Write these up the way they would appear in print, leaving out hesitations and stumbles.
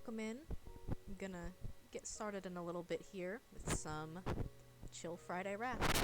welcome in. I'm gonna get started in a little bit here with some Chill Friday Raft.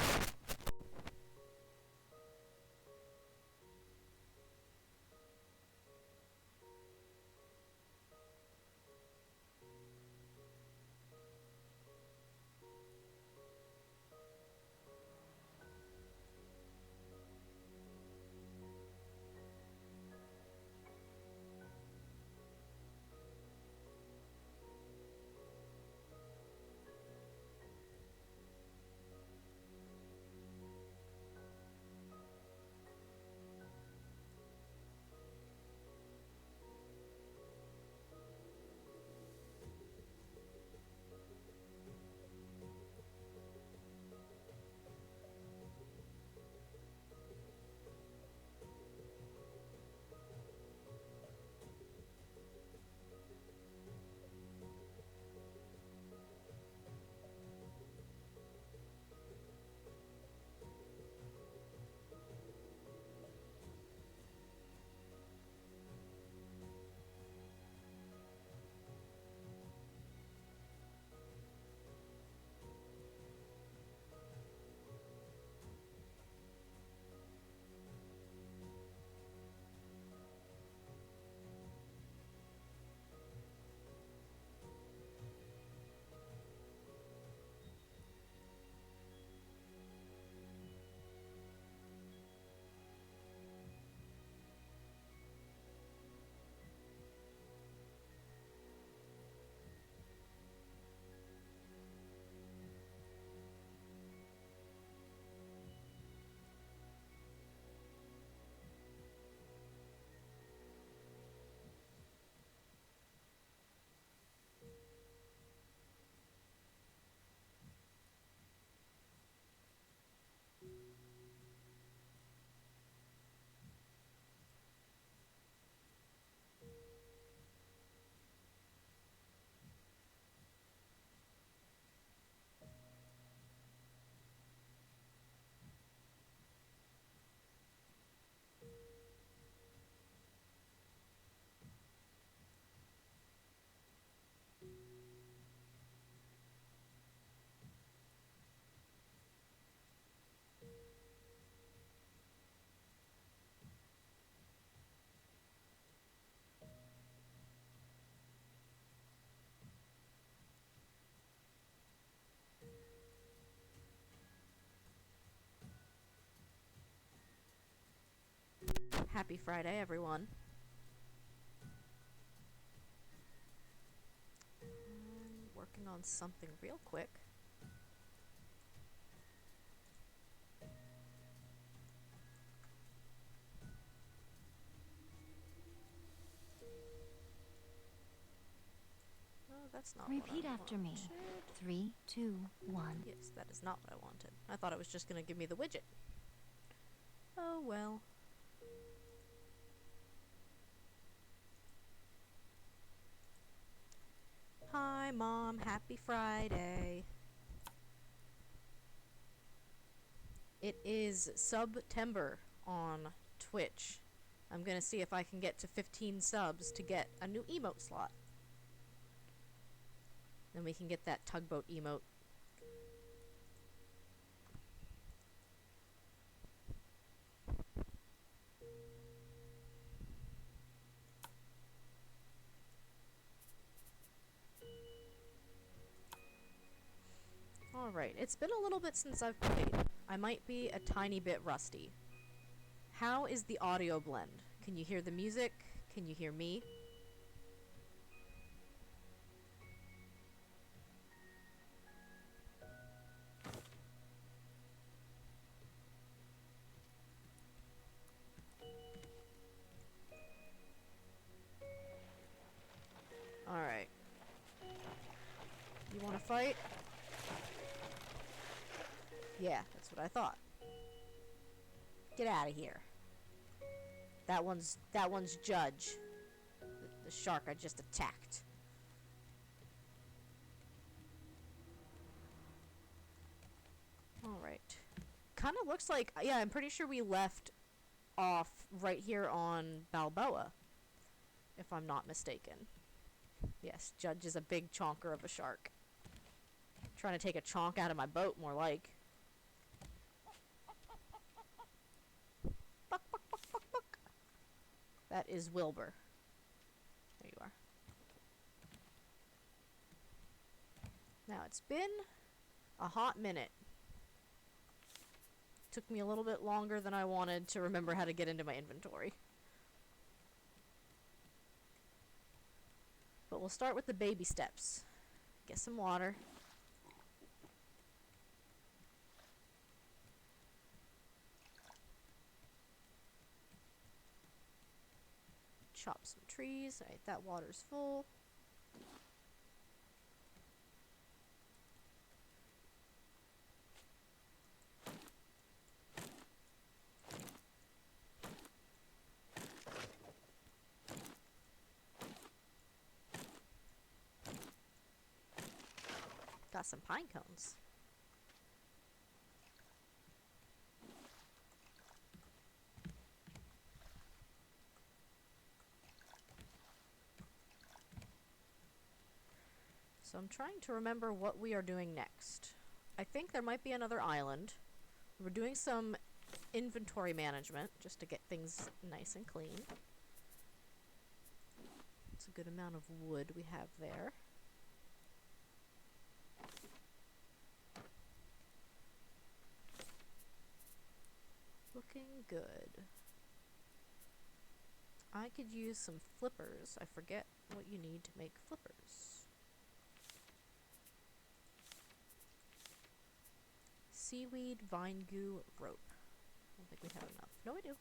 Happy Friday, everyone. I'm working on something real quick. No, that's not Repeat what I after me. wanted. 3, 2, 1. Yes, that is not what I wanted. I thought it was just gonna give me the widget. Oh well. Hi, Mom. Happy Friday. It is September on Twitch. I'm gonna see if I can get to 15 subs to get a new emote slot. Then we can get that tugboat emote. Alright, it's been a little bit since I've played. I might be a tiny bit rusty. How is the audio blend? Can you hear the music? Can you hear me? Alright. You wanna fight? Yeah, that's what I thought. Get out of here. That one's Judge. The shark I just attacked. Alright. Kinda looks like, yeah, I'm pretty sure we left off right here on Balboa, if I'm not mistaken. Yes, Judge is a big chonker of a shark. Trying to take a chonk out of my boat, more like. Buck, buck, buck, buck, buck. That is Wilbur. There you are. Now, it's been a hot minute. Took me a little bit longer than I wanted to remember how to get into my inventory. But we'll start with the baby steps. Get some water. Chop some trees. Alright, that water's full. Got some pine cones. So I'm trying to remember what we are doing next. I think there might be another island. We're doing some inventory management just to get things nice and clean. It's a good amount of wood we have there. Looking good. I could use some flippers. I forget what you need to make flippers. Seaweed, vine goo, rope. I don't think we have enough. No, we do.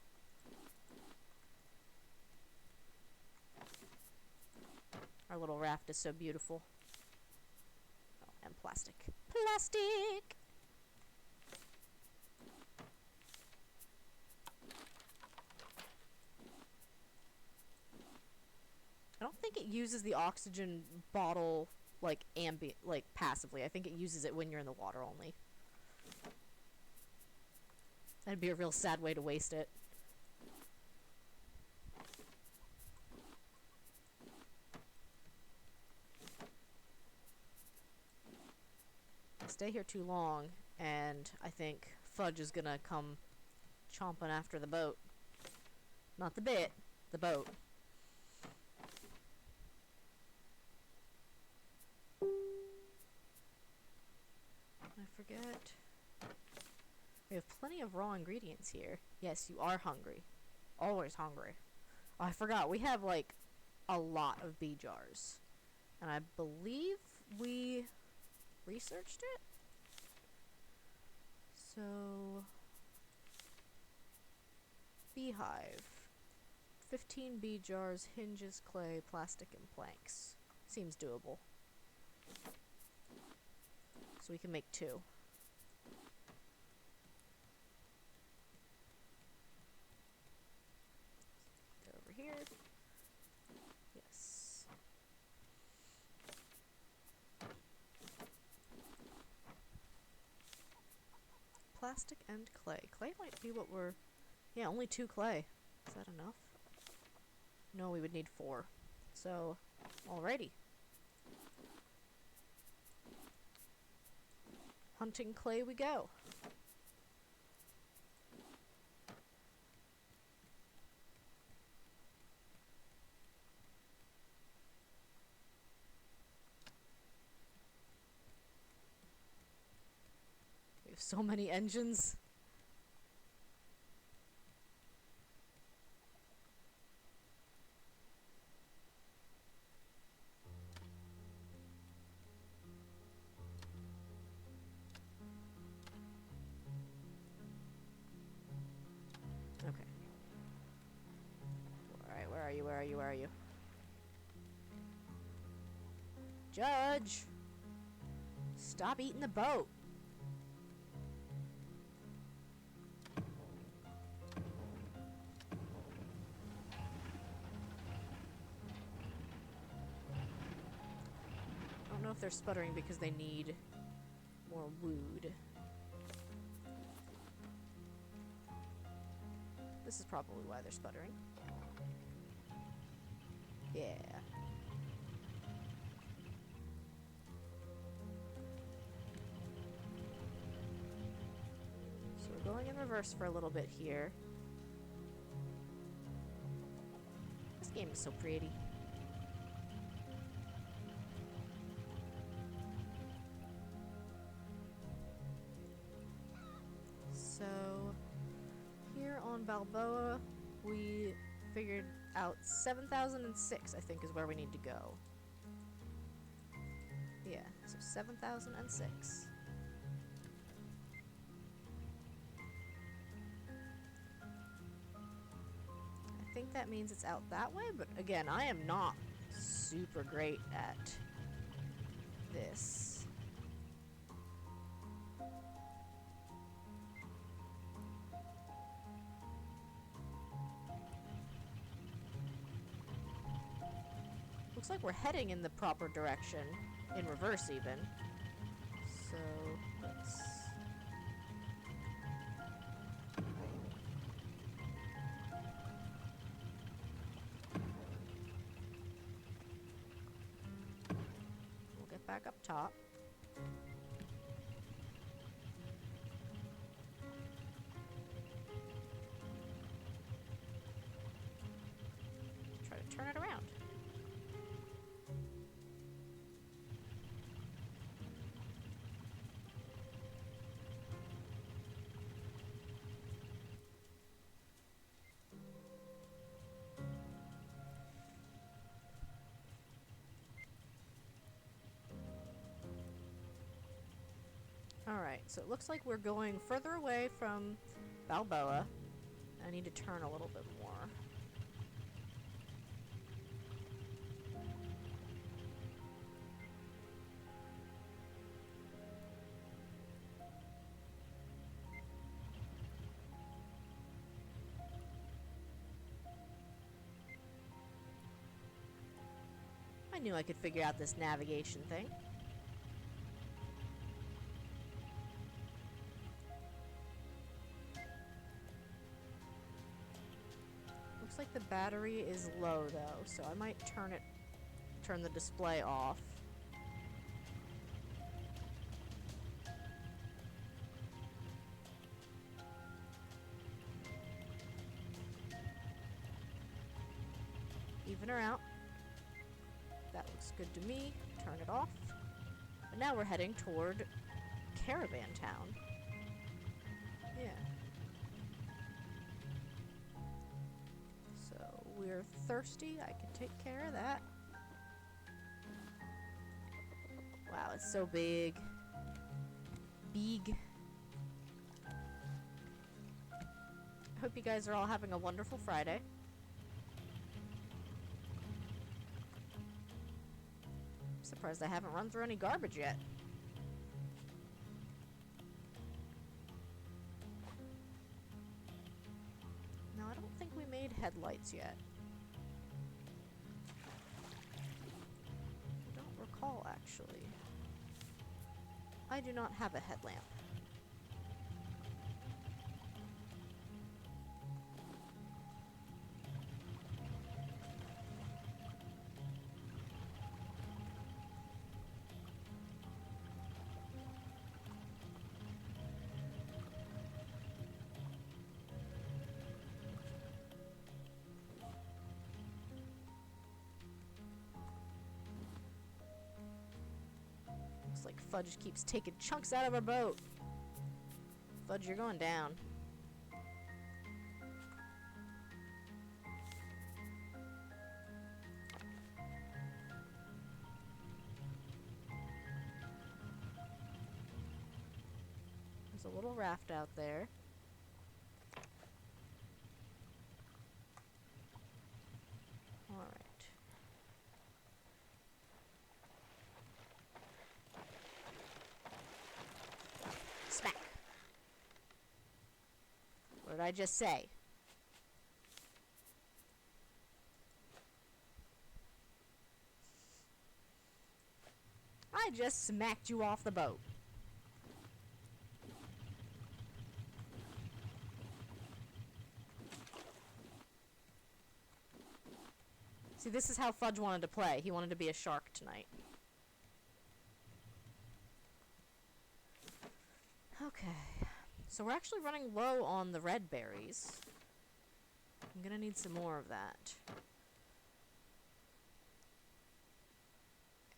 Our little raft is so beautiful. Oh, and plastic. Plastic! I don't think it uses the oxygen bottle like passively. I think it uses it when you're in the water only. That'd be a real sad way to waste it. I stay here too long, and I think Fudge is gonna come chomping after the boat. Not the bit, the boat. I forget. We have plenty of raw ingredients here. Yes, you are hungry. Always hungry. Oh, I forgot. We have, like, a lot of bee jars. And I believe we researched it? So... beehive. 15 bee jars, hinges, clay, plastic, and planks. Seems doable. So we can make 2. Go over here. Yes. Plastic and clay. Clay might be what we're... yeah, only 2 clay. Is that enough? No, we would need 4. So, alrighty. Hunting clay we go. We have so many engines. Okay. Alright, where are you? Where are you? Where are you? Judge! Stop eating the boat! I don't know if they're sputtering because they need more wood. This is probably why they're sputtering. Yeah. going in reverse for a little bit here. This game is so pretty. So, here on Balboa, we figured out 7,006, I think, is where we need to go. Yeah, so 7,006. I think that means it's out that way, but again, I am not super great at this. Looks like we're heading in the proper direction, in reverse even. So, let's... We'll get back up top. Try to turn it around. Alright, so it looks like we're going further away from Balboa. I need to turn a little bit more. I knew I could figure out this navigation thing. Looks like the battery is low though, so I might turn the display off. Even her out. That looks good to me. Turn it off. And now we're heading toward Caravan Town. Yeah. So, we're thirsty. I can take care of that. Wow, it's so big. Big. I hope you guys are all having a wonderful Friday. Surprised I haven't run through any garbage yet. No, I don't think we made headlights yet. I don't recall, actually. I do not have a headlamp. Looks like Fudge keeps taking chunks out of our boat. Fudge, you're going down. There's a little raft out there. Alright. Smack. What did I just say? I just smacked you off the boat. See, this is how Fudge wanted to play. He wanted to be a shark tonight. Okay. So we're actually running low on the red berries. I'm gonna need some more of that.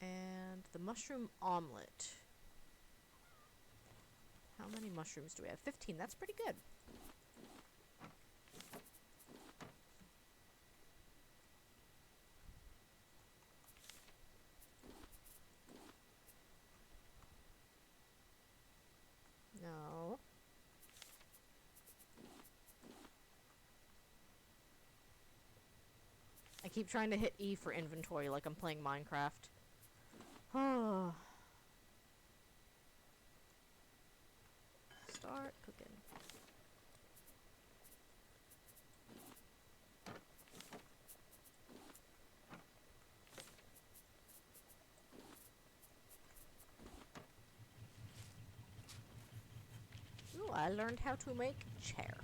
And the mushroom omelet. How many mushrooms do we have? 15. That's pretty good. No. I keep trying to hit E for inventory like I'm playing Minecraft. Oh. Start cooking. Ooh, I learned how to make chair.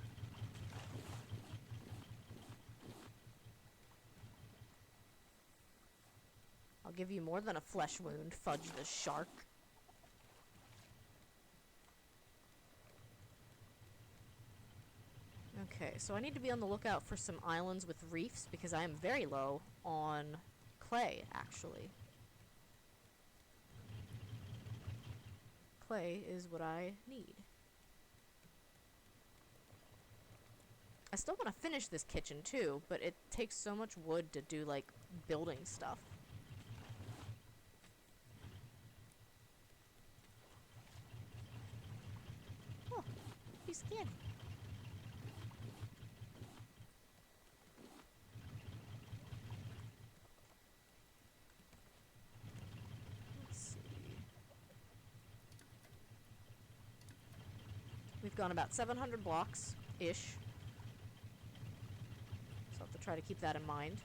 I'll give you more than a flesh wound, Fudge the shark. Okay, so I need to be on the lookout for some islands with reefs because I am very low on clay, actually. Clay is what I need. I still want to finish this kitchen too, but it takes so much wood to do, like, building stuff. Oh, he's scared. Let's see. We've gone about 700 blocks-ish. So I'll have to try to keep that in mind.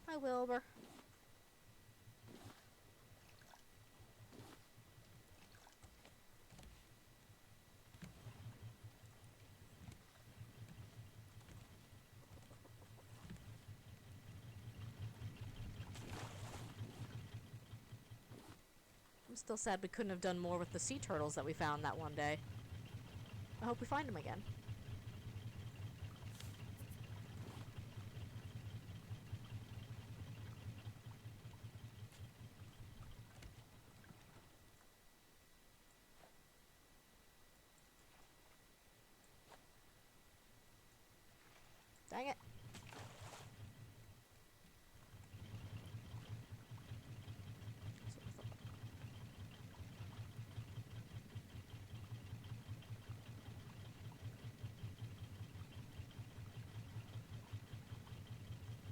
Hi, Wilbur. I'm still sad we couldn't have done more with the sea turtles that we found that one day. I hope we find them again. Dang it.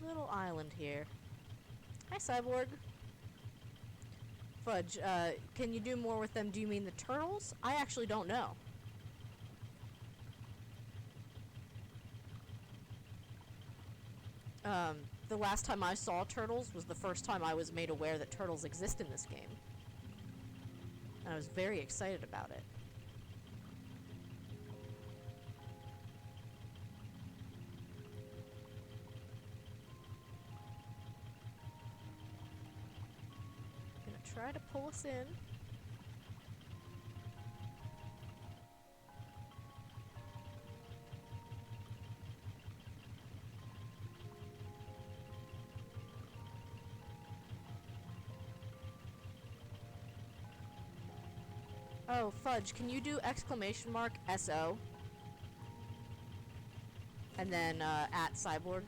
Little island here. Hi, Cyborg. Fudge, can you do more with them? Do you mean the turtles? I actually don't know. The last time I saw turtles was the first time I was made aware that turtles exist in this game. And I was very excited about it. Gonna try to pull us in. Oh, Fudge, can you do exclamation mark SO? And then, at Cyborg?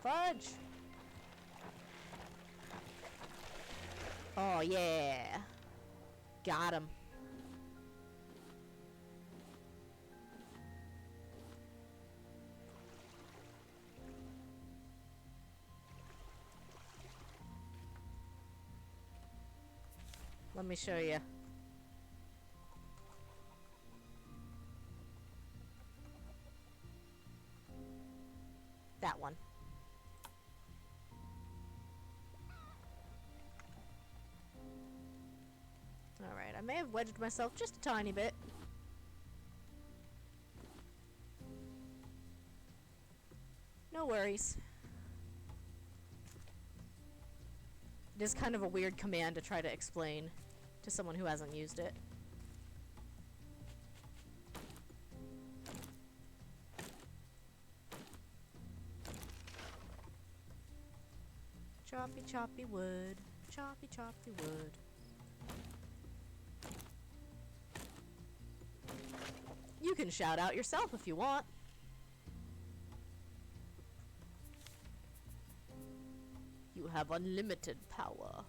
Fudge! Oh, yeah. Got him. Let me show you. That one. I may have wedged myself just a tiny bit. No worries. It is kind of a weird command to try to explain to someone who hasn't used it. Choppy, choppy wood. Choppy, choppy wood. You can shout out yourself if you want. You have unlimited power.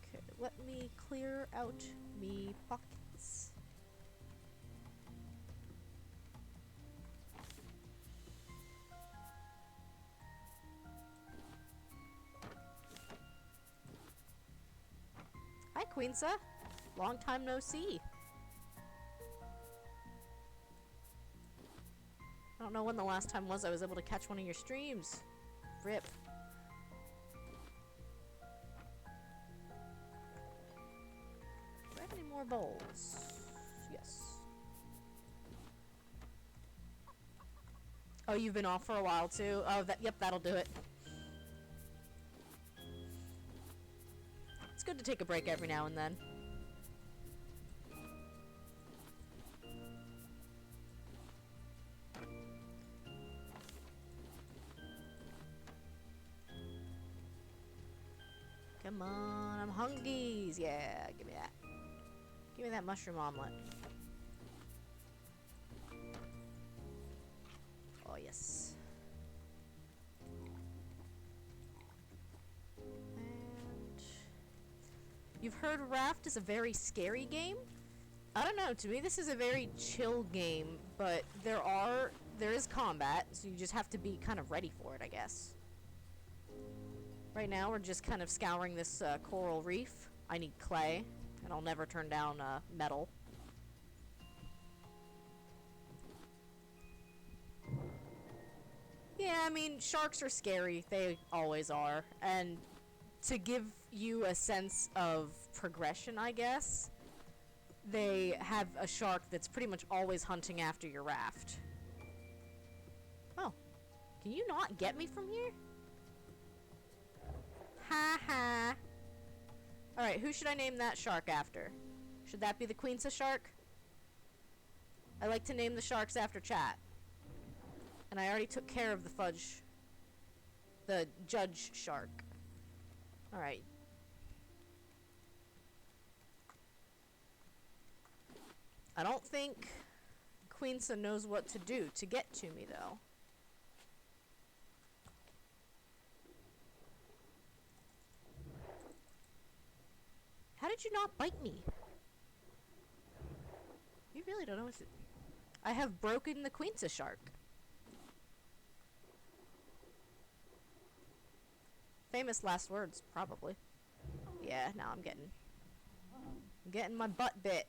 Okay, let me clear out me pockets. Hi, Queensa. Long time no see. I don't know when the last time was I was able to catch one of your streams. Rip. Do I have any more bowls? Yes. Oh, you've been off for a while too? Oh, yep, that'll do it. It's good to take a break every now and then. Come on, I'm hungies. Yeah, give me that. Give me that mushroom omelet. Oh, yes. And you've heard Raft is a very scary game? I don't know, to me this is a very chill game, but there is combat, so you just have to be kind of ready for it, I guess. Right now we're just kind of scouring this coral reef. I need clay, and I'll never turn down metal. Yeah, I mean, sharks are scary. They always are. And to give you a sense of progression, I guess, they have a shark that's pretty much always hunting after your raft. Oh. Can you not get me from here? Ha ha. Alright, who should I name that shark after? Should that be the Queensa shark? I like to name the sharks after chat. And I already took care of the fudge. The judge shark. Alright. I don't think Queensa knows what to do to get to me, though. How did you not bite me? You really don't know what to... I have broken the Queensa shark. Famous last words, probably. Yeah, now I'm getting my butt bit.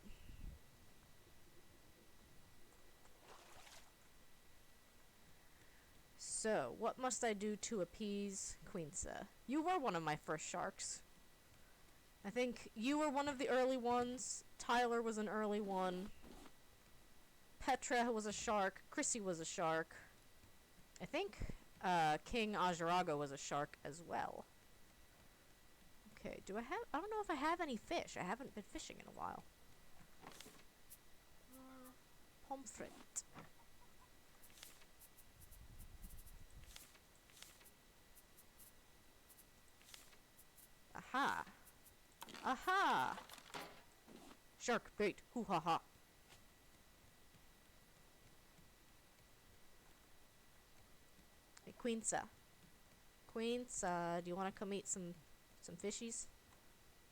So, what must I do to appease Queensa? You were one of my first sharks. I think you were one of the early ones. Tyler was an early one. Petra was a shark. Chrissy was a shark. I think King Ajarago was a shark as well. Okay, I don't know if I have any fish. I haven't been fishing in a while. Pomfret. Aha. Aha! Shark bait. Hoo ha ha. Hey, Queensa. Queensa, do you want to come eat some fishies?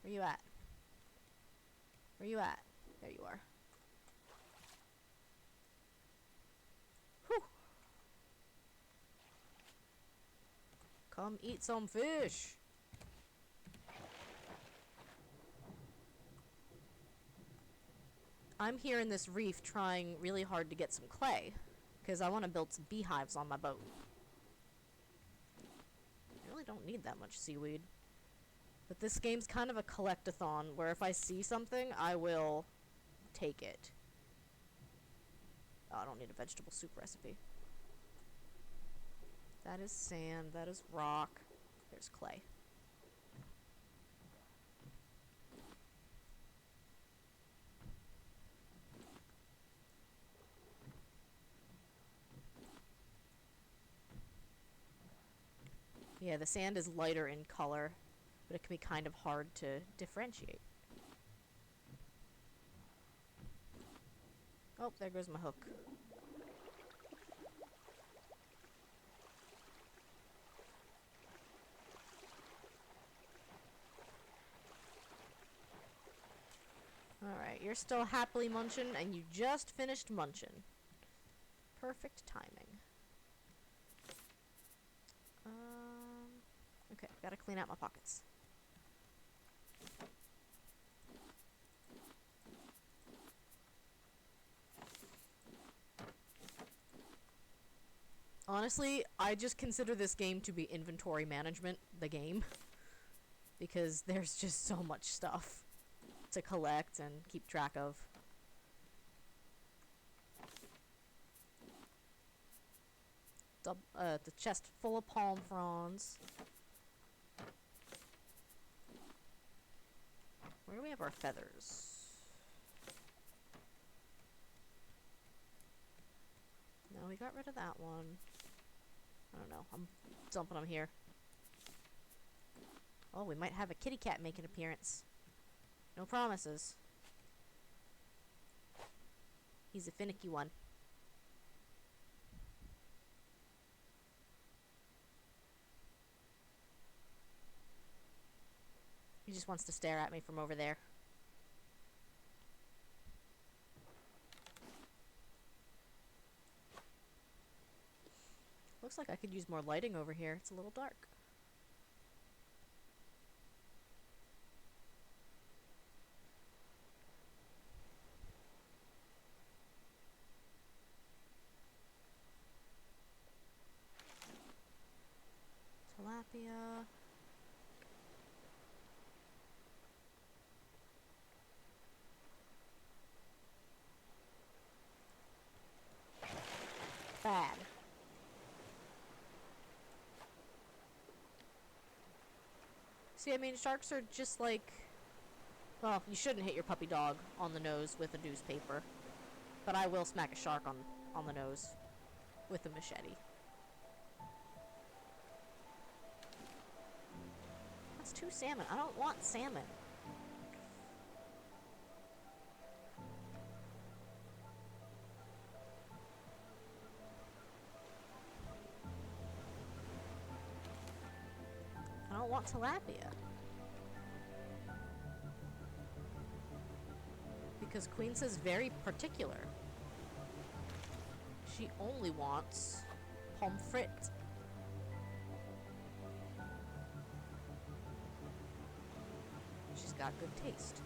Where you at? Where you at? There you are. Whew. Come eat some fish. I'm here in this reef trying really hard to get some clay. because I want to build some beehives on my boat. I really don't need that much seaweed. But this game's kind of a collect-a-thon, where if I see something, I will take it. Oh, I don't need a vegetable soup recipe. That is sand, that is rock. There's clay. Yeah, the sand is lighter in color, but it can be kind of hard to differentiate. Oh, there goes my hook. Alright, you're still happily munching, and you just finished munching. Perfect timing. Okay, gotta clean out my pockets. Honestly, I just consider this game to be inventory management, the game. Because there's just so much stuff to collect and keep track of. The chest full of palm fronds. Where do we have our feathers? No, we got rid of that one. I don't know. I'm dumping them here. Oh, we might have a kitty cat make an appearance. No promises. He's a finicky one. He just wants to stare at me from over there. Looks like I could use more lighting over here. It's a little dark. Tilapia. Bad. See, I mean, sharks are just like... Well, you shouldn't hit your puppy dog on the nose with a newspaper. But I will smack a shark on the nose with a machete. That's 2 salmon. I don't want salmon. I don't want tilapia. Because Queen says very particular. She only wants pomfret. She's got good taste.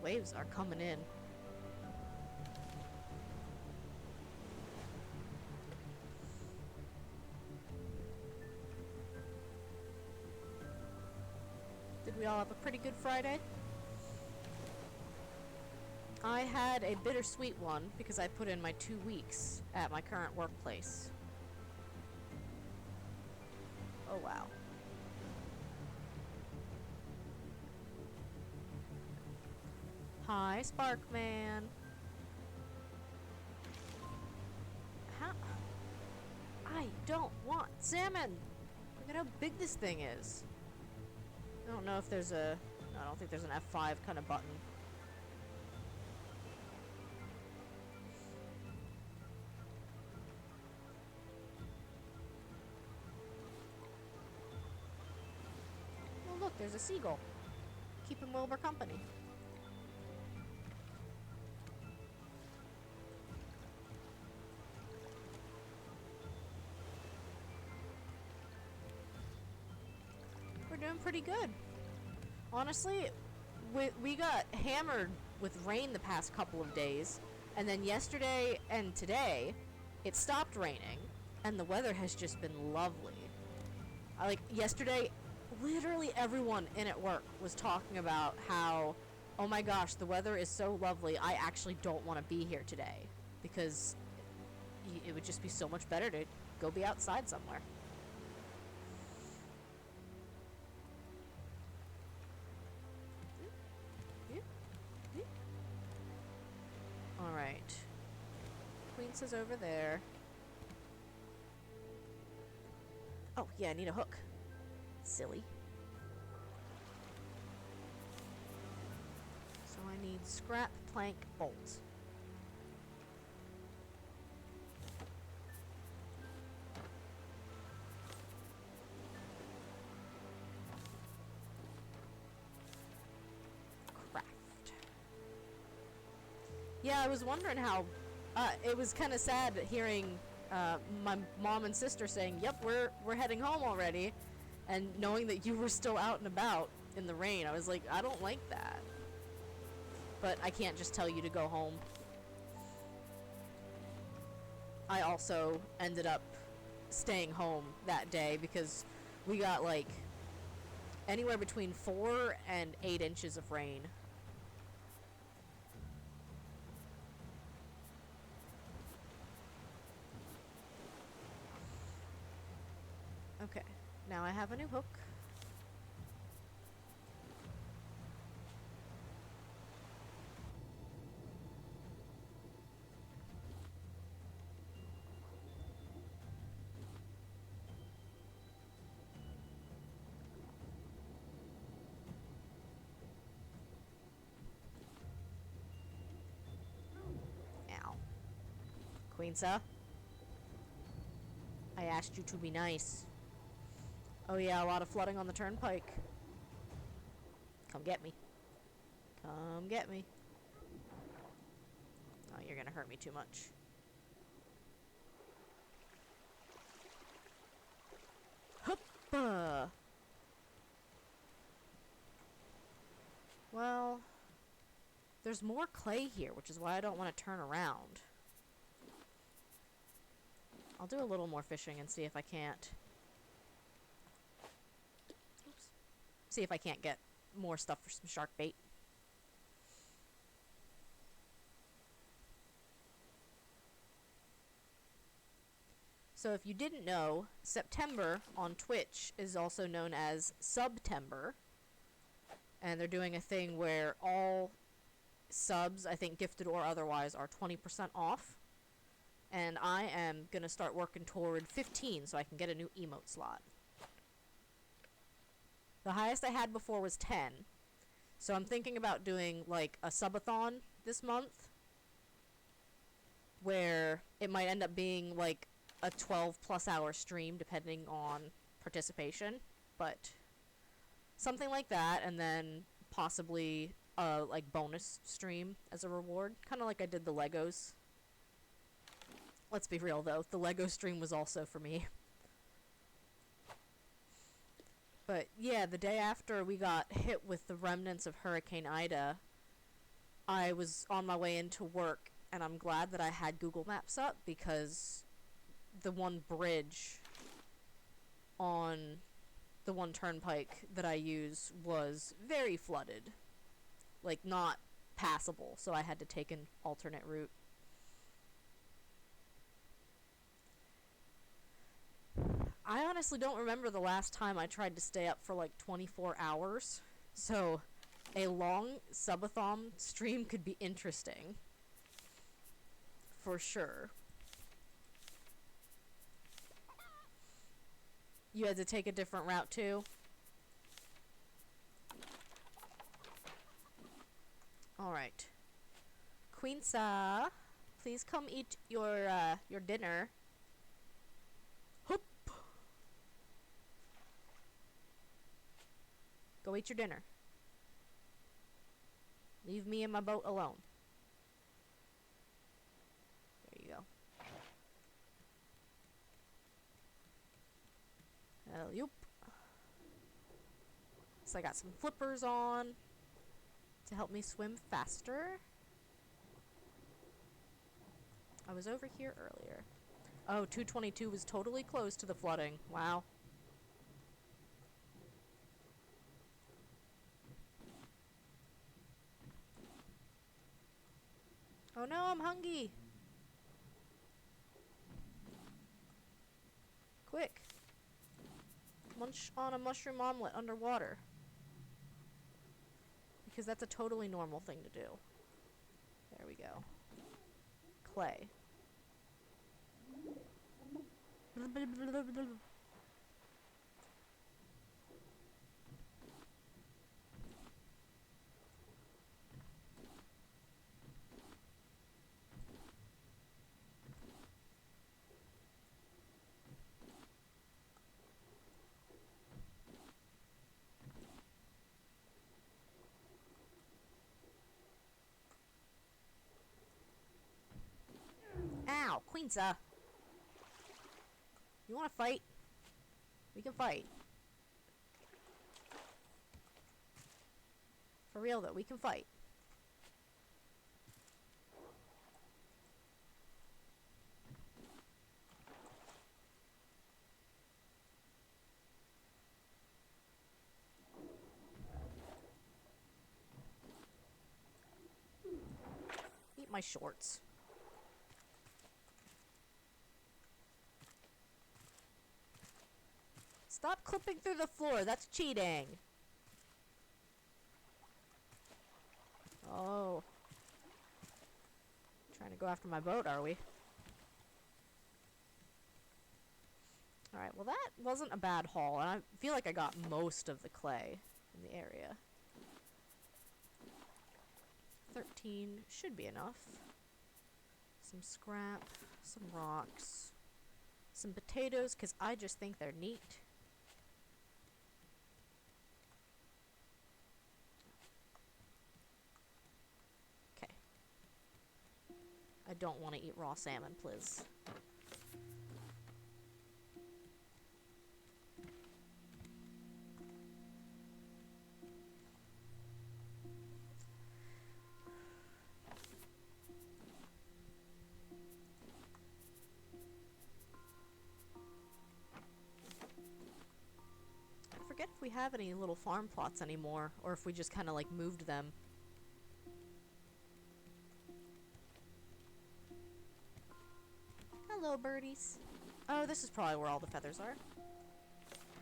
Waves are coming in. Did we all have a pretty good Friday? I had a bittersweet one because I put in my 2 weeks at my current workplace. Oh wow. Hi, Sparkman. How? I don't want salmon! Look at how big this thing is. I don't know if there's a... I don't think there's an F5 kind of button. Oh look, there's a seagull. Keeping Wilbur company. We're doing pretty good. Honestly, we got hammered with rain the past couple of days, and then yesterday and today, it stopped raining, and the weather has just been lovely. Like, yesterday, literally everyone in at work was talking about how, oh my gosh, the weather is so lovely, I actually don't want to be here today, because it would just be so much better to go be outside somewhere. Alright. Queen's is over there. Oh, yeah, I need a hook. Silly. So I need scrap, plank, bolt. Craft. Yeah, I was wondering how... it was kind of sad hearing my mom and sister saying, yep, we're heading home already, and knowing that you were still out and about in the rain. I was like, I don't like that. But I can't just tell you to go home. I also ended up staying home that day because we got like anywhere between 4 and 8 inches of rain. Okay, now I have a new hook. Ow. Queensa, I asked you to be nice. Oh yeah, a lot of flooding on the turnpike. Come get me. Come get me. Oh, you're gonna hurt me too much. Hoppa! Well, there's more clay here, which is why I don't want to turn around. I'll do a little more fishing and see if I can't... Oops. See if I can't get more stuff for some shark bait. So if you didn't know, September on Twitch is also known as Subtember. And they're doing a thing where all subs, I think gifted or otherwise, are 20% off. And I am going to start working toward 15 so I can get a new emote slot. The highest I had before was 10. So I'm thinking about doing like a subathon this month, where it might end up being like a 12+ hour stream depending on participation, but something like that, and then possibly a like bonus stream as a reward, kind of like I did the Legos. Let's be real though, the Lego stream was also for me. But yeah, the day after we got hit with the remnants of Hurricane Ida, I was on my way into work, and I'm glad that I had Google Maps up, because the one bridge on the one turnpike that I use was very flooded. Like, not passable, so I had to take an alternate route. I honestly don't remember the last time I tried to stay up for like 24 hours, so a long subathon stream could be interesting. For sure. You had to take a different route too? Alright. Queensa, please come eat your dinner. Hoop! Go eat your dinner. Leave me in my boat alone. There you go. Yoop. So I got some flippers on. to help me swim faster. I was over here earlier. Oh, 222 was totally close to the flooding. Wow. Oh no, I'm hungry. Quick. Munch on a mushroom omelet underwater. Because that's a totally normal thing to do. There we go. Clay. Ow, Queensa. You wanna fight? We can fight. For real though, we can fight. Eat my shorts. Stop clipping through the floor, that's cheating. Oh. Trying to go after my boat, are we? Alright, well that wasn't a bad haul, and I feel like I got most of the clay in the area. 13 should be enough. Some scrap, some rocks, some potatoes, because I just think they're neat. Okay. I don't want to eat raw salmon, please. I forget if we have any little farm plots anymore, or if we just kind of like moved them. Hello, birdies. Oh, this is probably where all the feathers are.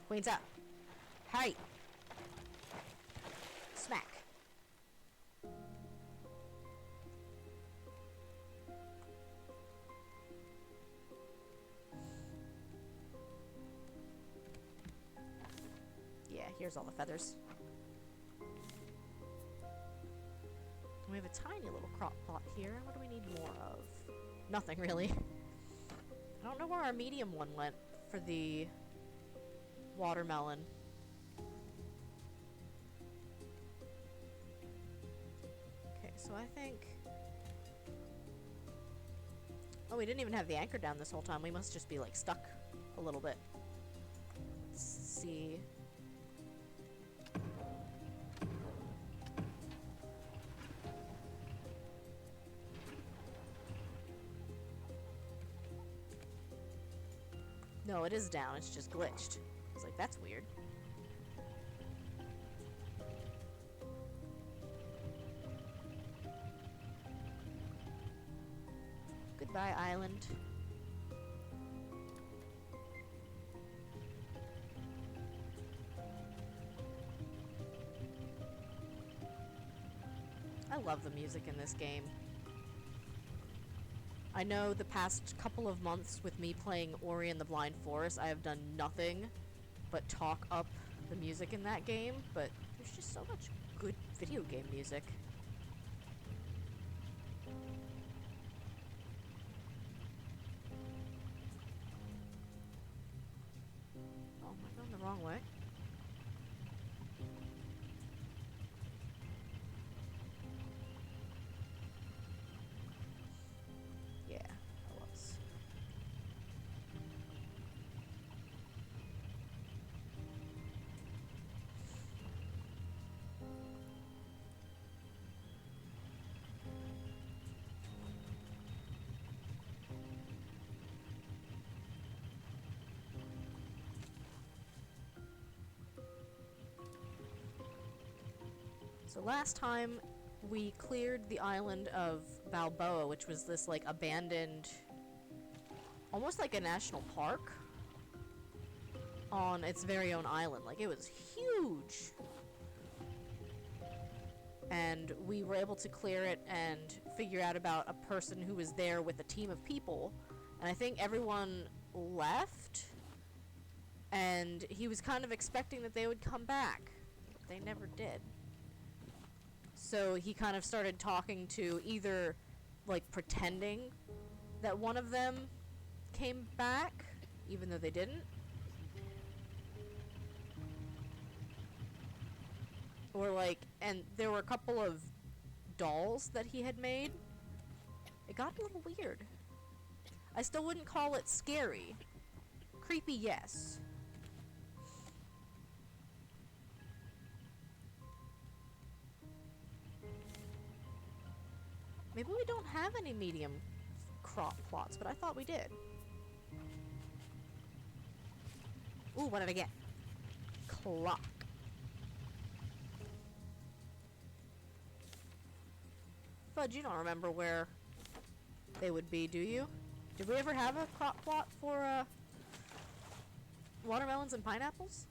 Queen's up. Hey! Smack. Yeah, here's all the feathers. We have a tiny little crop pot here. What do we need more of? Nothing, really. I don't know where our medium one went for the watermelon. Okay, so I think... Oh, we didn't even have the anchor down this whole time. We must just be, like, stuck a little bit. Let's see... No, it is down. It's just glitched. I was like, that's weird. Goodbye, island. I love the music in this game. I know the past couple of months with me playing Ori and the Blind Forest, I have done nothing but talk up the music in that game, but there's just so much good video game music. Oh, am I going the wrong way? Yeah, I was. So last time we cleared the island of Balboa, which was this like abandoned, almost like a national park on its very own island. Like, it was huge. And we were able to clear it and figure out about a person who was there with a team of people. And I think everyone left. And he was kind of expecting that they would come back. But they never did. So he kind of started talking to either, like, pretending that one of them came back, even though they didn't. Or, like, and there were a couple of dolls that he had made. It got a little weird. I still wouldn't call it scary. Creepy, yes. Maybe we don't have any medium crop plots, but I thought we did. Ooh, what did I get? Clock. Fudge, you don't remember where they would be, do you? Did we ever have a crop plot for, watermelons and pineapples?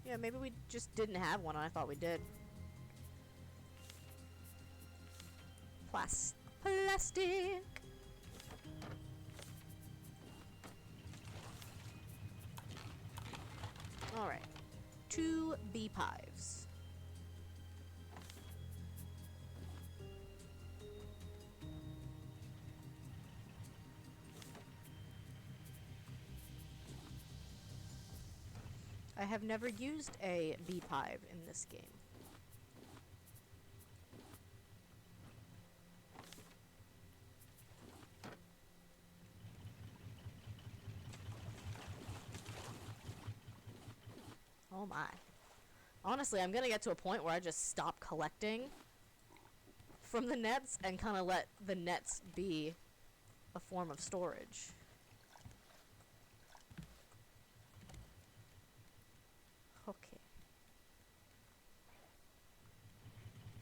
Yeah, maybe we just didn't have one, and I thought we did. Plastic! Alright. 2 beehives. I have never used a beehive in this game. Oh my. Honestly, I'm gonna get to a point where I just stop collecting from the nets and kind of let the nets be a form of storage. Okay.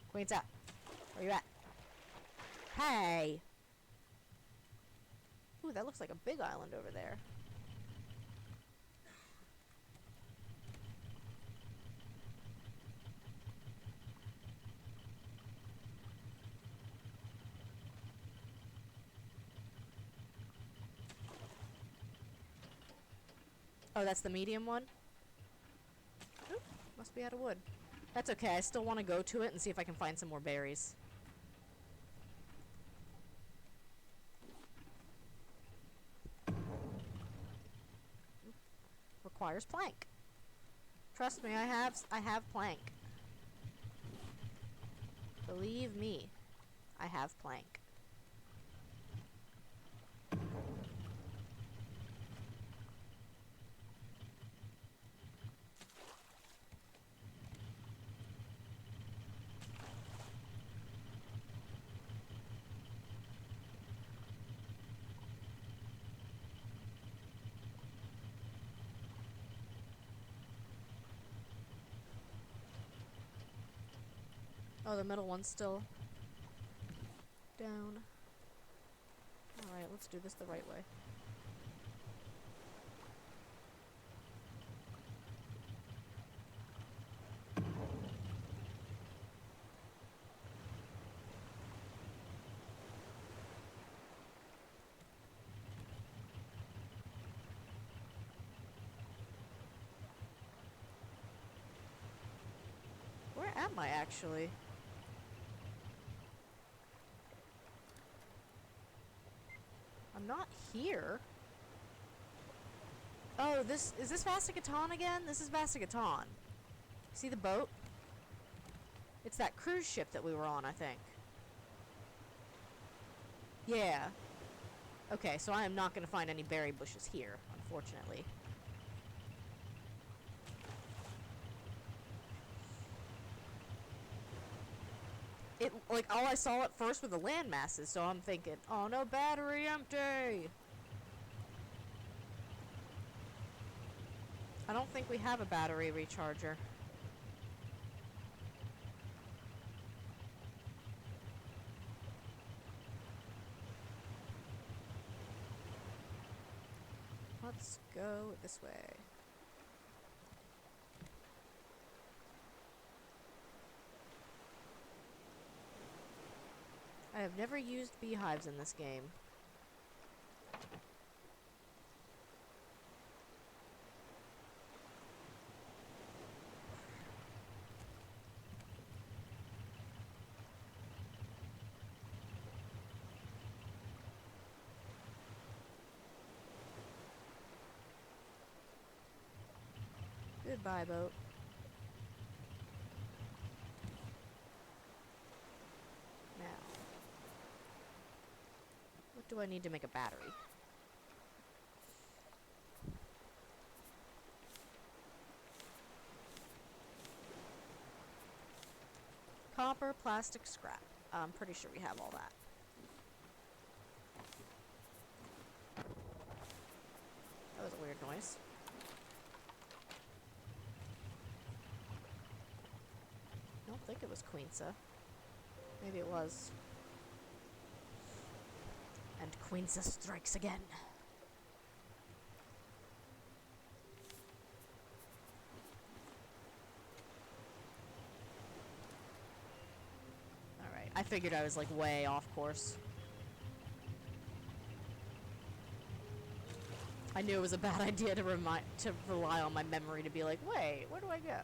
Queen's out. Where you at? Hey! Ooh, that looks like a big island over there. Oh, that's the medium one? Oop, must be out of wood. That's okay, I still want to go to it and see if I can find some more berries. Requires plank. Trust me, I have plank. Believe me, I have plank. Oh, the middle one's still down. Alright, let's do this the right way. Where am I actually? I'm not here. Oh, is this Vasicatan again? This is Vasicatan. See the boat? It's that cruise ship that we were on, I think. Yeah. Okay, so I am not going to find any berry bushes here, unfortunately. Like, all I saw at first were the land masses, so I'm thinking, oh no, battery empty! I don't think we have a battery recharger. Let's go this way. I have never used beehives in this game. Goodbye, boat. Now, what do I need to make a battery? Copper, plastic, scrap. I'm pretty sure we have all that. That was a weird noise. I don't think it was Queensa. Maybe it was. And Queensa strikes again. Alright, I figured I was like way off course. I knew it was a bad idea to rely on my memory to be like, wait, where do I go?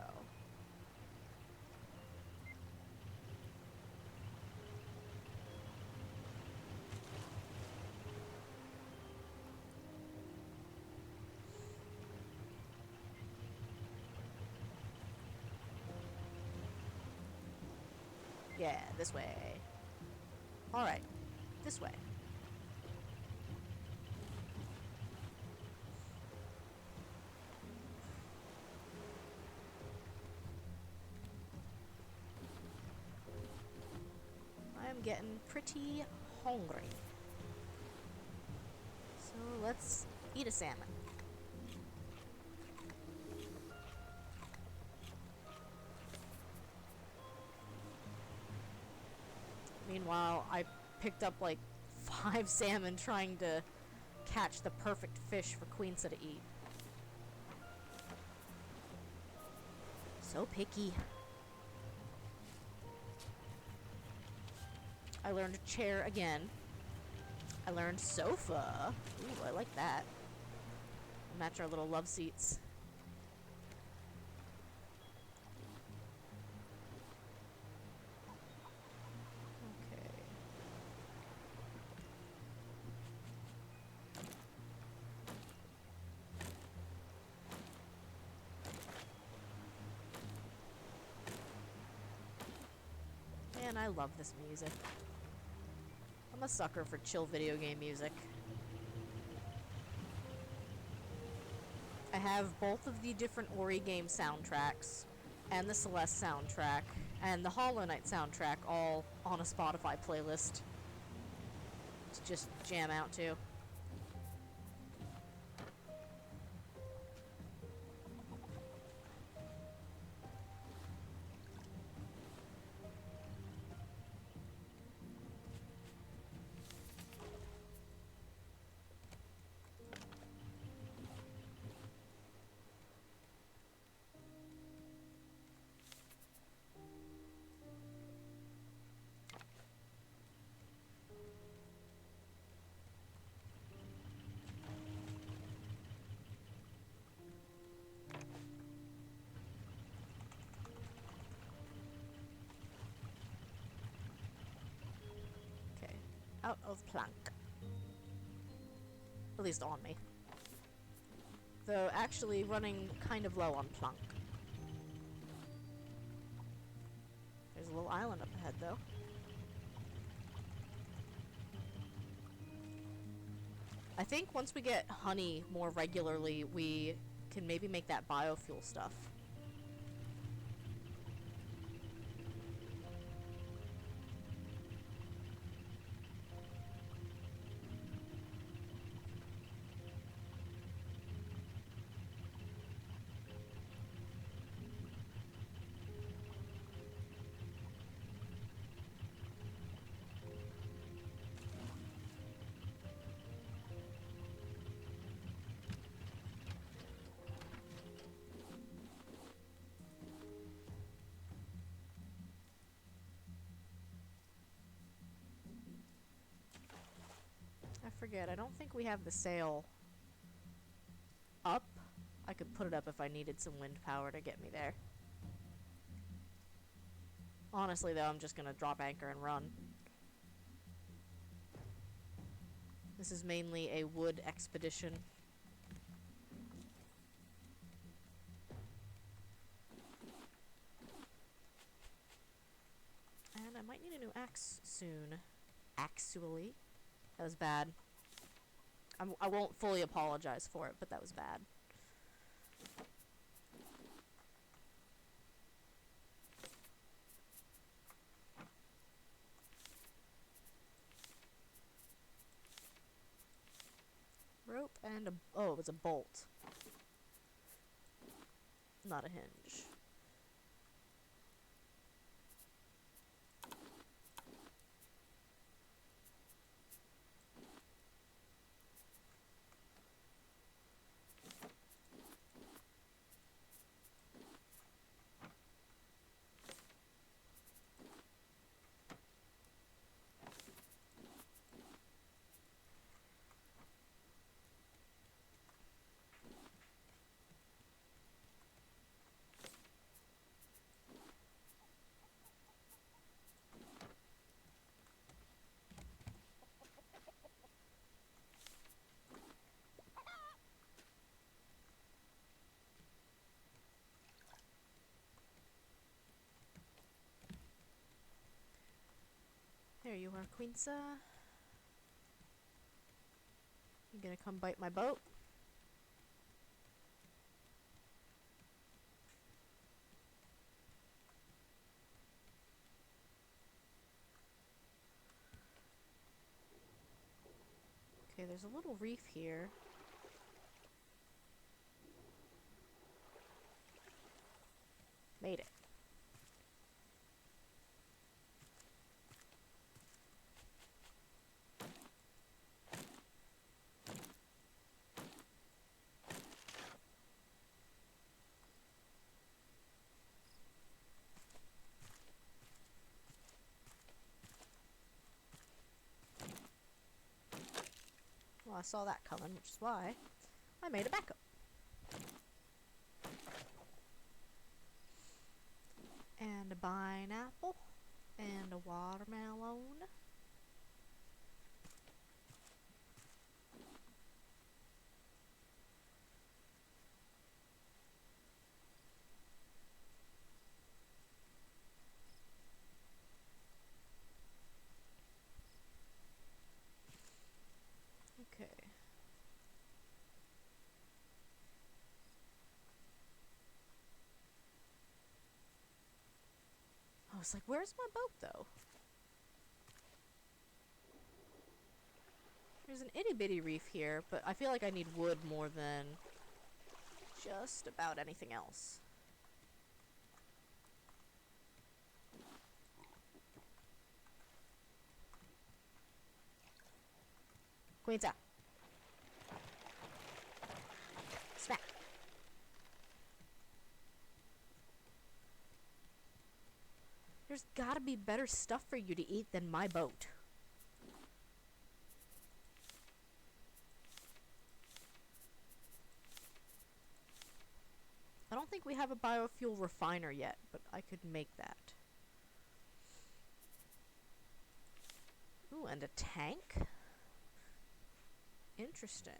Yeah, this way. Alright, this way. I am getting pretty hungry. So let's eat a salmon. Meanwhile, I picked up like 5 salmon trying to catch the perfect fish for Queensa to eat. So picky. I learned chair again. I learned sofa. Ooh, I like that. Match our little love seats. Man, I love this music. I'm a sucker for chill video game music. I have both of the different Ori game soundtracks, and the Celeste soundtrack, and the Hollow Knight soundtrack all on a Spotify playlist to just jam out to. Out of plank. At least on me. Though actually running kind of low on plank. There's a little island up ahead though. I think once we get honey more regularly, we can maybe make that biofuel stuff. forget, I don't think we have the sail up. I could put it up if I needed some wind power to get me there. Honestly, though, I'm just gonna drop anchor and run. This is mainly a wood expedition. And I might need a new axe soon. Actually. That was bad. I won't fully apologize for it, but that was bad. Rope and a... oh, it was a bolt. Not a hinge. There you are, Queensa. You gonna come bite my boat? Okay, there's a little reef here. Made it. Well, I saw that coming, which is why I made a backup. And a pineapple. And a watermelon. Okay. I was like, where's my boat, though? There's an itty-bitty reef here, but I feel like I need wood more than just about anything else. Queensa. Smack. There's gotta be better stuff for you to eat than my boat. I don't think we have a biofuel refiner yet, but I could make that. Ooh, and a tank? Interesting.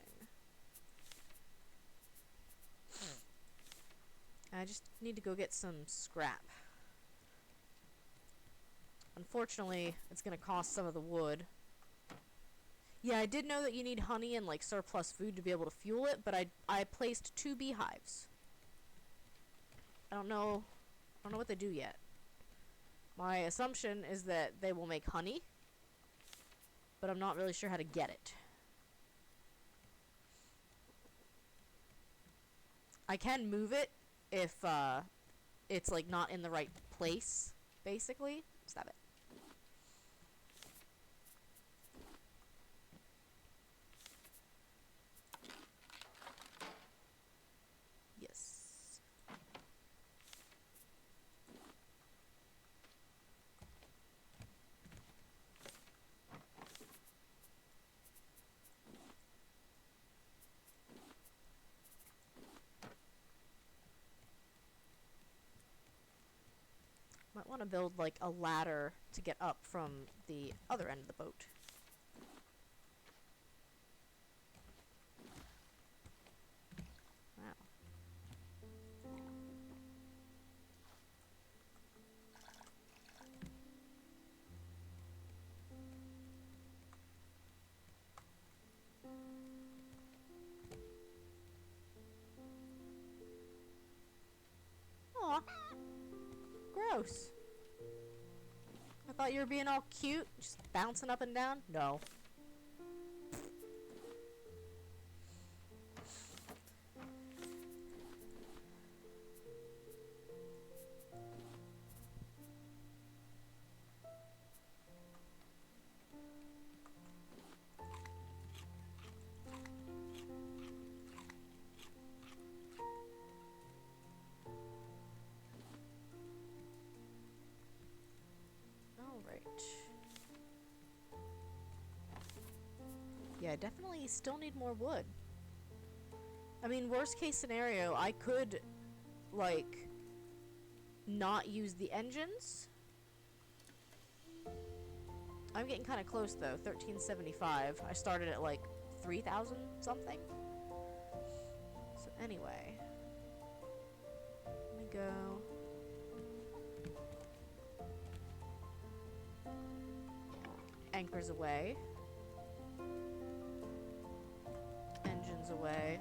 I just need to go get some scrap. Unfortunately, it's gonna cost some of the wood. Yeah, I did know that you need honey and like surplus food to be able to fuel it, but I placed 2 beehives. I don't know what they do yet. My assumption is that they will make honey, but I'm not really sure how to get it. I can move it if it's like not in the right place, basically. Stop it. Yes. want to build like a ladder to get up from the other end of the boat. Wow. Aw. Gross. I thought you were being all cute, just bouncing up and down. No. Yeah, I definitely still need more wood. I mean, worst case scenario, I could, like, not use the engines. I'm getting kind of close, though. 1375. I started at, like, 3,000 something. So, anyway. Let me go. Anchors away. Engines away.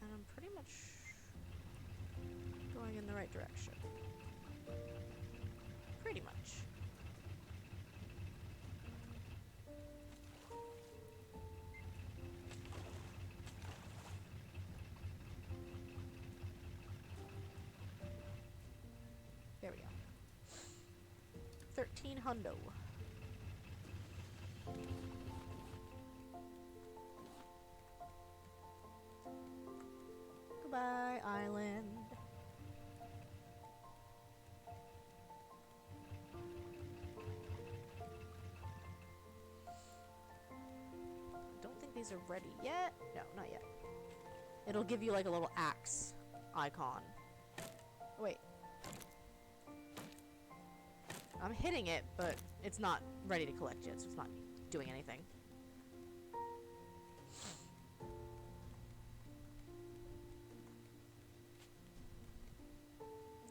And I'm pretty much going in the right direction. Pretty much. There we go. 13 hundo. Goodbye, island. Don't think these are ready yet. No, not yet. It'll give you like a little axe icon. Wait. I'm hitting it, but it's not ready to collect yet, so it's not doing anything.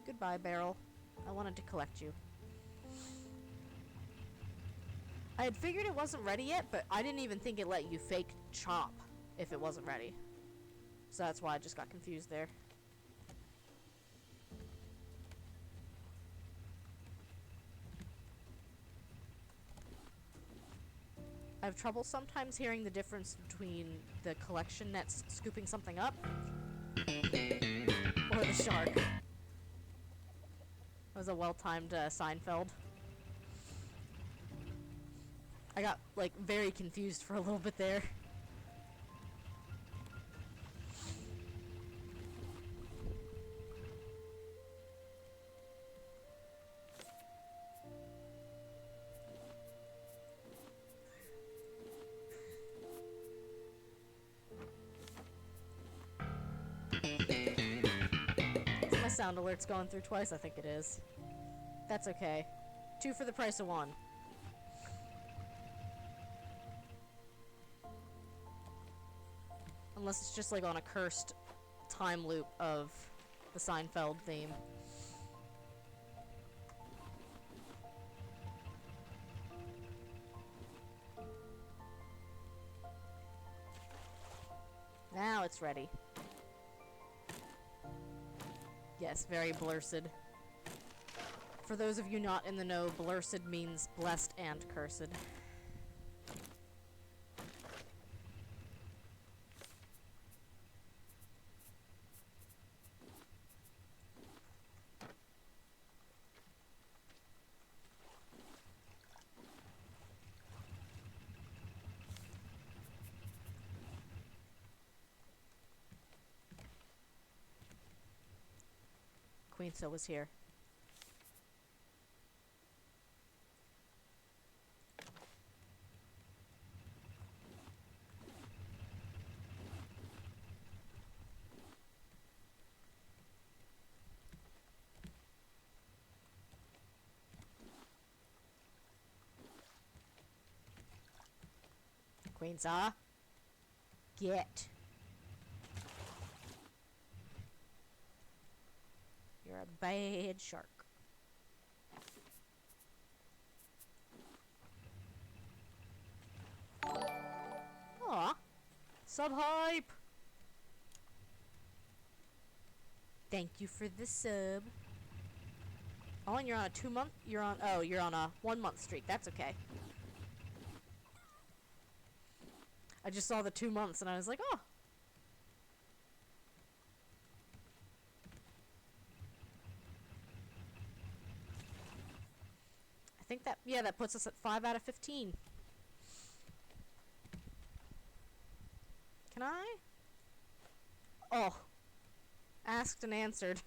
Goodbye, barrel. I wanted to collect you. I had figured it wasn't ready yet, but I didn't even think it let you fake chop if it wasn't ready. So that's why I just got confused there. I have trouble sometimes hearing the difference between the collection nets scooping something up or the shark. That was a well-timed Seinfeld. I got, like, very confused for a little bit there. Is my sound alerts going through twice? I think it is. That's okay. 2 for the price of 1. Unless it's just like on a cursed time loop of the Seinfeld theme. Now it's ready. Yes, very blursed. For those of you not in the know, blursed means blessed and cursed. Queen still was here. Queensa. Get. You're a bad shark. Aw. Sub-hype. Thank you for the sub. Oh, and you're on a 2-month? You're on a 1-month streak. That's okay. I just saw the 2 months and I was like, oh. I think that, yeah, that puts us at 5 out of 15. Can I? Oh. Asked and answered.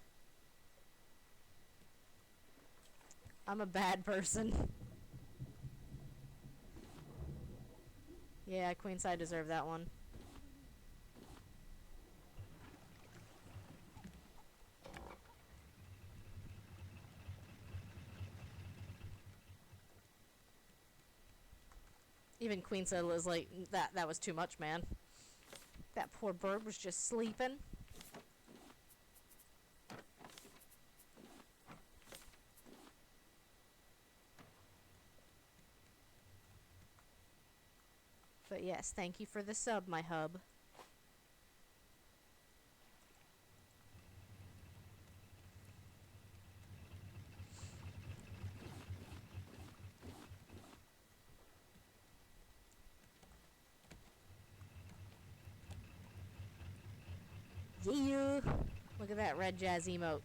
I'm a bad person. Yeah, Queenside deserved that one. Even Queenside was like, that was too much, man. That poor bird was just sleeping. But yes, thank you for the sub, my hub. Yeah! Look at that red jazz emote.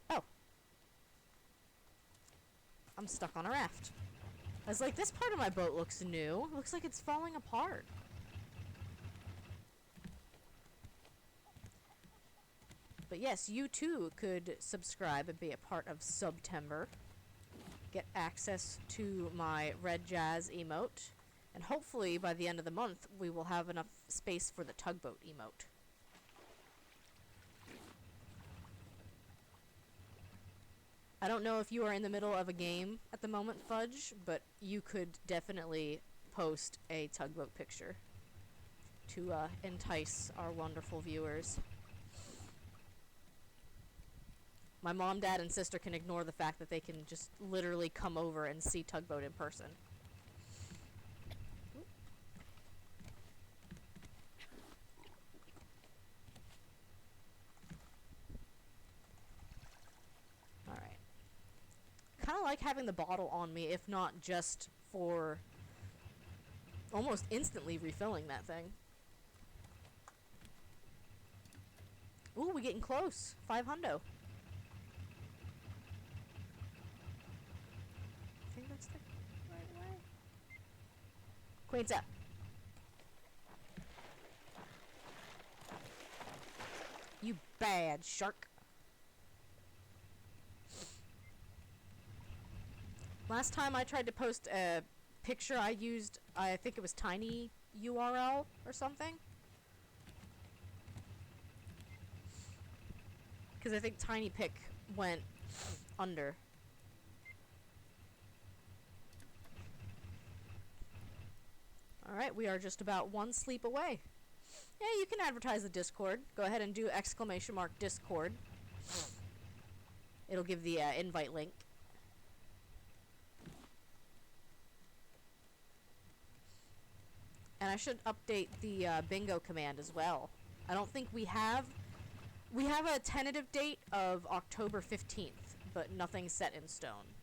Oh. I'm stuck on a raft. I was like, this part of my boat looks new. Looks like it's falling apart. But yes, you too could subscribe and be a part of Subtember. Get access to my red jazz emote. And hopefully by the end of the month, we will have enough space for the tugboat emote. I don't know if you are in the middle of a game at the moment, Fudge, but you could definitely post a tugboat picture to entice our wonderful viewers. My mom, dad, and sister can ignore the fact that they can just literally come over and see tugboat in person. Alright. Kind of like having the bottle on me, if not just for almost instantly refilling that thing. Ooh, we're getting close. 500. I think that's the right way. Queen's up. You bad shark. Last time I tried to post a picture, I used, I think it was Tiny URL or something. Because I think Tiny Pic went under. Alright, we are just about one sleep away. Yeah, you can advertise the Discord. Go ahead and do !! Discord. It'll give the invite link. And I should update the bingo command as well. I don't think we have a tentative date of October 15th, but nothing's set in stone.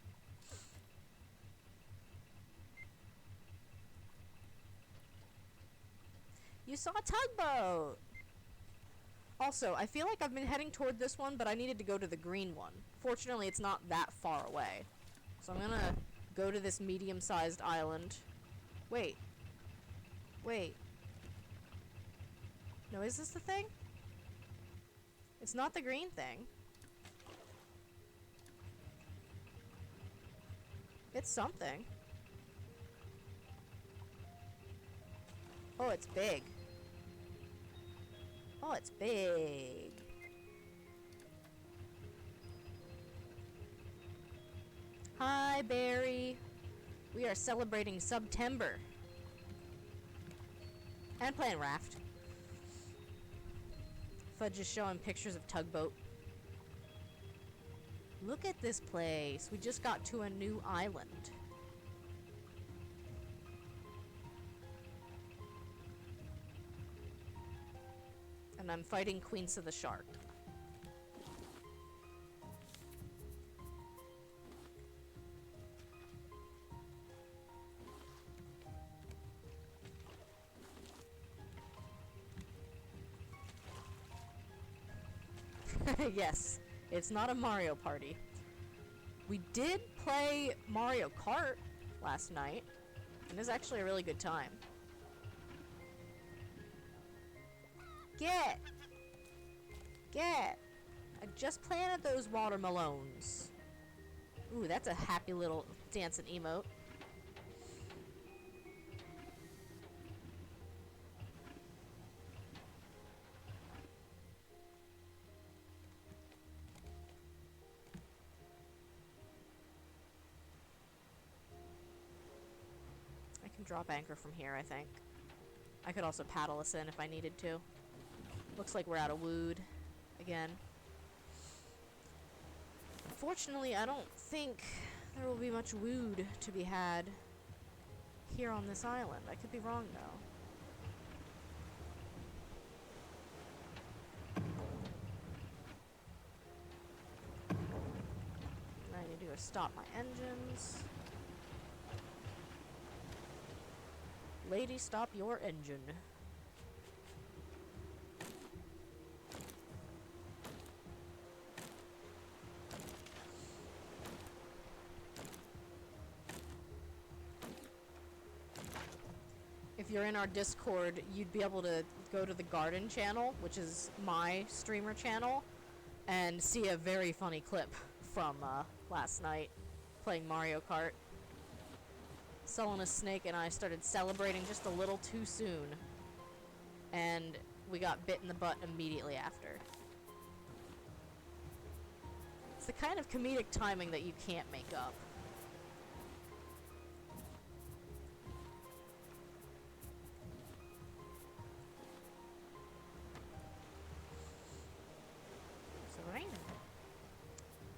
You saw a tugboat! Also, I feel like I've been heading toward this one, but I needed to go to the green one. Fortunately, it's not that far away. So I'm gonna go to this medium-sized island. Wait. Wait. No, is this the thing? It's not the green thing. It's something. Oh, it's big. Oh, it's big. Hi, Barry. We are celebrating September. And playing Raft. Fudge is showing pictures of Tugboat. Look at this place. We just got to a new island. And I'm fighting Queens of the Shark. Yes, it's not a Mario Party. We did play Mario Kart last night, and it was actually a really good time. Get! Get! I just planted those watermelons. Ooh, that's a happy little dancing emote. I can drop anchor from here, I think. I could also paddle us in if I needed to. Looks like we're out of wood again. Unfortunately, I don't think there will be much wood to be had here on this island. I could be wrong, though. I need to go stop my engines. Lady, stop your engine. If you're in our Discord, you'd be able to go to the Garden channel, which is my streamer channel, and see a very funny clip from last night playing Mario Kart. Sullenus Snake and I started celebrating just a little too soon, and we got bit in the butt immediately after. It's the kind of comedic timing that you can't make up. It's raining.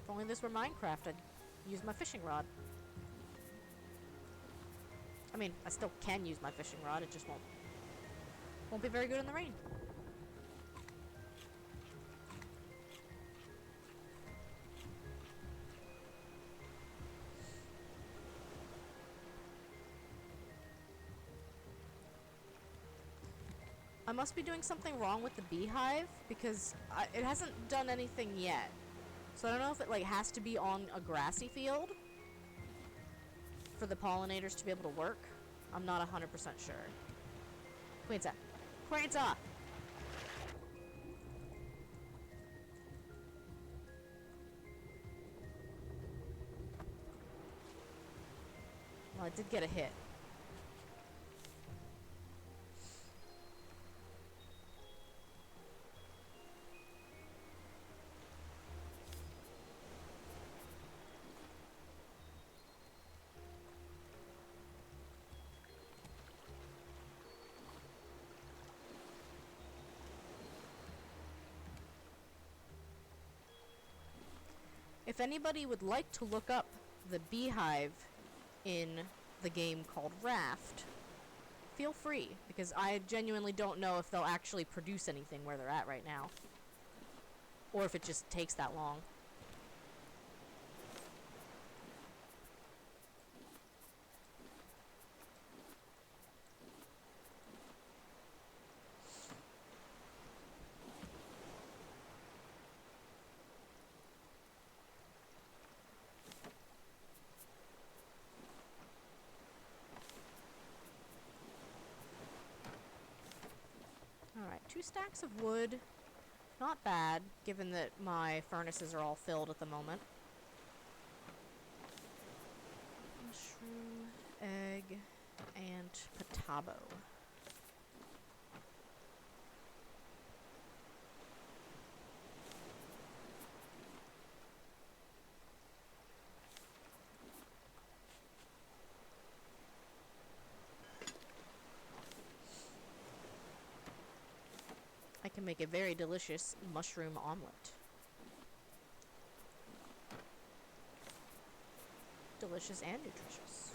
If only this were Minecraft, I'd use my fishing rod. I mean, I still can use my fishing rod, it just won't be very good in the rain. I must be doing something wrong with the beehive, because it hasn't done anything yet. So I don't know if it like has to be on a grassy field for the pollinators to be able to work. I'm not 100% sure. Queensa. Queensa! Well, I did get a hit. If anybody would like to look up the beehive in the game called Raft, feel free, because I genuinely don't know if they'll actually produce anything where they're at right now. Or if it just takes that long. Alright, 2 stacks of wood. Not bad, given that my furnaces are all filled at the moment. Mushroom, egg, and potabo. make a very delicious mushroom omelet. Delicious and nutritious.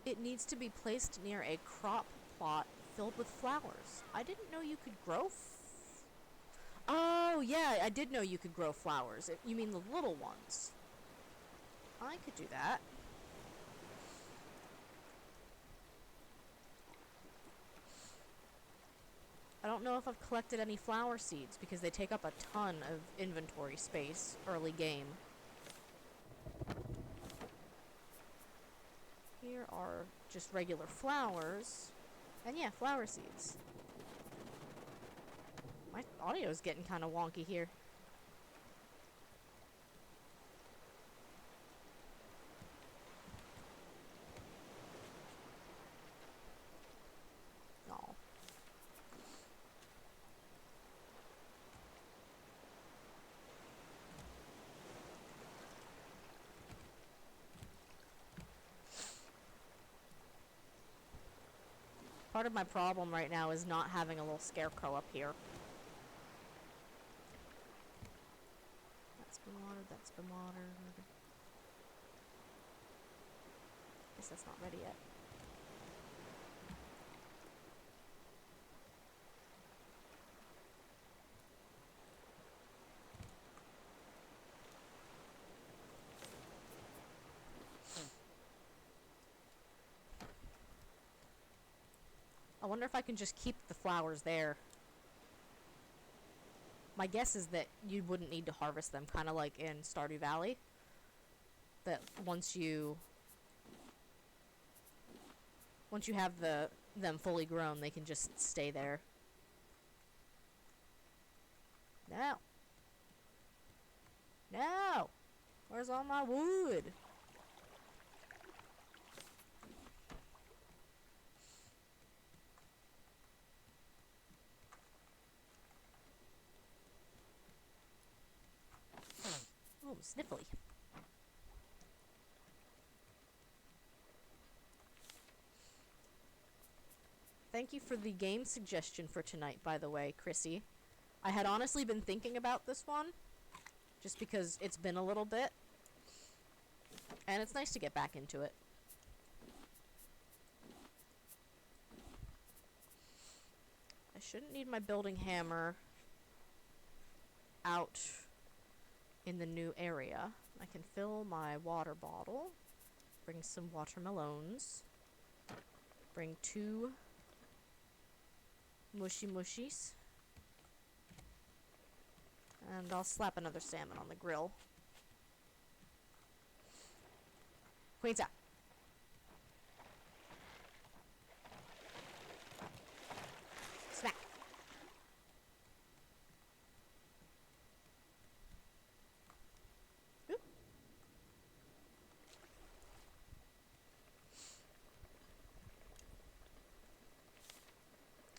It needs to be placed near a crop plot filled with flowers. I didn't know you could grow Oh, yeah, I did know you could grow flowers. You mean the little ones. I could do that. I don't know if I've collected any flower seeds because they take up a ton of inventory space early game. Here are just regular flowers. And yeah, flower seeds. My audio's getting kind of wonky here. Oh. Part of my problem right now is not having a little scarecrow up here. That's been watered, that's been watered. Guess that's not ready yet. I wonder if I can just keep the flowers there. My guess is that you wouldn't need to harvest them, kind of like in Stardew Valley. That once you have them fully grown, they can just stay there. No. No! Where's all my wood? Oh, sniffly. Thank you for the game suggestion for tonight, by the way, Chrissy. I had honestly been thinking about this one, just because it's been a little bit. And it's nice to get back into it. I shouldn't need my building hammer out in the new area. I can fill my water bottle, bring some watermelons, bring 2 mushy mushies, and I'll slap another salmon on the grill. Queen's out. Smack. Oop.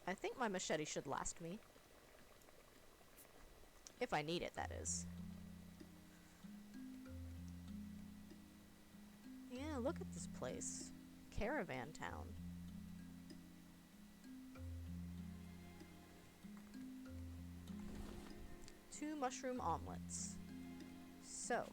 I think my machete should last me. If I need it, that is. Yeah, look at this place. Caravan Town. Two mushroom omelets. So.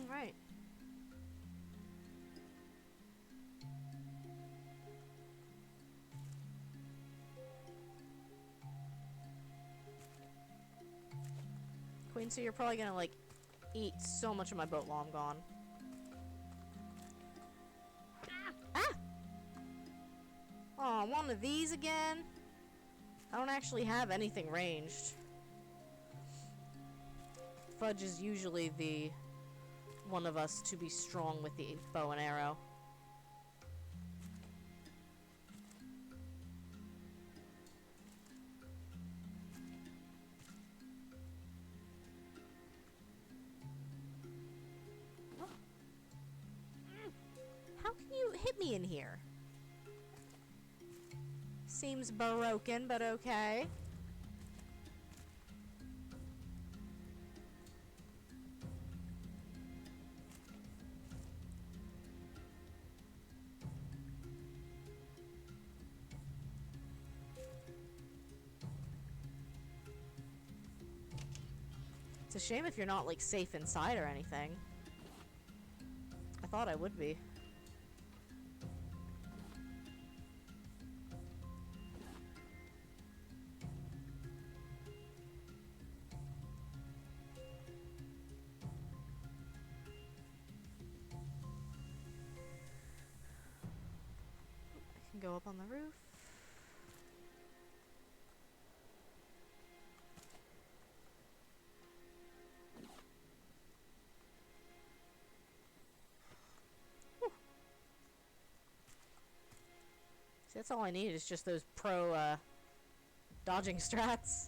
Alright. Queen, so you're probably gonna, like, eat so much of my boat while I'm gone. Ah! Oh, one of these again? I don't actually have anything ranged. Fudge is usually the one of us to be strong with the bow and arrow. in here. Seems broken, but okay. It's a shame if you're not, like, safe inside or anything. I thought I would be. I can go up on the roof. See, that's all I need is just those pro, dodging strats.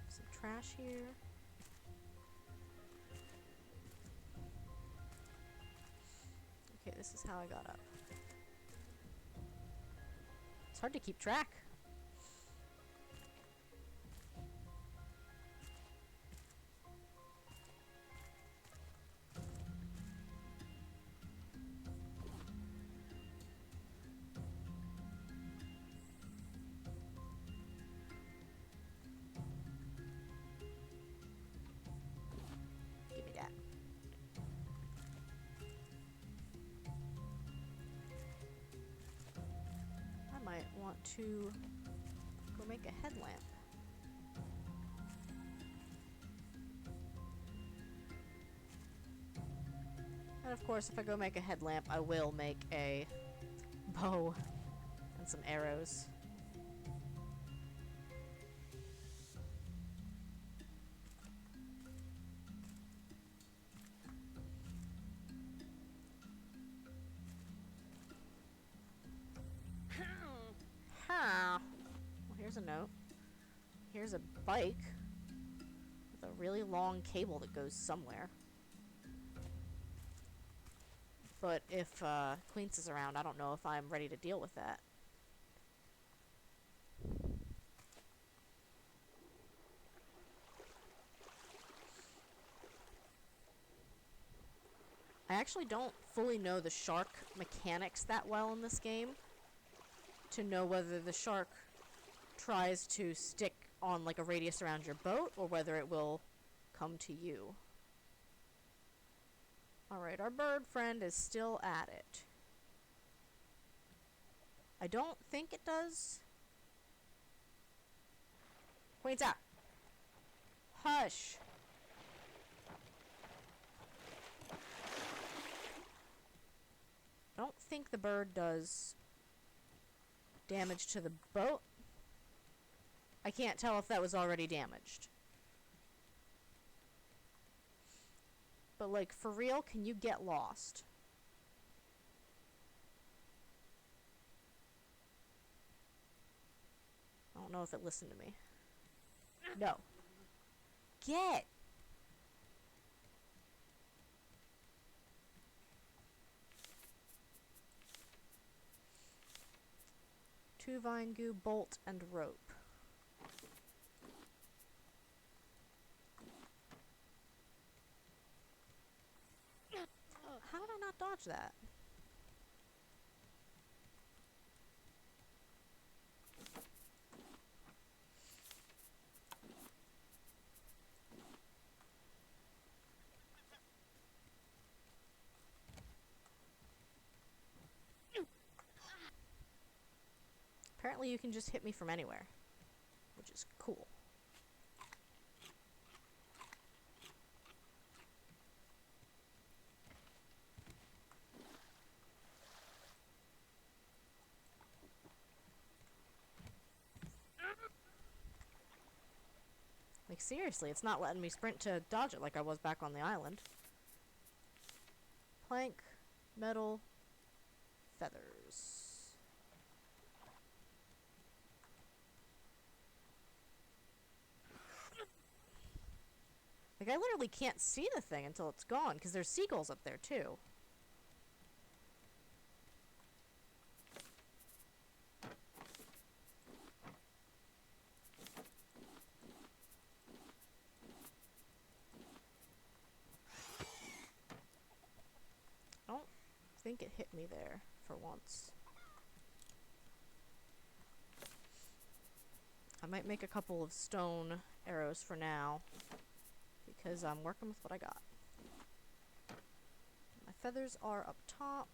Some trash here. Okay, this is how I got up. It's hard to keep track. Give me that. I might want to go make a headlamp. And of course, if I go make a headlamp, I will make a bow and some arrows. Huh. Well, here's a note. Here's a bike with a really long cable that goes somewhere. But if Queens is around, I don't know if I'm ready to deal with that. I actually don't fully know the shark mechanics that well in this game to know whether the shark tries to stick on like a radius around your boat or whether it will come to you. Alright, our bird friend is still at it. I don't think it does. Points out. Hush. I don't think the bird does damage to the boat. I can't tell if that was already damaged. But, like, for real, can you get lost? I don't know if it listened to me. No. Get! Two vine goo, bolt, and rope. How did I not dodge that? Apparently you can just hit me from anywhere, which is cool. Like, seriously, it's not letting me sprint to dodge it like I was back on the island. Plank, metal, feathers. Like, I literally can't see the thing until it's gone, because there's seagulls up there, too. I don't think it hit me there, for once. I might make a couple of stone arrows for now, because I'm working with what I got. My feathers are up top,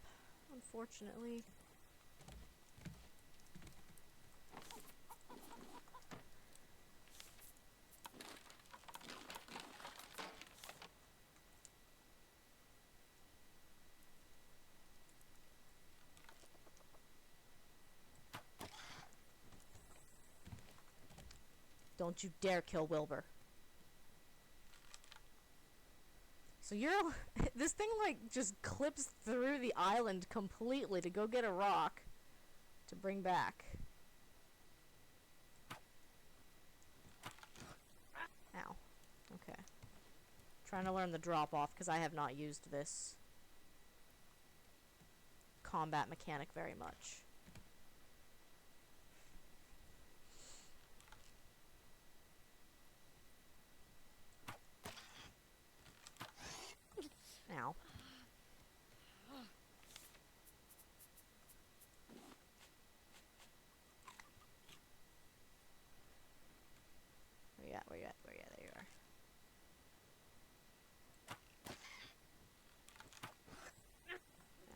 unfortunately. Don't you dare kill Wilbur. So you're... this thing, like, just clips through the island completely to go get a rock to bring back. Ow. Okay. Trying to learn the drop-off, because I have not used this combat mechanic very much. Ow. Where you at? Where you at? Where you at? There you are.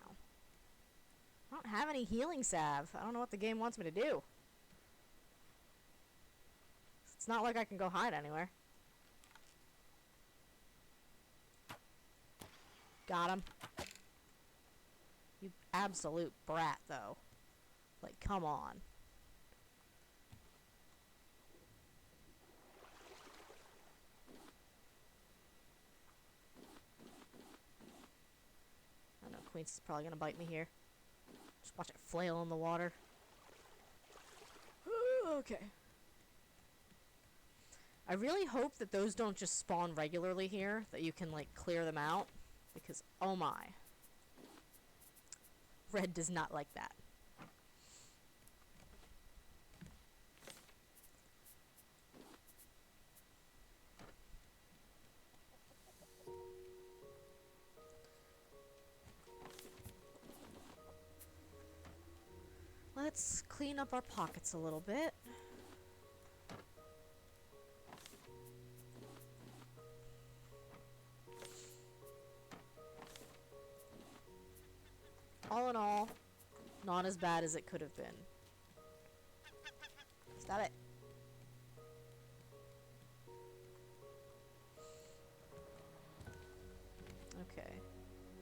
Ow. I don't have any healing salve. I don't know what the game wants me to do. It's not like I can go hide anywhere. Got him. You absolute brat, though. Like, come on. I know Queen's is probably gonna bite me here. Just watch it flail in the water. Okay. I really hope that those don't just spawn regularly here, that you can, like, clear them out. Because, oh my. Red does not like that. Let's clean up our pockets a little bit. All in all, not as bad as it could have been. Is that it? Okay.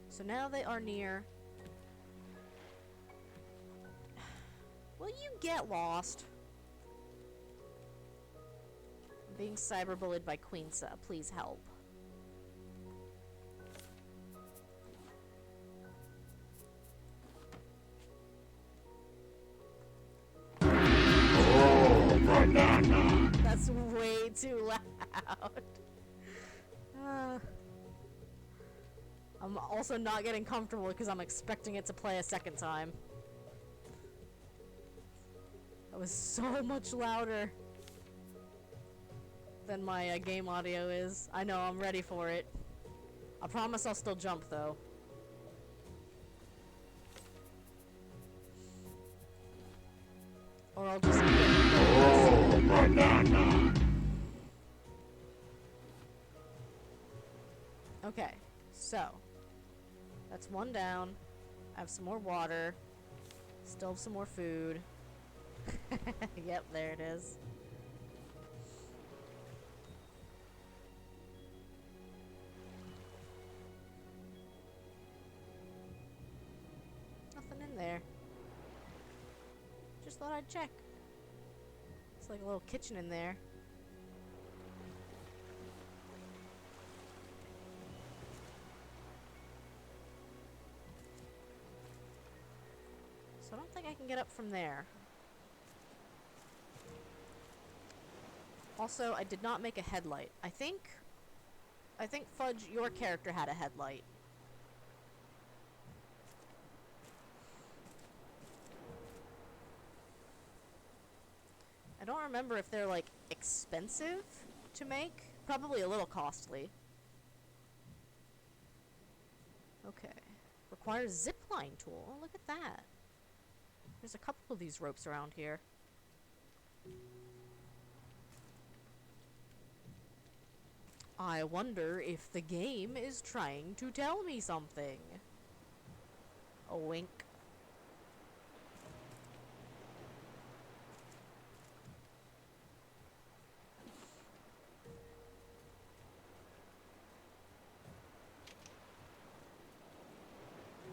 So now they are near. Will you get lost? I'm being cyberbullied by Queensa. Please help. That's way too loud. I'm also not getting comfortable because I'm expecting it to play a second time. That was so much louder than my game audio is. I know, I'm ready for it. I promise I'll still jump though. Or I'll just... Oh, banana! Okay, so that's one down. I have some more water. Still have some more food. Yep, there it is. Nothing in there. Just thought I'd check. It's like a little kitchen in there. So I don't think I can get up from there. Also, I did not make a headlight. I think Fudge, your character had a headlight. I don't remember if they're, like, expensive to make. Probably a little costly. Okay. Requires zipline tool. Oh, look at that. There's a couple of these ropes around here. I wonder if the game is trying to tell me something. A wink.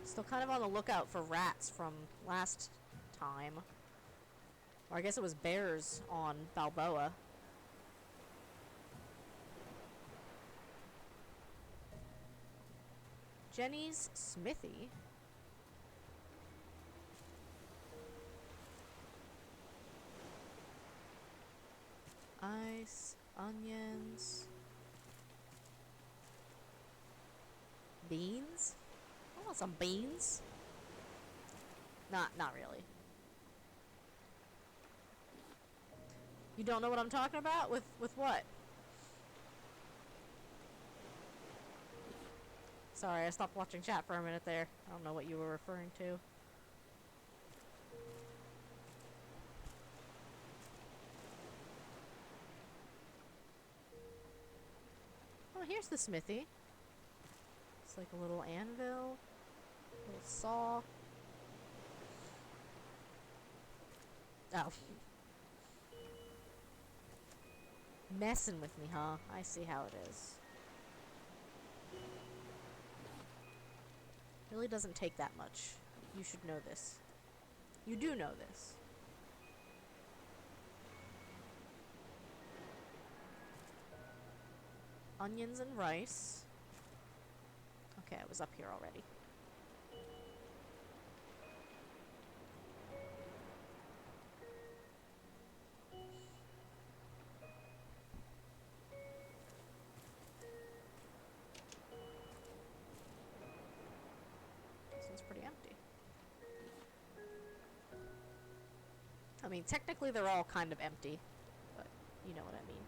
Still kind of on the lookout for rats from last time. Or I guess it was bears on Balboa. Jenny's Smithy. Ice, onions, beans. I want some beans. Not really. You don't know what I'm talking about? With what? Sorry, I stopped watching chat for a minute there. I don't know what you were referring to. Oh, here's the smithy. It's like a little anvil. A little saw. Oh. Messing with me, huh? I see how it is. Really doesn't take that much. You should know this. You do know this. Onions and rice. Okay, I was up here already. This one's pretty empty. I mean, technically they're all kind of empty, but you know what I mean.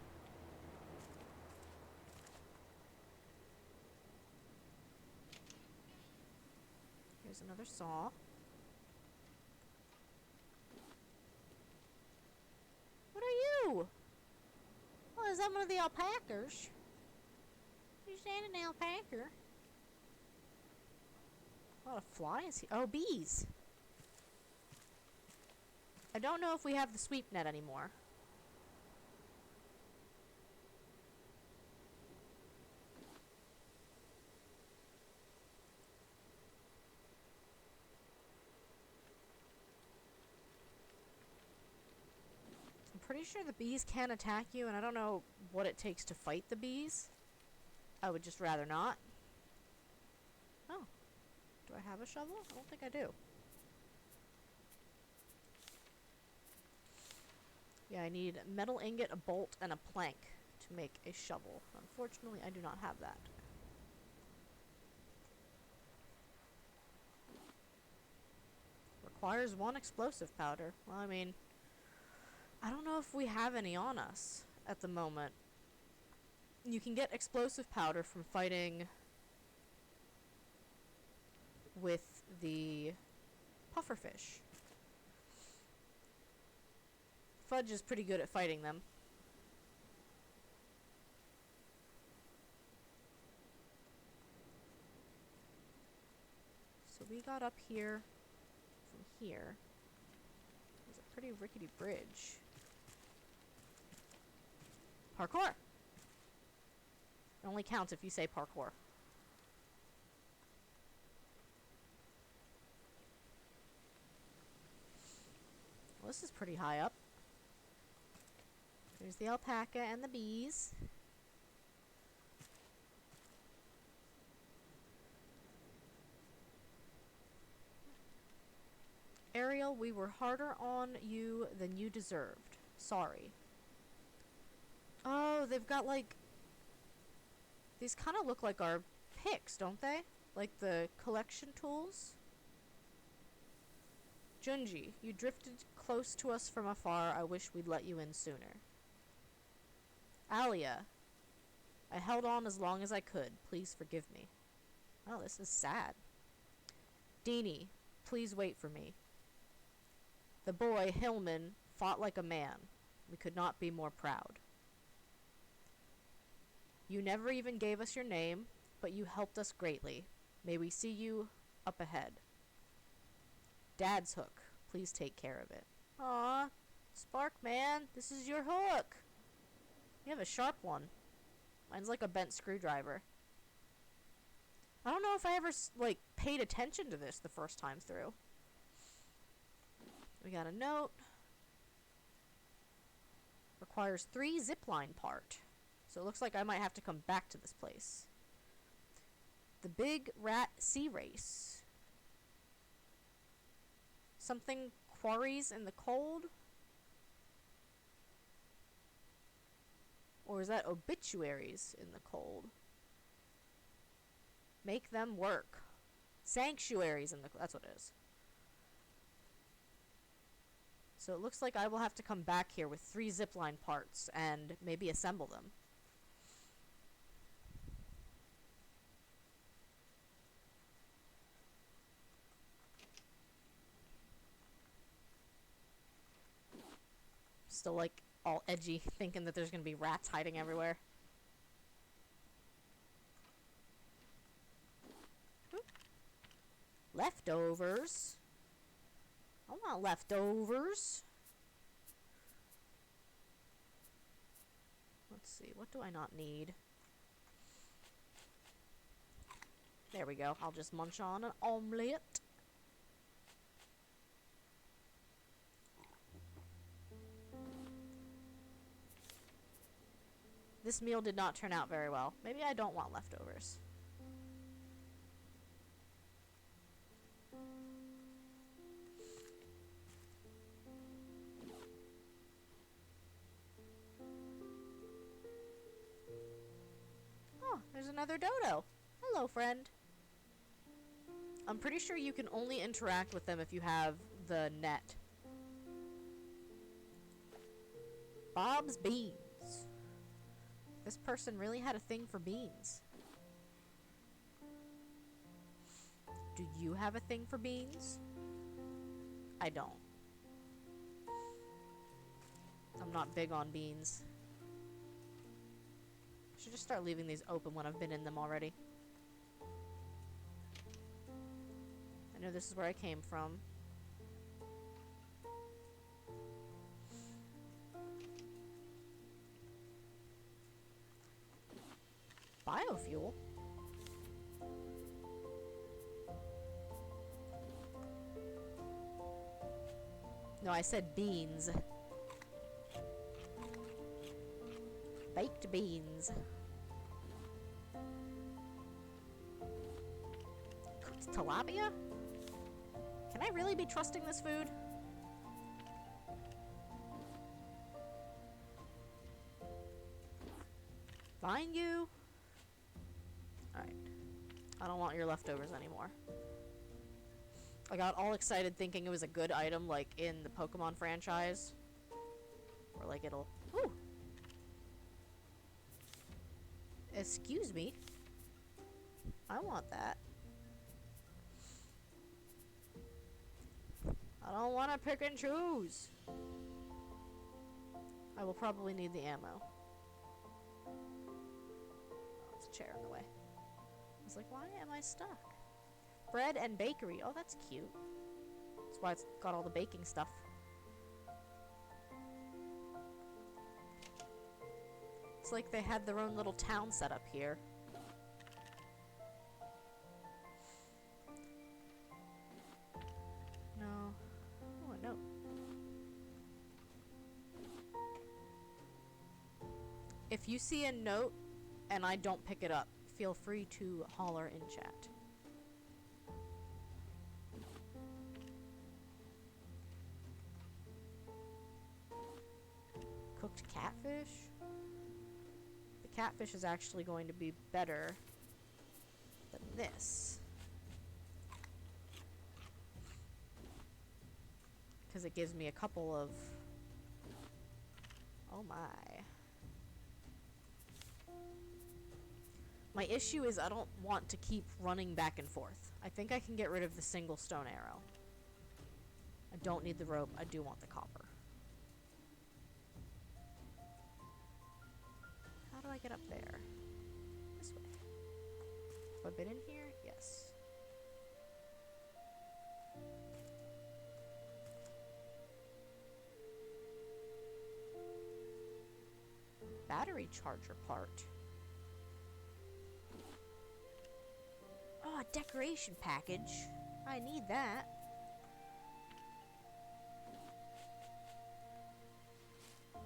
Here's another saw. What are you? Oh, is that one of the alpacas? You saying an alpaca? A lot of flies here. Oh, bees. I don't know if we have the sweep net anymore. I'm pretty sure the bees can attack you, and I don't know what it takes to fight the bees. I would just rather not. Oh. Do I have a shovel? I don't think I do. Yeah, I need a metal ingot, a bolt, and a plank to make a shovel. Unfortunately, I do not have that. Requires 1 explosive powder. Well, I mean, I don't know if we have any on us at the moment. You can get explosive powder from fighting with the pufferfish. Fudge is pretty good at fighting them. So we got up here from here. There's a pretty rickety bridge. Parkour! It only counts if you say parkour. Well, this is pretty high up. There's the alpaca and the bees. Ariel, we were harder on you than you deserved. Sorry. Oh, they've got like... These kind of look like our picks, don't they? Like the collection tools. Junji, you drifted close to us from afar. I wish we'd let you in sooner. Alia, I held on as long as I could. Please forgive me. Oh, this is sad. Deanie, please wait for me. The boy, Hillman, fought like a man. We could not be more proud. You never even gave us your name, but you helped us greatly. May we see you up ahead. Dad's hook. Please take care of it. Aw, Spark man, this is your hook. You have a sharp one. Mine's like a bent screwdriver. I don't know if I ever, like, paid attention to this the first time through. We got a note. Requires 3 zipline part. So it looks like I might have to come back to this place. The Big Rat Sea Race. Something quarries in the cold? Or is that obituaries in the cold? Make them work. Sanctuaries in the... That's what it is. So it looks like I will have to come back here with 3 zipline parts and maybe assemble them. Still like all edgy, thinking that there's gonna be rats hiding everywhere. Oop. Leftovers. I want leftovers. Let's see, what do I not need? There we go. I'll just munch on an omelette. This meal did not turn out very well. Maybe I don't want leftovers. Oh, there's another dodo. Hello, friend. I'm pretty sure you can only interact with them if you have the net. Bob's Beans. This person really had a thing for beans. Do you have a thing for beans? I don't. I'm not big on beans. I should just start leaving these open when I've been in them already. I know this is where I came from. Biofuel? No, I said beans. Baked beans. Cooked tilapia? Can I really be trusting this food? Find you? Alright. I don't want your leftovers anymore. I got all excited thinking it was a good item, like in the Pokemon franchise. Or like it'll... Ooh! Excuse me. I want that. I don't want to pick and choose. I will probably need the ammo. Oh, there's a chair in the way. I was like, why am I stuck? Bread and bakery. Oh, that's cute. That's why it's got all the baking stuff. It's like they had their own little town set up here. No. Oh, a note. If you see a note and I don't pick it up, feel free to holler in chat. catfish is actually going to be better than this. Because it gives me a couple of... Oh my. My issue is I don't want to keep running back and forth. I think I can get rid of the single stone arrow. I don't need the rope. I do want the copper. How do I get up there? This way. Have I been in here? Yes. Battery charger part. Oh, a decoration package. I need that.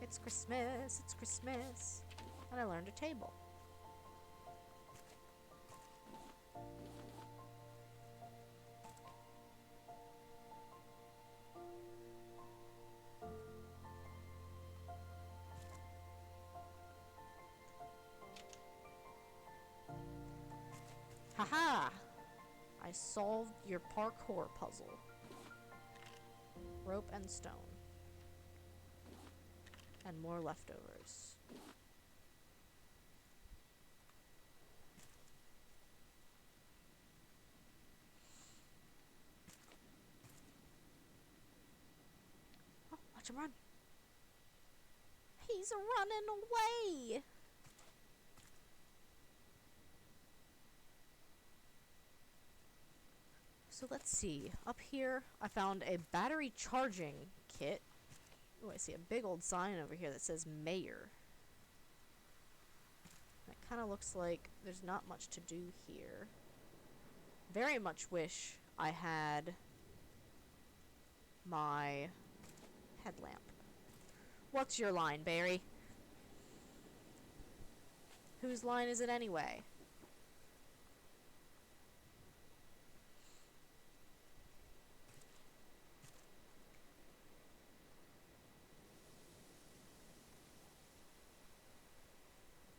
It's Christmas, it's Christmas. And I learned a table. Haha! I solved your parkour puzzle. Rope and stone. And more leftovers. Oh, watch him run. He's running away! So let's see. Up here, I found a battery charging kit. Oh, I see a big old sign over here that says Mayor. That kind of looks like there's not much to do here. Very much wish I had my headlamp. What's your line, Barry? Whose line is it anyway?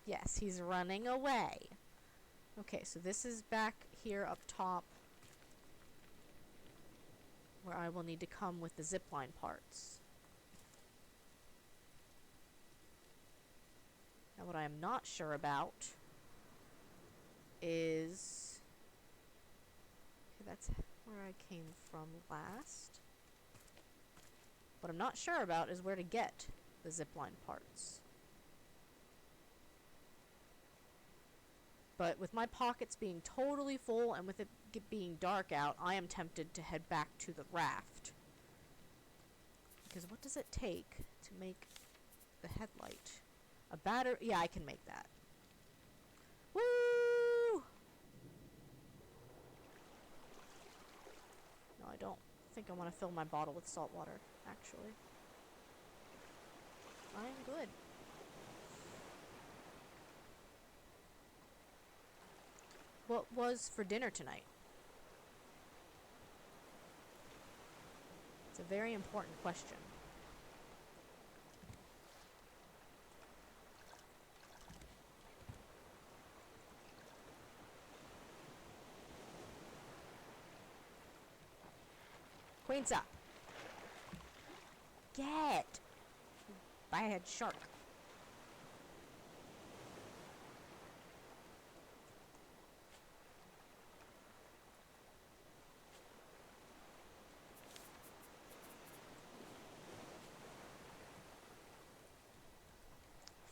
Yes, he's running away. Okay, so this is back here up top where I will need to come with the zipline parts. Now what I am not sure about is... Okay, that's where I came from last. What I'm not sure about is where to get the zipline parts. But with my pockets being totally full and with it being dark out, I am tempted to head back to the raft. Because what does it take to make the headlight? A battery? Yeah, I can make that. Woo! No, I don't think I want to fill my bottle with salt water, actually. I'm good. What was for dinner tonight? It's a very important question. Queen's up. Get! Bad shark.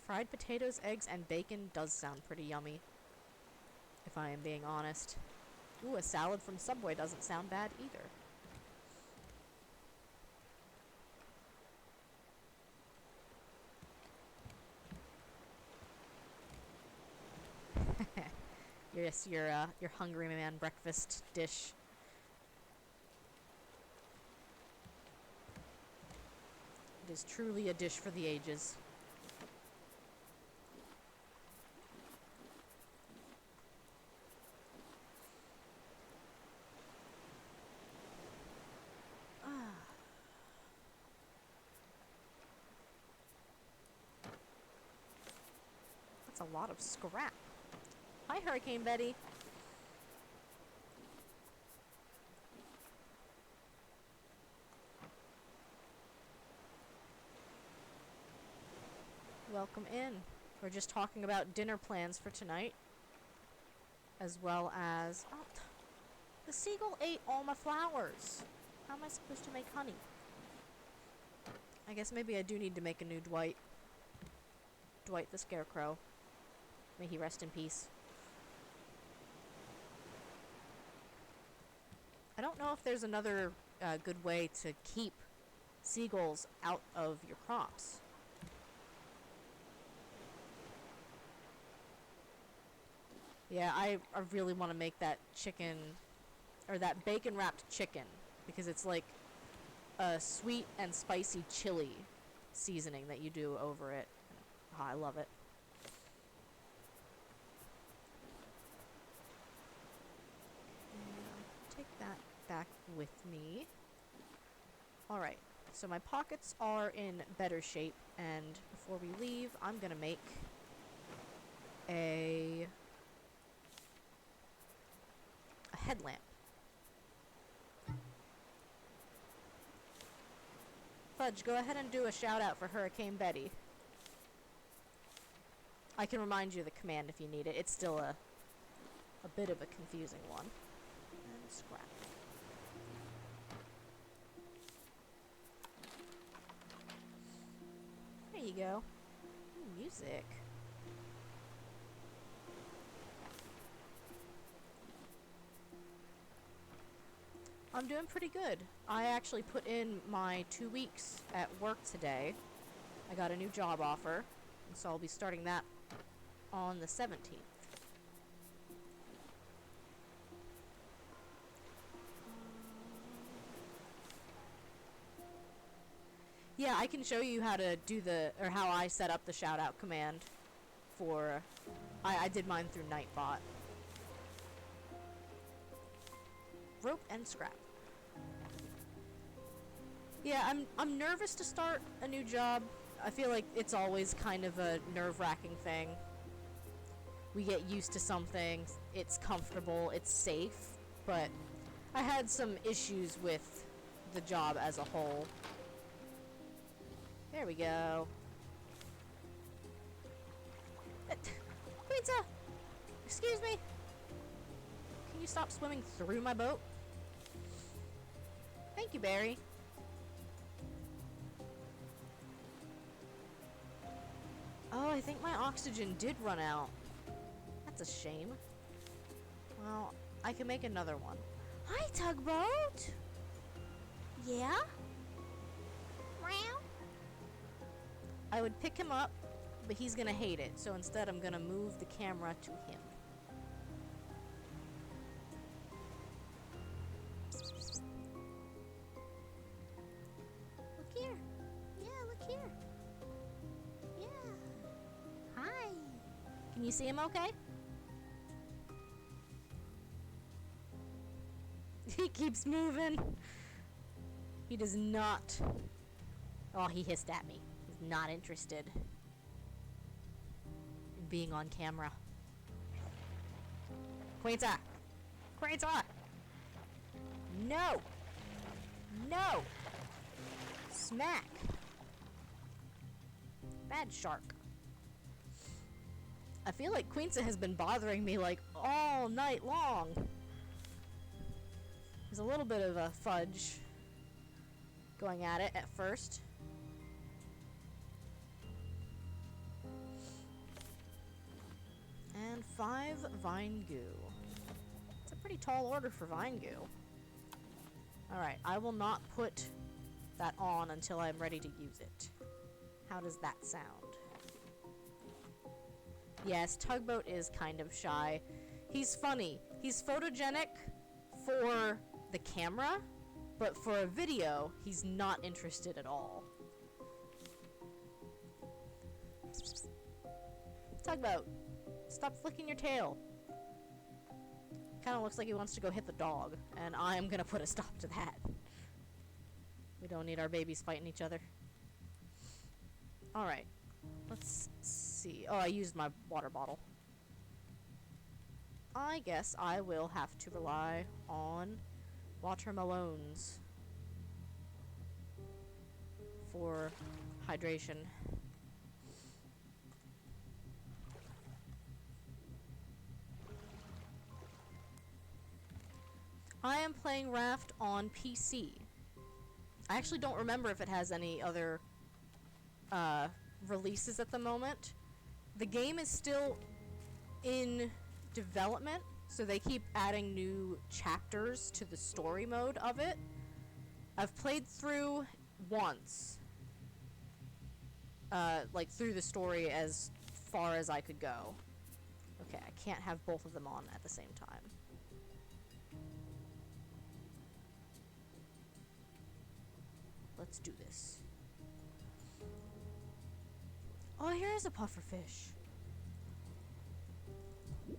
Fried potatoes, eggs, and bacon does sound pretty yummy, if I am being honest. Ooh, a salad from Subway doesn't sound bad either. Yes, your hungry man breakfast dish. It is truly a dish for the ages. a lot of scrap. Hi, Hurricane Betty. Welcome in. We're just talking about dinner plans for tonight. As well as... Oh, the seagull ate all my flowers. How am I supposed to make honey? I guess maybe I do need to make a new Dwight. Dwight the Scarecrow. May he rest in peace. I don't know if there's another good way to keep seagulls out of your crops. Yeah, I really want to make that chicken, or that bacon wrapped chicken, because it's like a sweet and spicy chili seasoning that you do over it. Oh, I love it. Take that back with me. Alright, so my pockets are in better shape, and before we leave, I'm gonna make a headlamp. Fudge, go ahead and do a shout out for Hurricane Betty. I can remind you of the command if you need it. It's still a bit of a confusing one. And scrap. There you go. Ooh, music. I'm doing pretty good. I actually put in my 2 weeks at work today. I got a new job offer, and so I'll be starting that on the 17th. Yeah, I can show you how to do or how I set up the shout out command for, I did mine through Nightbot. Rope and scrap. Yeah, I'm nervous to start a new job. I feel like it's always kind of a nerve-wracking thing. We get used to something, it's comfortable, it's safe, but I had some issues with the job as a whole. There we go. Pizza! Excuse me? Can you stop swimming through my boat? Thank you, Barry. Oh, I think my oxygen did run out. That's a shame. Well, I can make another one. Hi, Tugboat! Yeah? Meow? I would pick him up, but he's gonna hate it, so instead I'm gonna move the camera to him. Look here. Yeah, look here. Yeah. Hi. Can you see him okay? He keeps moving. He does not. Oh, he hissed at me. He's not interested in being on camera. Quinta! Quinta! No! No! Smack! Bad shark. I feel like Quinta has been bothering me like all night long. There's a little bit of a fudge going at it at first. And 5 vine goo. It's a pretty tall order for vine goo. Alright, I will not put that on until I'm ready to use it. How does that sound? Yes, Tugboat is kind of shy. He's funny. He's photogenic for the camera, but for a video, he's not interested at all. Tugboat, stop flicking your tail. Kind of looks like he wants to go hit the dog, and I'm gonna put a stop to that. We don't need our babies fighting each other. Alright, let's see. Oh, I used my water bottle. I guess I will have to rely on watermelons for hydration. I am playing Raft on PC. I actually don't remember if it has any other releases at the moment. The game is still in development, so they keep adding new chapters to the story mode of it. I've played through once, like through the story as far as I could go. Okay, I can't have both of them on at the same time. Let's do this. Oh, here's a pufferfish. I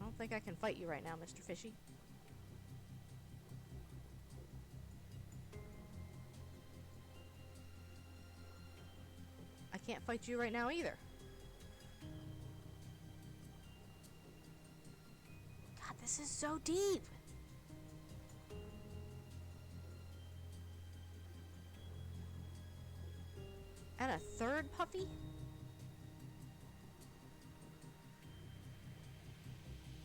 don't think I can fight you right now, Mr. Fishy. I can't fight you right now either. God, this is so deep. And a third puppy?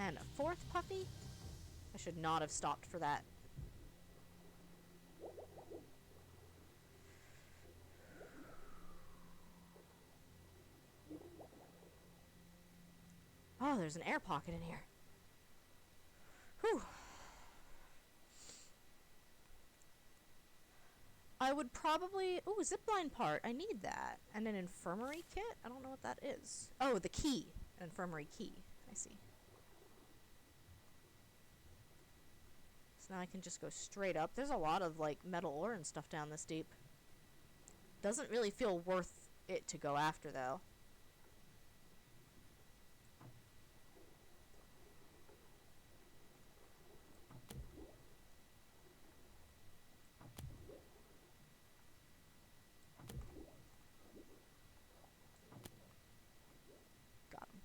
And a fourth puppy? I should not have stopped for that. Oh, there's an air pocket in here. Whew. I would probably... Ooh, zipline part. I need that. And an infirmary kit? I don't know what that is. Oh, the key. An infirmary key. I see. So now I can just go straight up. There's a lot of, like, metal ore and stuff down this deep. Doesn't really feel worth it to go after, though. Got him.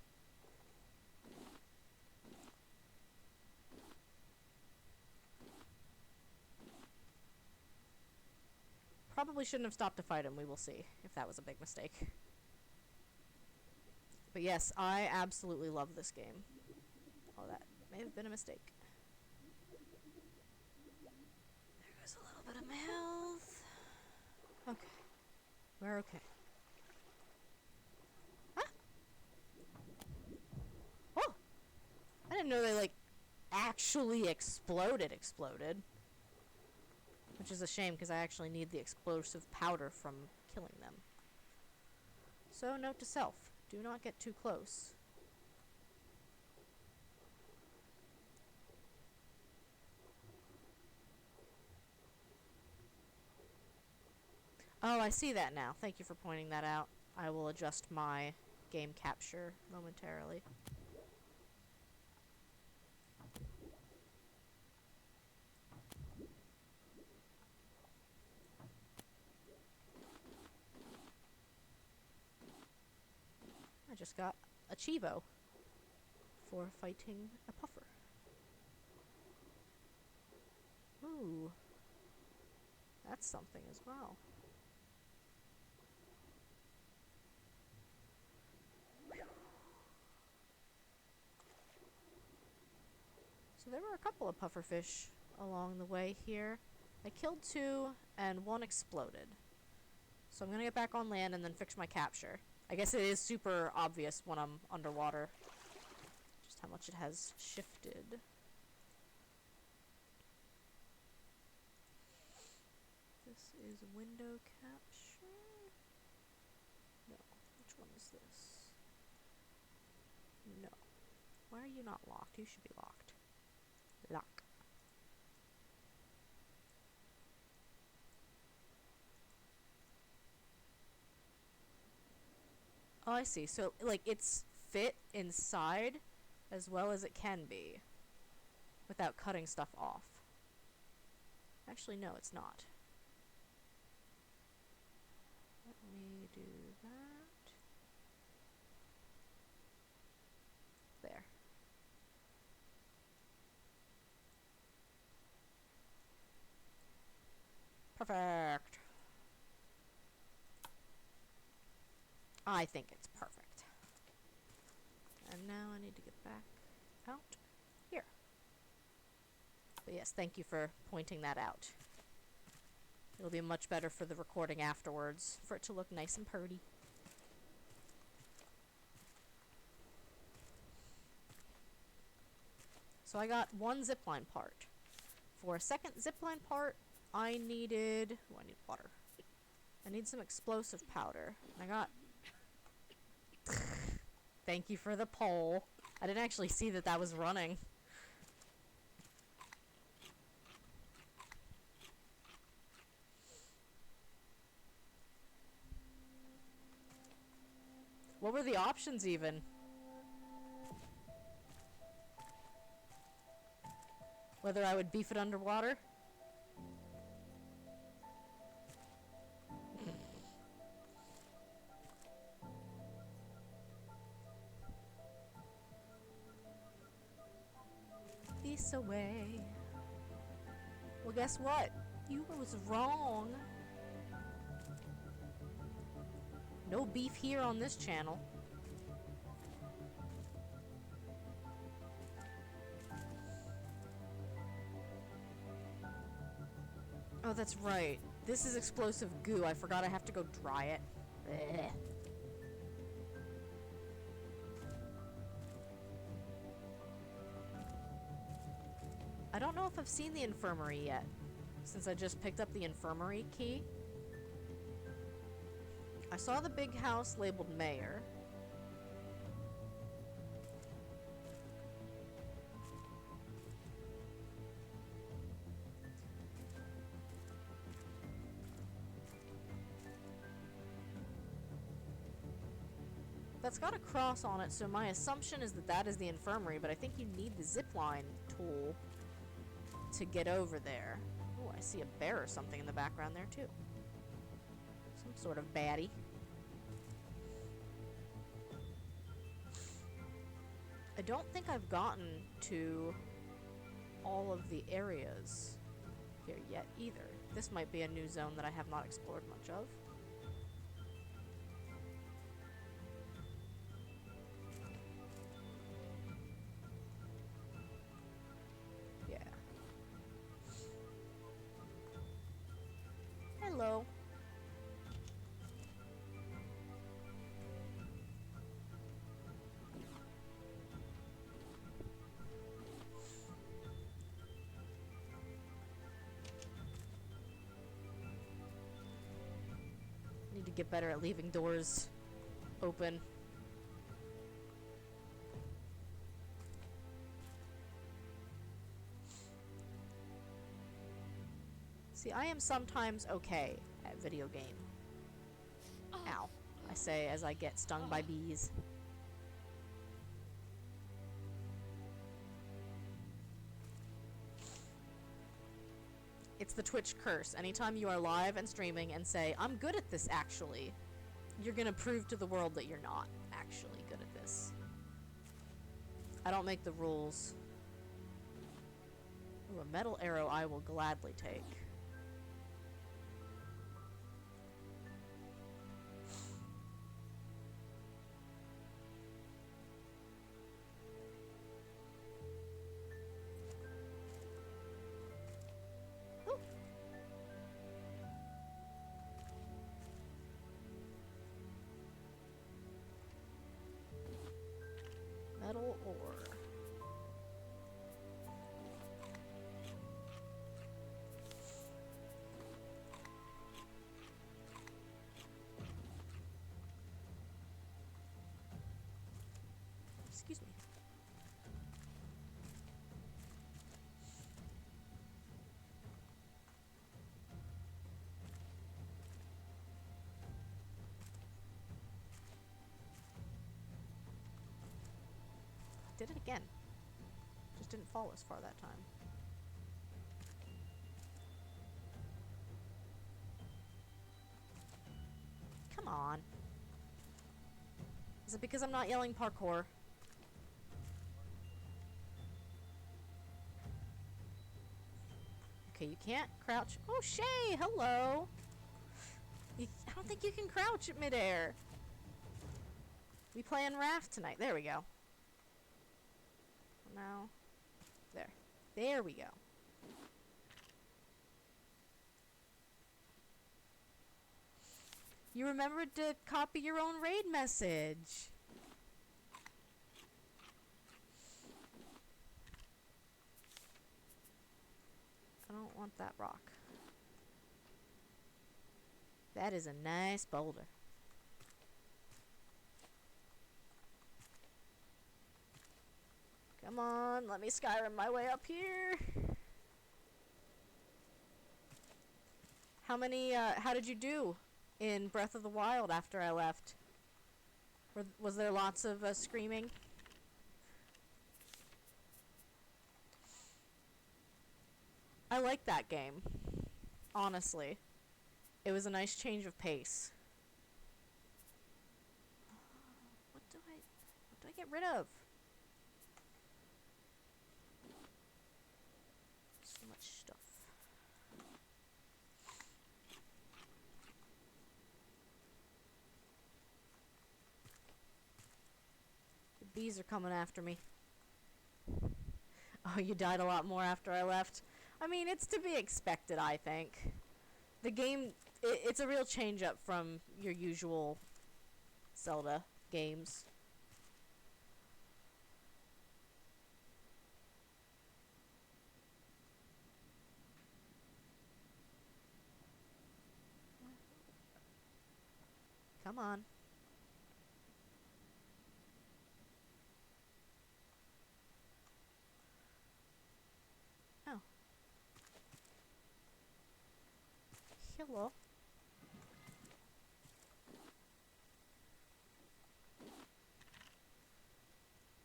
Probably shouldn't have stopped to fight him. We will see if that was a big mistake. But yes, I absolutely love this game. Oh, that may have been a mistake. There goes a little bit of my health. Okay. We're okay. Huh? Oh! I didn't know they, like, actually exploded. Which is a shame, because I actually need the explosive powder from killing them. So, note to self. Do not get too close. Oh, I see that now. Thank you for pointing that out. I will adjust my game capture momentarily. I just got a Chivo for fighting a puffer. Ooh. That's something as well. So there were a couple of pufferfish along the way here. I killed 2 and 1 exploded. So I'm gonna get back on land and then fix my capture. I guess it is super obvious when I'm underwater just how much it has shifted. This is window capture. No. Which one is this? No. Why are you not locked? You should be locked. Lock. Oh, I see. So, like, it's fit inside as well as it can be without cutting stuff off. Actually, no, it's not. Let me do that. Perfect. I think it's perfect. And now I need to get back out here. But yes, thank you for pointing that out. It'll be much better for the recording afterwards, for it to look nice and purty. So I got one zipline part. For a second zipline part, I needed... Oh, I need water. I need some explosive powder. And I got... Thank you for the pole. I didn't actually see that that was running. What were the options even? Whether I would beef it underwater? This away. Well, guess what? You was wrong. No beef here on this channel. Oh, that's right. This is explosive goo. I forgot I have to go dry it. Blech. I don't know if I've seen the infirmary yet, since I just picked up the infirmary key. I saw the big house labeled Mayor. That's got a cross on it, so my assumption is that that is the infirmary, but I think you need the zipline tool to get over there. Oh, I see a bear or something in the background there, too. Some sort of baddie. I don't think I've gotten to all of the areas here yet, either. This might be a new zone that I have not explored much of. Hello. Need to get better at leaving doors open. See, I am sometimes okay at video game. Ow. I say as I get stung by bees. It's the Twitch curse. Anytime you are live and streaming and say, I'm good at this actually, you're gonna prove to the world that you're not actually good at this. I don't make the rules. Ooh, a metal arrow I will gladly take. Metal ore. Excuse me. Did it again. Just didn't fall as far that time. Come on. Is it because I'm not yelling parkour? Okay, you can't crouch. Oh, Shay, hello. I don't think you can crouch at midair. We playing Raft tonight. There we go. Now, there. There we go. You remembered to copy your own raid message. I don't want that rock. That is a nice boulder. Come on, let me Skyrim my way up here. How did you do in Breath of the Wild after I left? Was there lots of screaming? I like that game, honestly. It was a nice change of pace. What do I get rid of? So much stuff. The bees are coming after me. Oh, you died a lot more after I left. I mean, it's to be expected, I think. The game, it's a real change up from your usual Zelda games. Come on. Oh. Hello.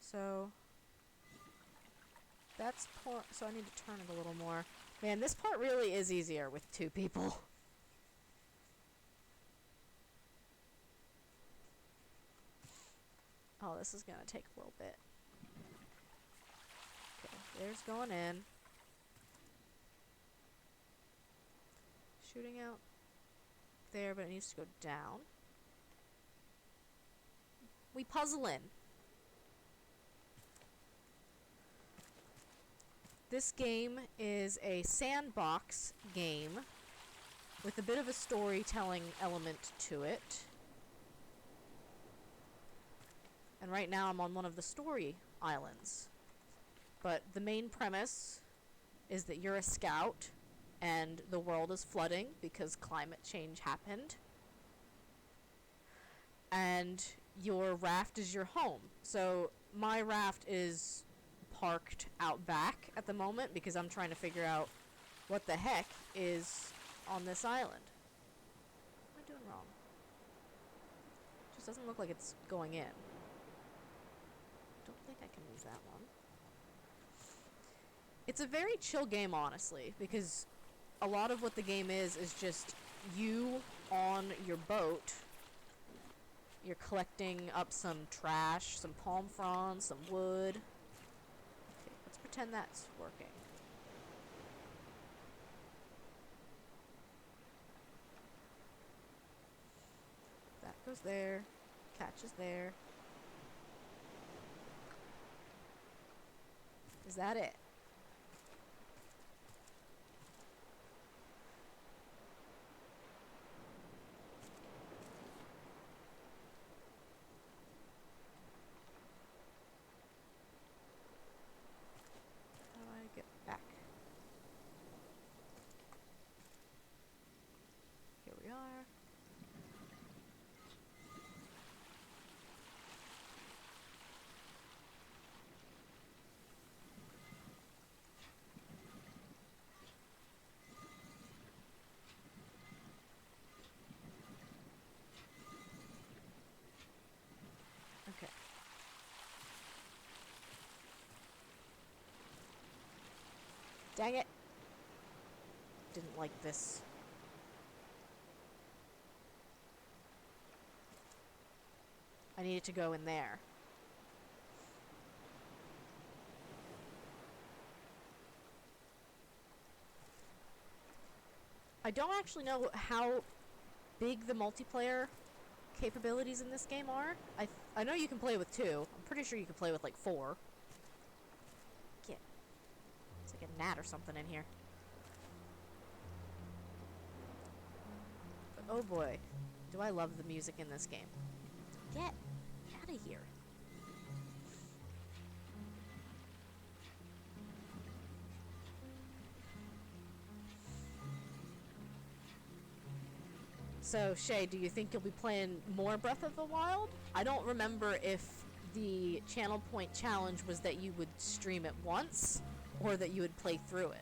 So that's so I need to turn it a little more. Man, this part really is easier with 2 people. Oh, this is gonna take a little bit. Okay, there's going in. Shooting out there, but it needs to go down. We puzzling. This game is a sandbox game with a bit of a storytelling element to it. And right now I'm on one of the story islands. But the main premise is that you're a scout and the world is flooding because climate change happened. And your raft is your home. So my raft is parked out back at the moment because I'm trying to figure out what the heck is on this island. What am I doing wrong? It just doesn't look like it's going in. Don't think I can use that one. It's a very chill game, honestly, because a lot of what the game is just you on your boat. You're collecting up some trash, some palm fronds, some wood. Okay, let's pretend that's working. That goes there. Catches there. Is that it? How do I get back? Here we are. Okay. Dang it. Didn't like this. I needed to go in there. I don't actually know how big the multiplayer capabilities in this game are. I know you can play with 2. I'm pretty sure you can play with like 4. Get. It's like a gnat or something in here. But oh boy, do I love the music in this game. Get out of here. So, Shay, do you think you'll be playing more Breath of the Wild? I don't remember if the Channel Point challenge was that you would stream it once, or that you would play through it.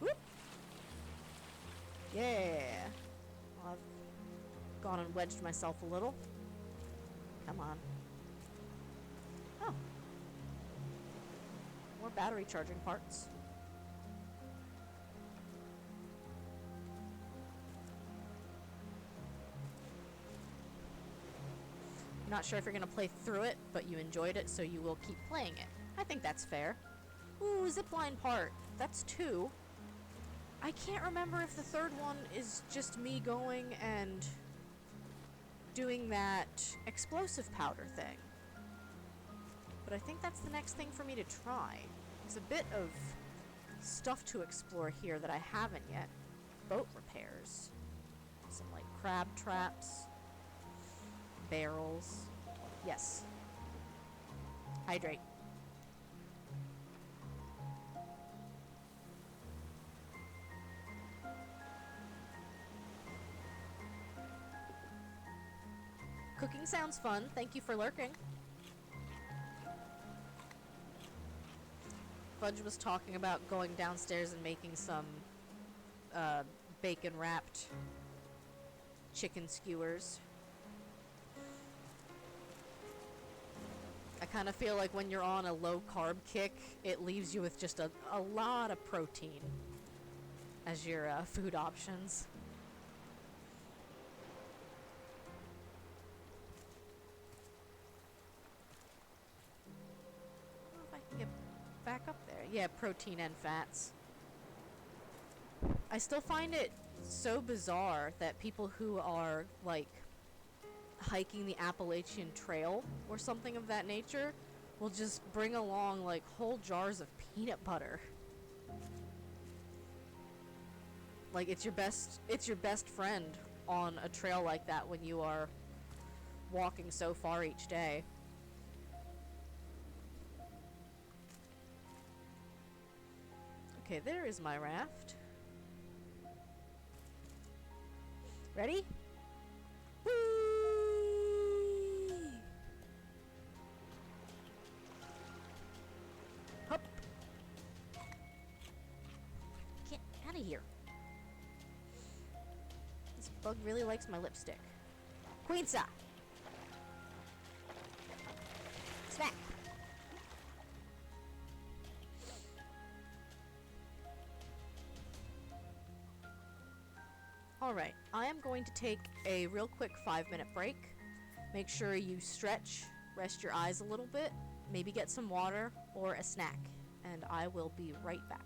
Whoop! Yeah! Well, I've gone and wedged myself a little. Come on. Oh. More battery charging parts. Not sure if you're going to play through it, but you enjoyed it, so you will keep playing it. I think that's fair. Ooh, zipline part. That's 2. I can't remember if the third one is just me going and doing that explosive powder thing. But I think that's the next thing for me to try. There's a bit of stuff to explore here that I haven't yet. Boat repairs. Some, like, crab traps. Barrels. Yes. Hydrate. Cooking sounds fun. Thank you for lurking. Fudge was talking about going downstairs and making some bacon wrapped chicken skewers. I kind of feel like when you're on a low carb kick, it leaves you with just a lot of protein as your food options. I don't know if I can get back up there. Yeah, protein and fats. I still find it so bizarre that people who are, like, hiking the Appalachian Trail or something of that nature will just bring along, like, whole jars of peanut butter. Like, it's your best friend on a trail like that when you are walking so far each day. Okay, there is my raft. Ready? Whee! Hup! Get out of here. This bug really likes my lipstick. Queensa! Smack! Alright, I am going to take a real quick 5-minute break. Make sure you stretch, rest your eyes a little bit, maybe get some water or a snack, and I will be right back.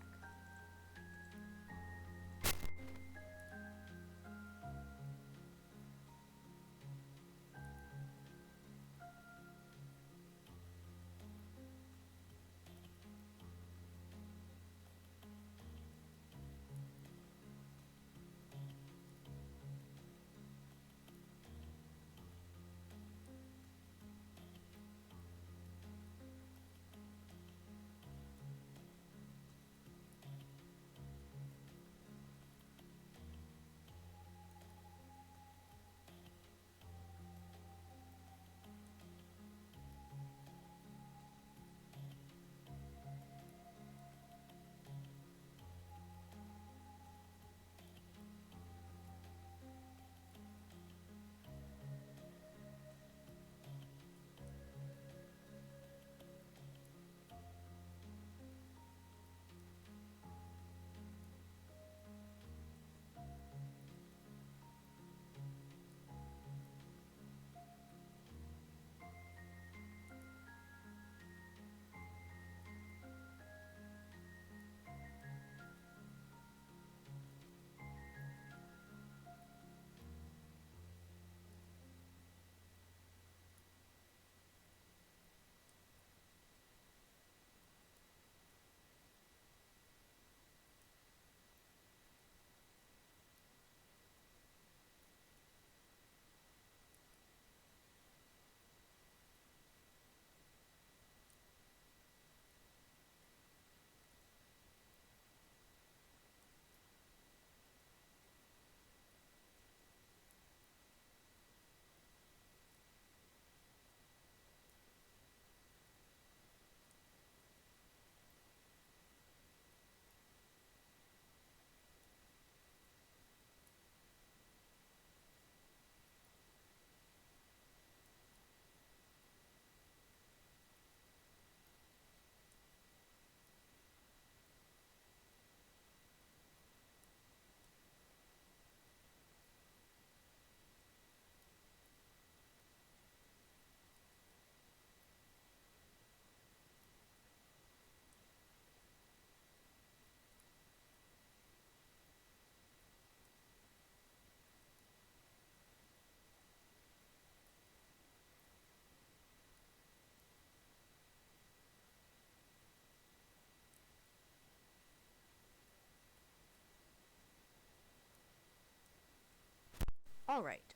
Alright.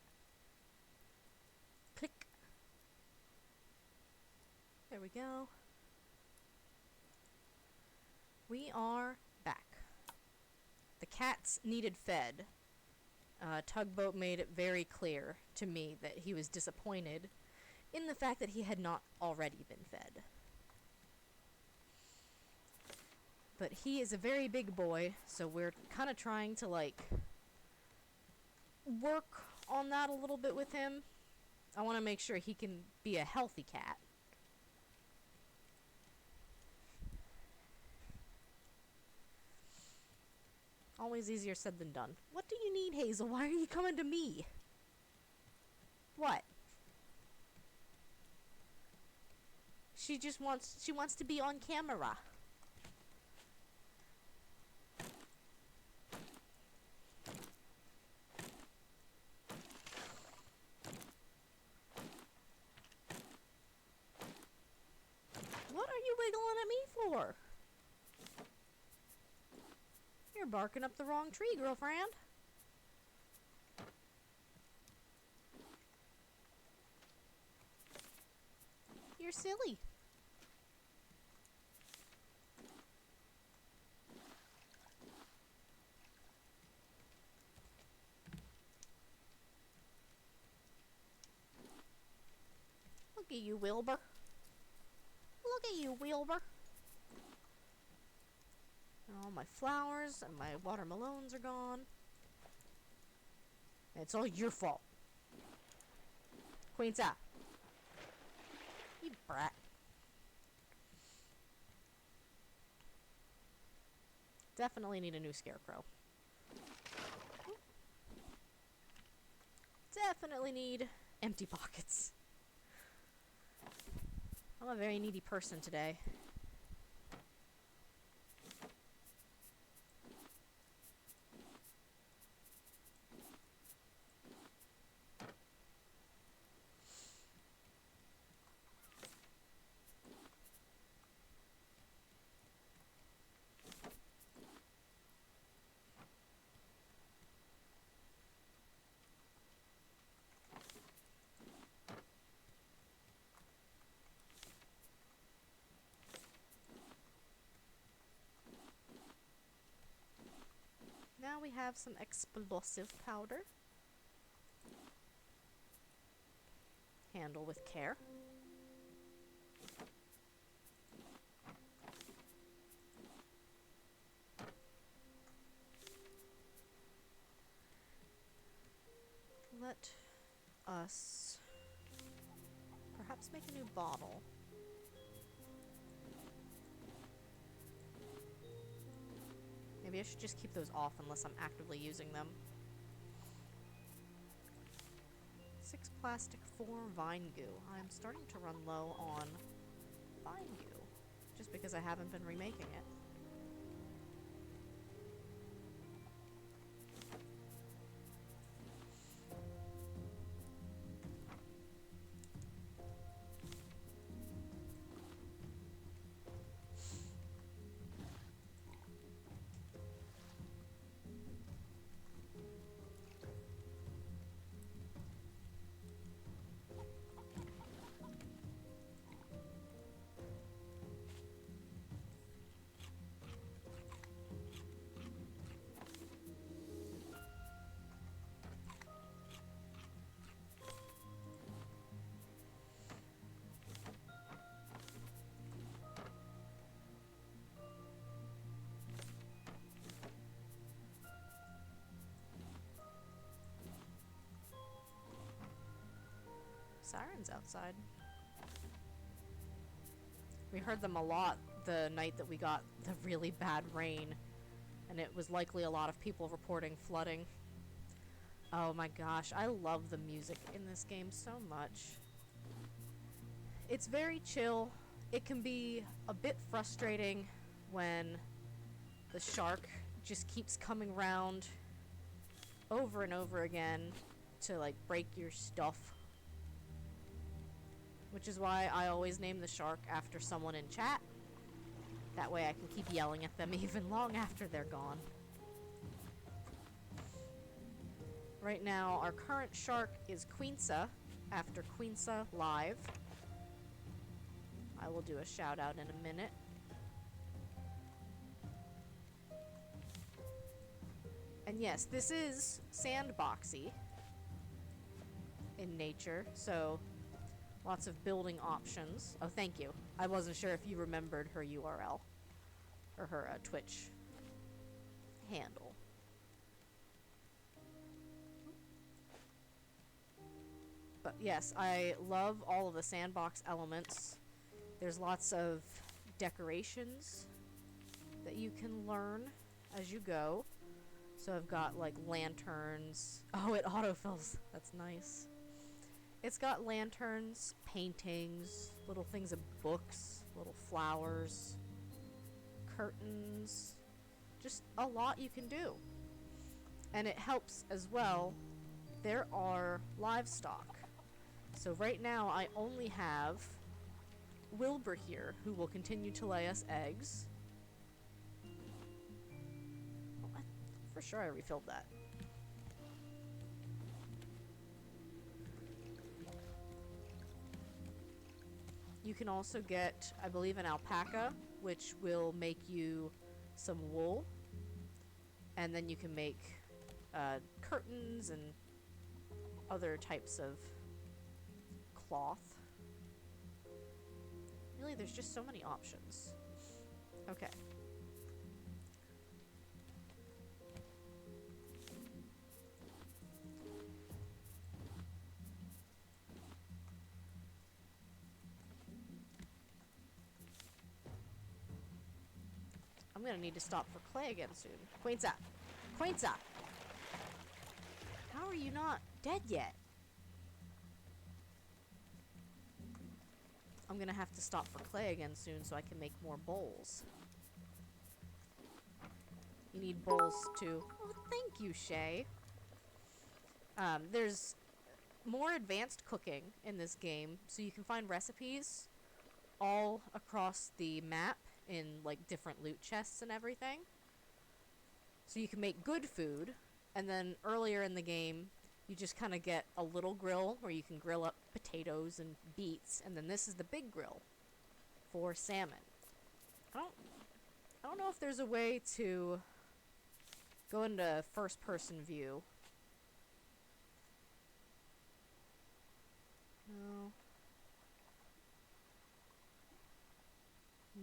Click. There we go. We are back. The cats needed fed. Tugboat made it very clear to me that he was disappointed in the fact that he had not already been fed. But he is a very big boy, so we're kind of trying to, like, work on that a little bit with him. I want to make sure he can be a healthy cat. Always easier said than done. What do you need, Hazel? Why are you coming to me? What? She wants to be on camera. What are you wiggling at me for? You're barking up the wrong tree, girlfriend. You're silly. Look at you, Wilbur. Look at you, Wilbur. And all my flowers and my watermelons are gone. And it's all your fault. Queensa. You brat. Definitely need a new scarecrow. Definitely need empty pockets. I'm a very needy person today. Now we have some explosive powder. Handle with care. Let us perhaps make a new bottle. Maybe I should just keep those off unless I'm actively using them. 6 plastic, 4 vine goo. I'm starting to run low on vine goo, just because I haven't been remaking it. Sirens outside. We heard them a lot the night that we got the really bad rain, and it was likely a lot of people reporting flooding. Oh my gosh, I love the music in this game so much. It's very chill. It can be a bit frustrating when the shark just keeps coming round over and over again to, like, break your stuff. Which is why I always name the shark after someone in chat. That way I can keep yelling at them even long after they're gone. Right now, our current shark is Queensa, after Queensa Live. I will do a shout out in a minute. And yes, this is sandboxy in nature, so lots of building options. Oh, thank you. I wasn't sure if you remembered her URL or her Twitch handle. But yes, I love all of the sandbox elements. There's lots of decorations that you can learn as you go. So I've got like lanterns. Oh, it autofills. That's nice. It's got lanterns, paintings, little things of books, little flowers, curtains. Just a lot you can do. And it helps as well. There are livestock. So right now I only have Wilbur here, who will continue to lay us eggs. Oh, for sure I refilled that. You can also get, I believe, an alpaca, which will make you some wool. And then you can make curtains and other types of cloth. Really, there's just so many options. Okay. I'm gonna need to stop for clay again soon. Queensa! Queensa! How are you not dead yet? I'm gonna have to stop for clay again soon so I can make more bowls. You need bowls too. Oh, thank you, Shay. There's more advanced cooking in this game, so you can find recipes all across the map in like different loot chests and everything. So you can make good food, and then earlier in the game you just kind of get a little grill where you can grill up potatoes and beets, and then this is the big grill for salmon. I don't know if there's a way to go into first person view. No.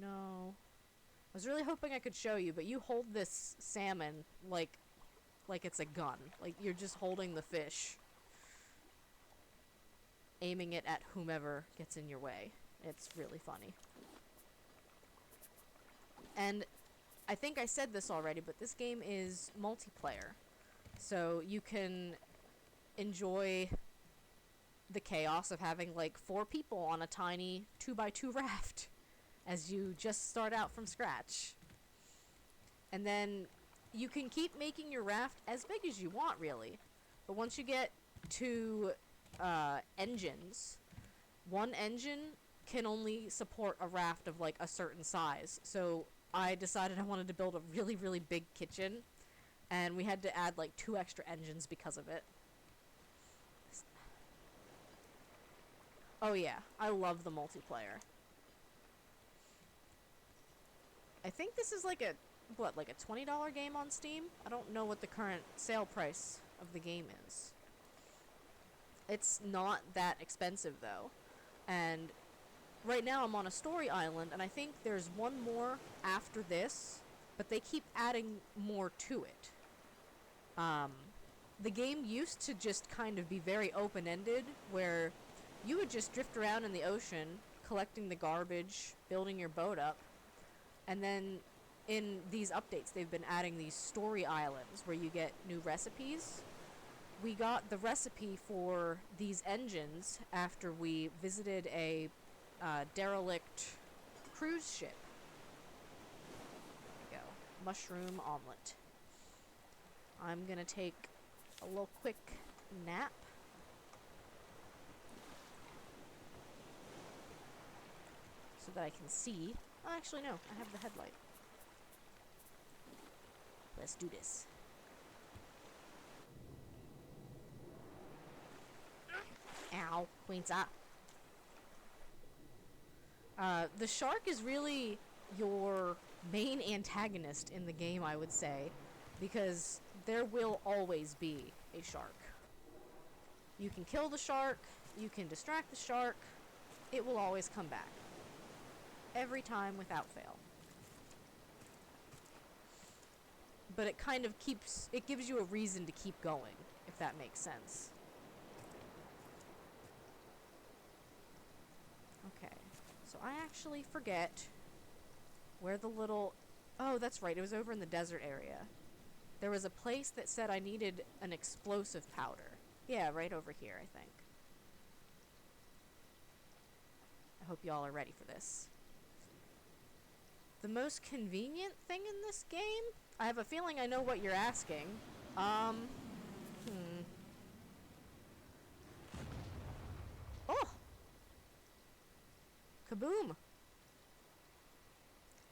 No. I was really hoping I could show you, but you hold this salmon like it's a gun. Like you're just holding the fish, aiming it at whomever gets in your way. It's really funny. And I think I said this already, but this game is multiplayer. So you can enjoy the chaos of having like 4 people on a tiny 2x2 raft as you just start out from scratch. And then you can keep making your raft as big as you want, really. But once you get to engines, one engine can only support a raft of like a certain size. So I decided I wanted to build a really, really big kitchen, and we had to add like 2 extra engines because of it. Oh yeah, I love the multiplayer. I think this is like a, what, like a $20 game on Steam? I don't know what the current sale price of the game is. It's not that expensive though. And right now I'm on a story island, and I think there's one more after this, but they keep adding more to it. The game used to just kind of be very open-ended, where you would just drift around in the ocean, collecting the garbage, building your boat up, and then in these updates they've been adding these story islands where you get new recipes. We got the recipe for these engines after we visited a derelict cruise ship. There we go. Mushroom omelet. I'm gonna take a little quick nap. So that I can see. Oh, actually no, I have the headlight. Let's do this. Ow. Queensa. The shark is really your main antagonist in the game, I would say, because there will always be a shark. You can kill the shark, you can distract the shark, it will always come back. Every time without fail. But it kind of it gives you a reason to keep going, if that makes sense. Okay, so I actually forget where the little... Oh, that's right, it was over in the desert area. There was a place that said I needed an explosive powder. Yeah, right over here, I think. I hope y'all are ready for this. The most convenient thing in this game? I have a feeling I know what you're asking. Oh! Kaboom!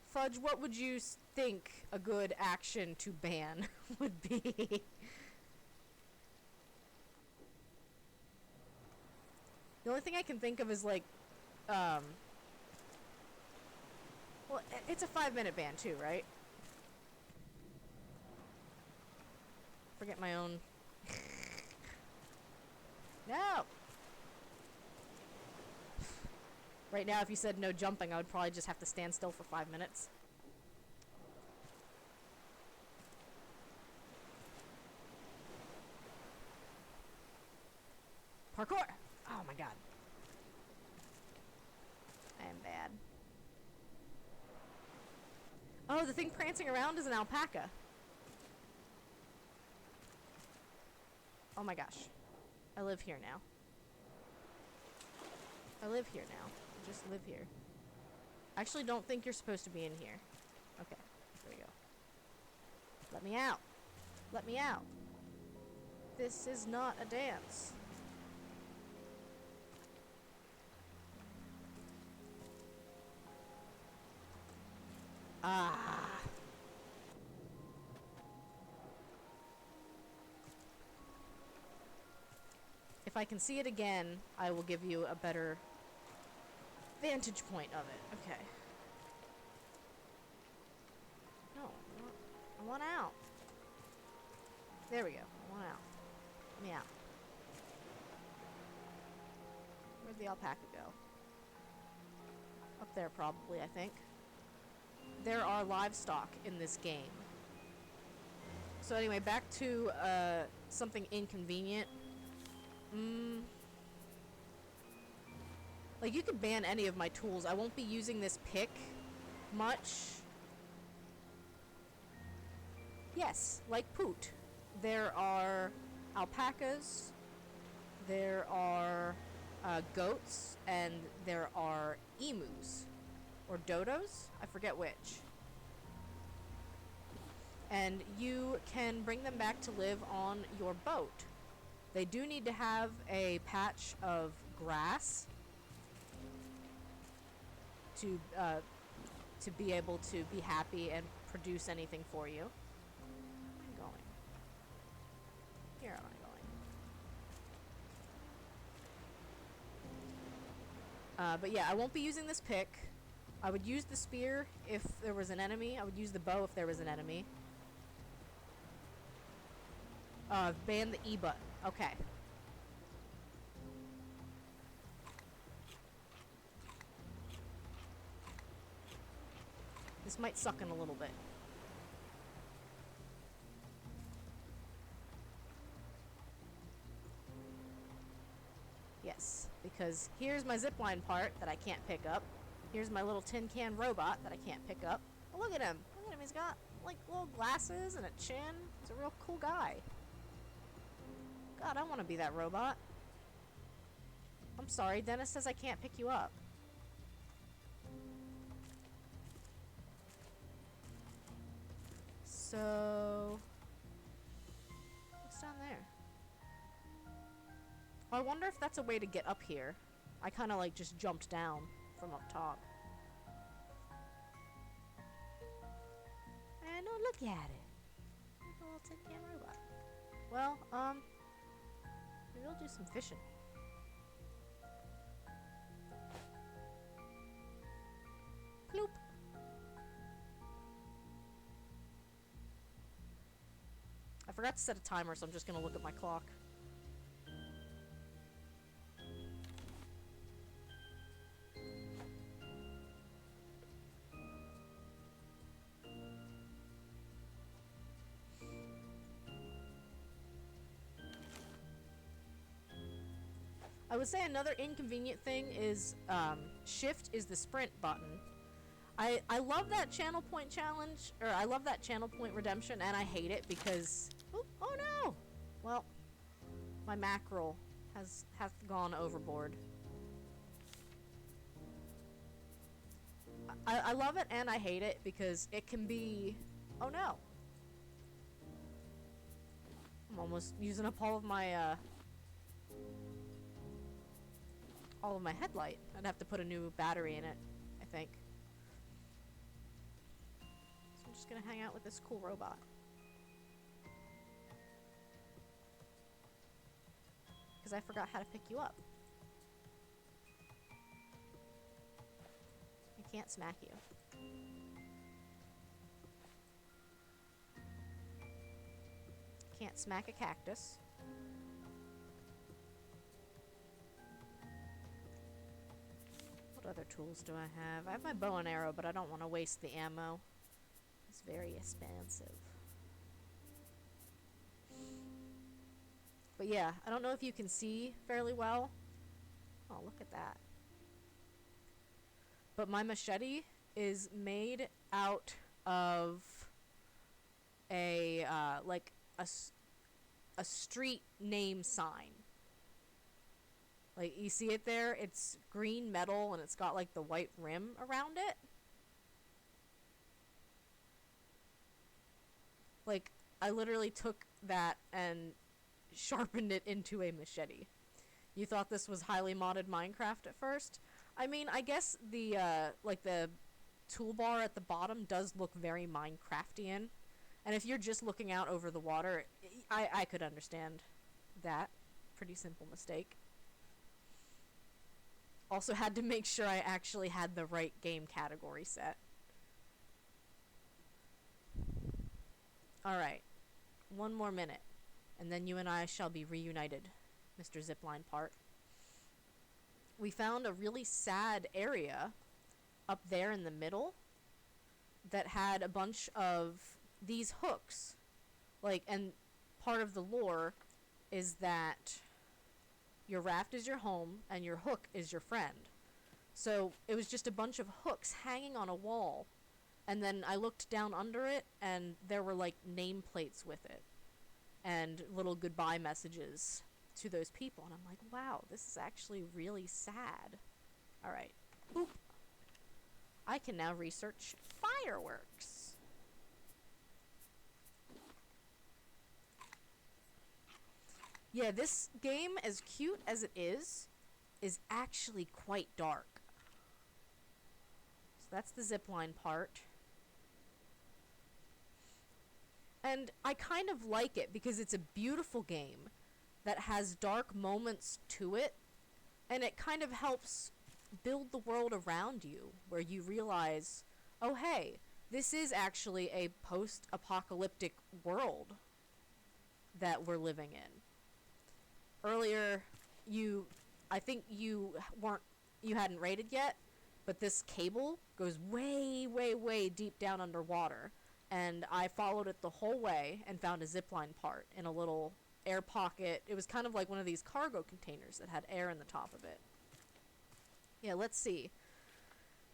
Fudge, what would you think a good action to ban would be? The only thing I can think of is like, well, it's a 5-minute ban too, right? Forget my own. No! Right now, if you said no jumping, I would probably just have to stand still for 5 minutes. Parkour! Oh my god. I am bad. Oh, the thing prancing around is an alpaca. Oh my gosh. I live here now. I live here now. I just live here. I actually don't think you're supposed to be in here. Okay, there we go. Let me out. Let me out. This is not a dance. Ah. If I can see it again, I will give you a better vantage point of it. Okay. No, I want out. There we go. I want out. Let me out. Where'd the alpaca go? Up there probably, I think. There are livestock in this game. So anyway, back to something inconvenient. Like, you could ban any of my tools. I won't be using this pick much. Yes, like Poot. There are alpacas, there are goats, and there are emus. Or dodos? I forget which. And you can bring them back to live on your boat. They do need to have a patch of grass to be able to be happy and produce anything for you. Where am I going? Here am I going? But yeah, I won't be using this pick. I would use the spear if there was an enemy. I would use the bow if there was an enemy. Ban the E button. Okay. This might suck in a little bit. Yes, because here's my zipline part that I can't pick up. Here's my little tin can robot that I can't pick up. Oh, look at him. Look at him. He's got, like, little glasses and a chin. He's a real cool guy. God, I want to be that robot. I'm sorry, Dennis says I can't pick you up. So... what's down there? Oh, I wonder if that's a way to get up here. I kind of, like, just jumped down from up top. And oh, look at it. Look, a little tin can robot. Well, maybe I'll do some fishing. forgot to set a timer, so I'm just gonna look at my clock. I would say another inconvenient thing is shift is the sprint button. I love that channel point challenge, or I love that channel point redemption, and I hate it because oh no! Well, my mackerel hath gone overboard. I love it and I hate it because it can be oh no. I'm almost using up all of my headlight. I'd have to put a new battery in it, I think. So I'm just gonna hang out with this cool robot. Because I forgot how to pick you up. I can't smack you. Can't smack a cactus. What other tools do I have? I have my bow and arrow, but I don't want to waste the ammo. It's very expensive. But yeah, I don't know if you can see fairly well. Oh, look at that. But my machete is made out of a like a street name sign. Like, you see it there? It's green metal and it's got like the white rim around it. Like, I literally took that and sharpened it into a machete. You thought this was highly modded Minecraft at first? I mean, I guess the like the toolbar at the bottom does look very Minecraftian. And if you're just looking out over the water, I could understand that. Pretty simple mistake. Also had to make sure I actually had the right game category set. Alright. One more minute. And then you and I shall be reunited, Mr. Zipline Part. We found a really sad area up there in the middle that had a bunch of these hooks. Like, and part of the lore is that your raft is your home and your hook is your friend. So it was just a bunch of hooks hanging on a wall. And then I looked down under it and there were like nameplates with it and little goodbye messages to those people. And I'm like, wow, this is actually really sad. Alright. Oop. I can now research fireworks. Yeah, this game, as cute as it is actually quite dark. So that's the zipline part. And I kind of like it because it's a beautiful game that has dark moments to it, and it kind of helps build the world around you, where you realize, oh hey, this is actually a post-apocalyptic world that we're living in. Earlier, I think you hadn't raided yet, but this cable goes way, way, way deep down underwater, and I followed it the whole way and found a zipline part in a little air pocket. It was kind of like one of these cargo containers that had air in the top of it. Yeah, let's see.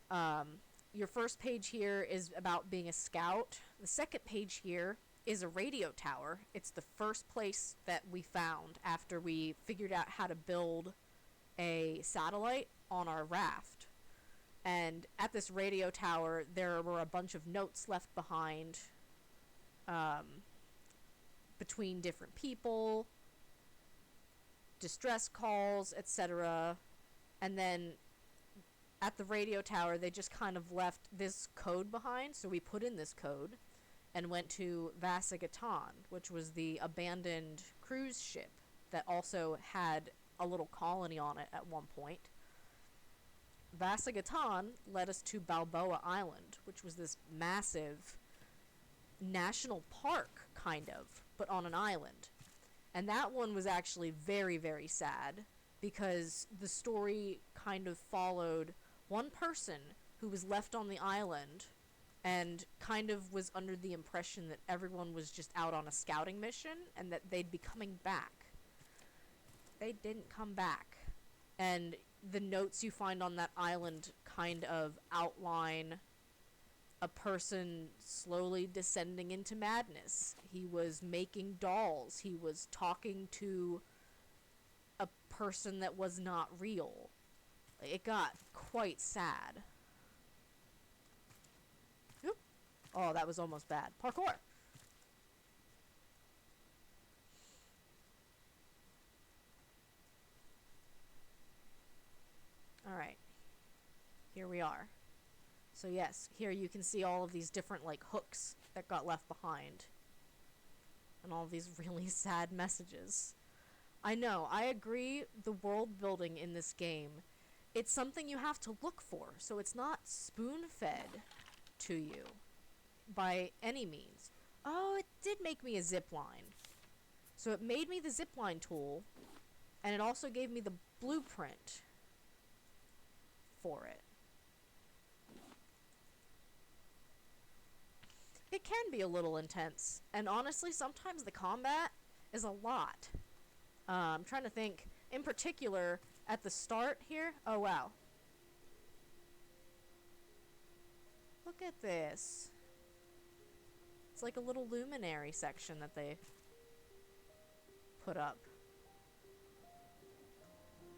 Your first page here is about being a scout. The second page here is a radio tower. It's the first place that we found after we figured out how to build a satellite on our raft. And at this radio tower, there were a bunch of notes left behind between different people, distress calls, etc. And then at the radio tower, they just kind of left this code behind, so we put in this code and went to Vasagatan, which was the abandoned cruise ship that also had a little colony on it at one point. Vasagatan led us to Balboa Island, which was this massive national park, kind of. but on an island. And that one was actually very, very sad, because the story kind of followed one person who was left on the island and kind of was under the impression that everyone was just out on a scouting mission and that they'd be coming back. They didn't come back. And the notes you find on that island kind of outline a person slowly descending into madness. He was making dolls. He was talking to a person that was not real. It got quite sad. Oop. Oh, that was almost bad. Parkour! Alright. Here we are. So yes, here you can see all of these different, like, hooks that got left behind. And all these really sad messages. I know, I agree, the world building in this game, it's something you have to look for, so it's not spoon-fed to you by any means. Oh, it did make me a zip line. So it made me the zipline tool, and it also gave me the blueprint for it. It can be a little intense, and honestly, sometimes the combat is a lot. I'm trying to think, in particular, at the start here. Oh, wow. Look at this. It's like a little luminary section that they put up.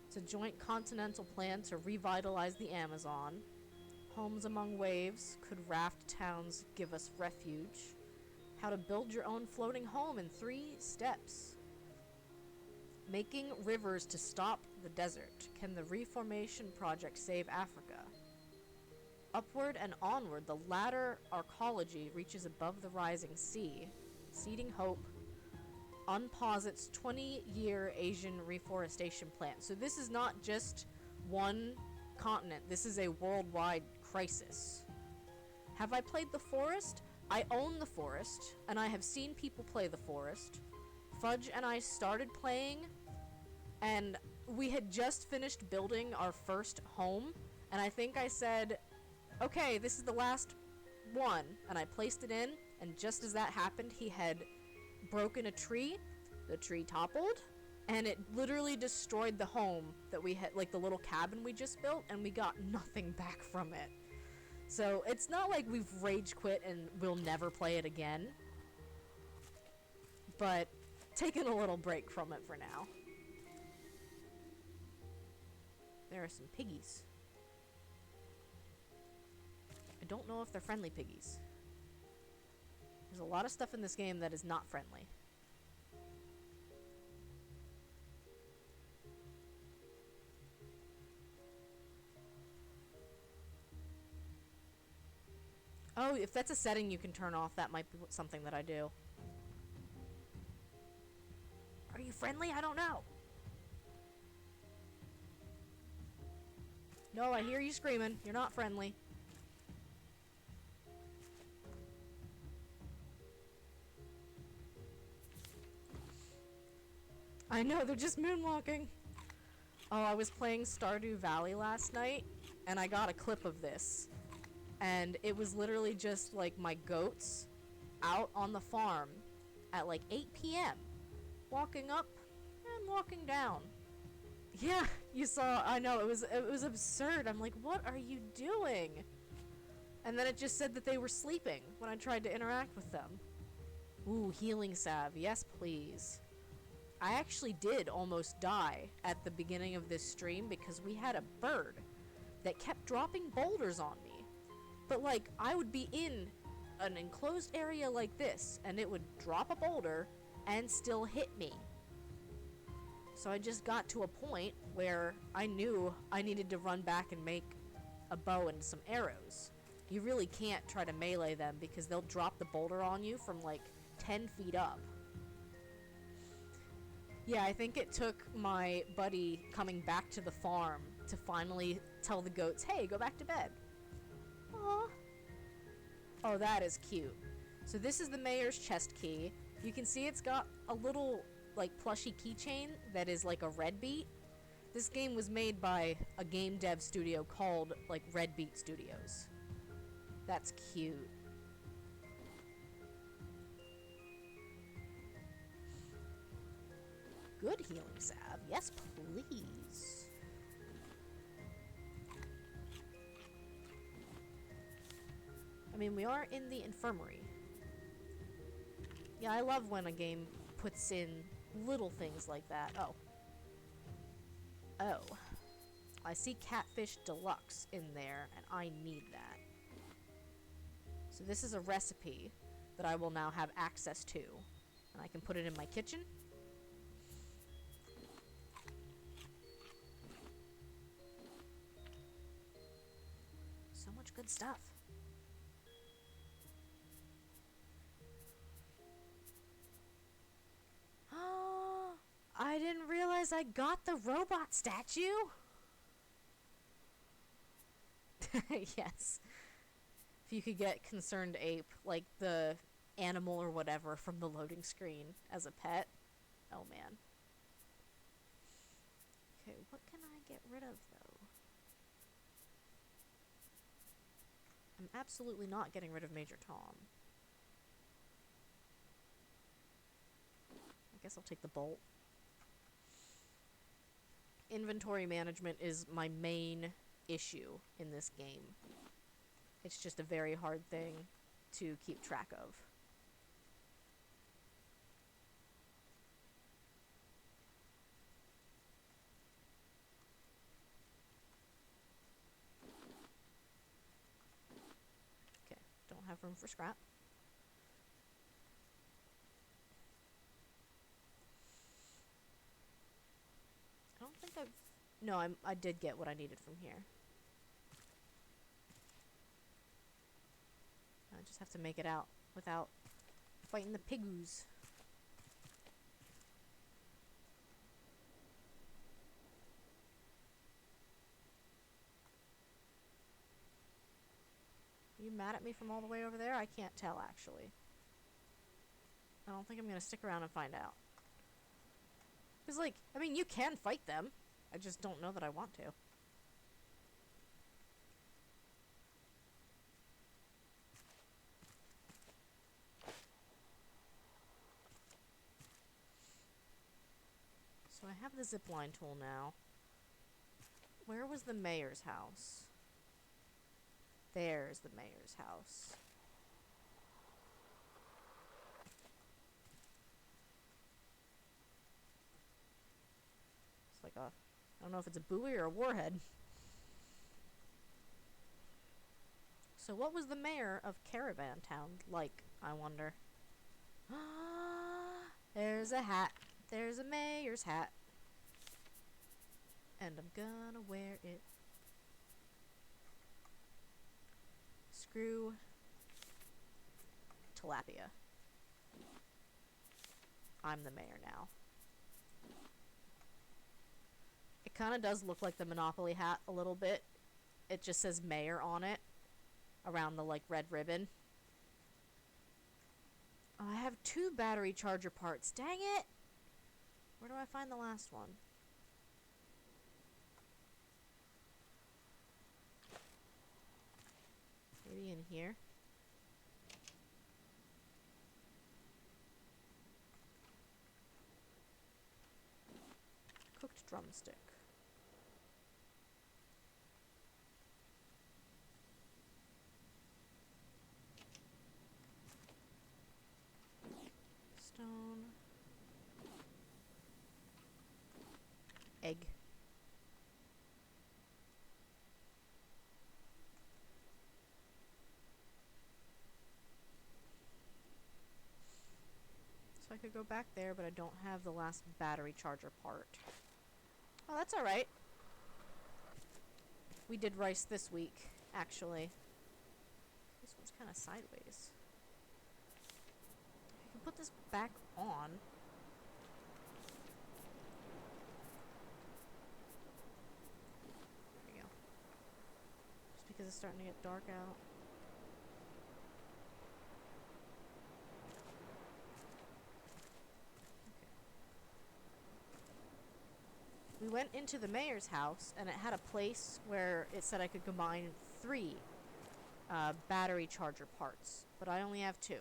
It's a joint continental plan to revitalize the Amazon. Homes among waves. Could raft towns give us refuge? How to build your own floating home in 3 steps. Making rivers to stop the desert. Can the reformation project save Africa? Upward and onward, the ladder arcology reaches above the rising sea. Seeding hope. Unposit's 20-year Asian reforestation plan. So this is not just one continent. This is a worldwide crisis. Have I played the forest? I own the forest, and I have seen people play the forest. Fudge and I started playing, and we had just finished building our first home, and I think I said, okay, this is the last one, and I placed it in, and just as that happened, he had broken a tree. The tree toppled, and it literally destroyed the home that we had, like the little cabin we just built, and we got nothing back from it. So it's not like we've rage quit and we'll never play it again, but taking a little break from it for now. There are some piggies. I don't know if they're friendly piggies. There's a lot of stuff in this game that is not friendly. Oh, if that's a setting you can turn off, that might be something that I do. Are you friendly? I don't know. No, I hear you screaming. You're not friendly. I know, they're just moonwalking. Oh, I was playing Stardew Valley last night, and I got a clip of this. And it was literally just, like, my goats out on the farm at, like, 8 p.m. Walking up and walking down. Yeah, you saw, I know, it was absurd. I'm like, what are you doing? And then it just said that they were sleeping when I tried to interact with them. Ooh, healing salve. Yes, please. I actually did almost die at the beginning of this stream because we had a bird that kept dropping boulders on me. But, like, I would be in an enclosed area like this, and it would drop a boulder and still hit me. So I just got to a point where I knew I needed to run back and make a bow and some arrows. You really can't try to melee them because they'll drop the boulder on you from, like, 10 feet up. Yeah, I think it took my buddy coming back to the farm to finally tell the goats, hey, go back to bed. Aww. Oh, that is cute. So this is the mayor's chest key. You can see it's got a little, like, plushy keychain that is like a red beet. This game was made by a game dev studio called, like, Red Beat Studios. That's cute. Good healing salve. Yes, please. I mean, we are in the infirmary. Yeah, I love when a game puts in little things like that. Oh. Oh. I see Catfish Deluxe in there, and I need that. So this is a recipe that I will now have access to. And I can put it in my kitchen. So much good stuff. I didn't realize I got the robot statue. Yes. If you could get Concerned Ape, like the animal or whatever from the loading screen as a pet. Oh man. Okay, what can I get rid of though? I'm absolutely not getting rid of Major Tom. I guess I'll take the bolt. Inventory management is my main issue in this game. It's just a very hard thing to keep track of. Okay, don't have room for scrap. I don't think I've... No, I did get what I needed from here. I just have to make it out without fighting the pigoos. Are you mad at me from all the way over there? I can't tell, actually. I don't think I'm gonna stick around and find out. Because, like, I mean, you can fight them. I just don't know that I want to. So I have the zipline tool now. Where was the mayor's house? There's the mayor's house. It's like a... I don't know if it's a buoy or a warhead. So what was the mayor of Caravan Town like, I wonder? There's a hat. There's a mayor's hat. And I'm gonna wear it. Screw tilapia. I'm the mayor now. It kind of does look like the Monopoly hat a little bit. It just says mayor on it. Around the, like, red ribbon. Oh, I have 2 battery charger parts. Dang it! Where do I find the last one? Maybe in here? Cooked drumstick. Stone. Egg. So I could go back there, but I don't have the last battery charger part. Oh, that's alright. We did rice this week, actually. This one's kind of sideways. I can put this back on. There we go. Just because it's starting to get dark out. we went into the mayor's house, and it had a place where it said I could combine 3 battery charger parts, but I only have 2.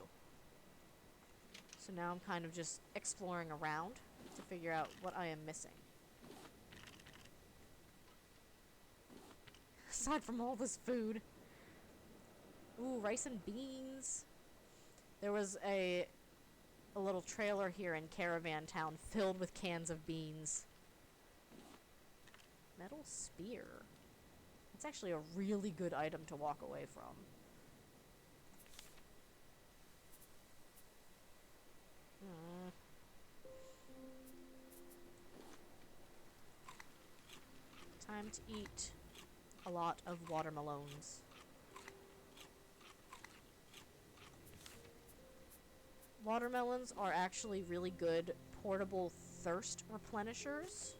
So now I'm kind of just exploring around to figure out what I am missing. Aside from all this food. Ooh, rice and beans. There was a little trailer here in Caravan Town filled with cans of beans. Metal spear. It's actually a really good item to walk away from. Time to eat a lot of watermelons. Watermelons are actually really good portable thirst replenishers.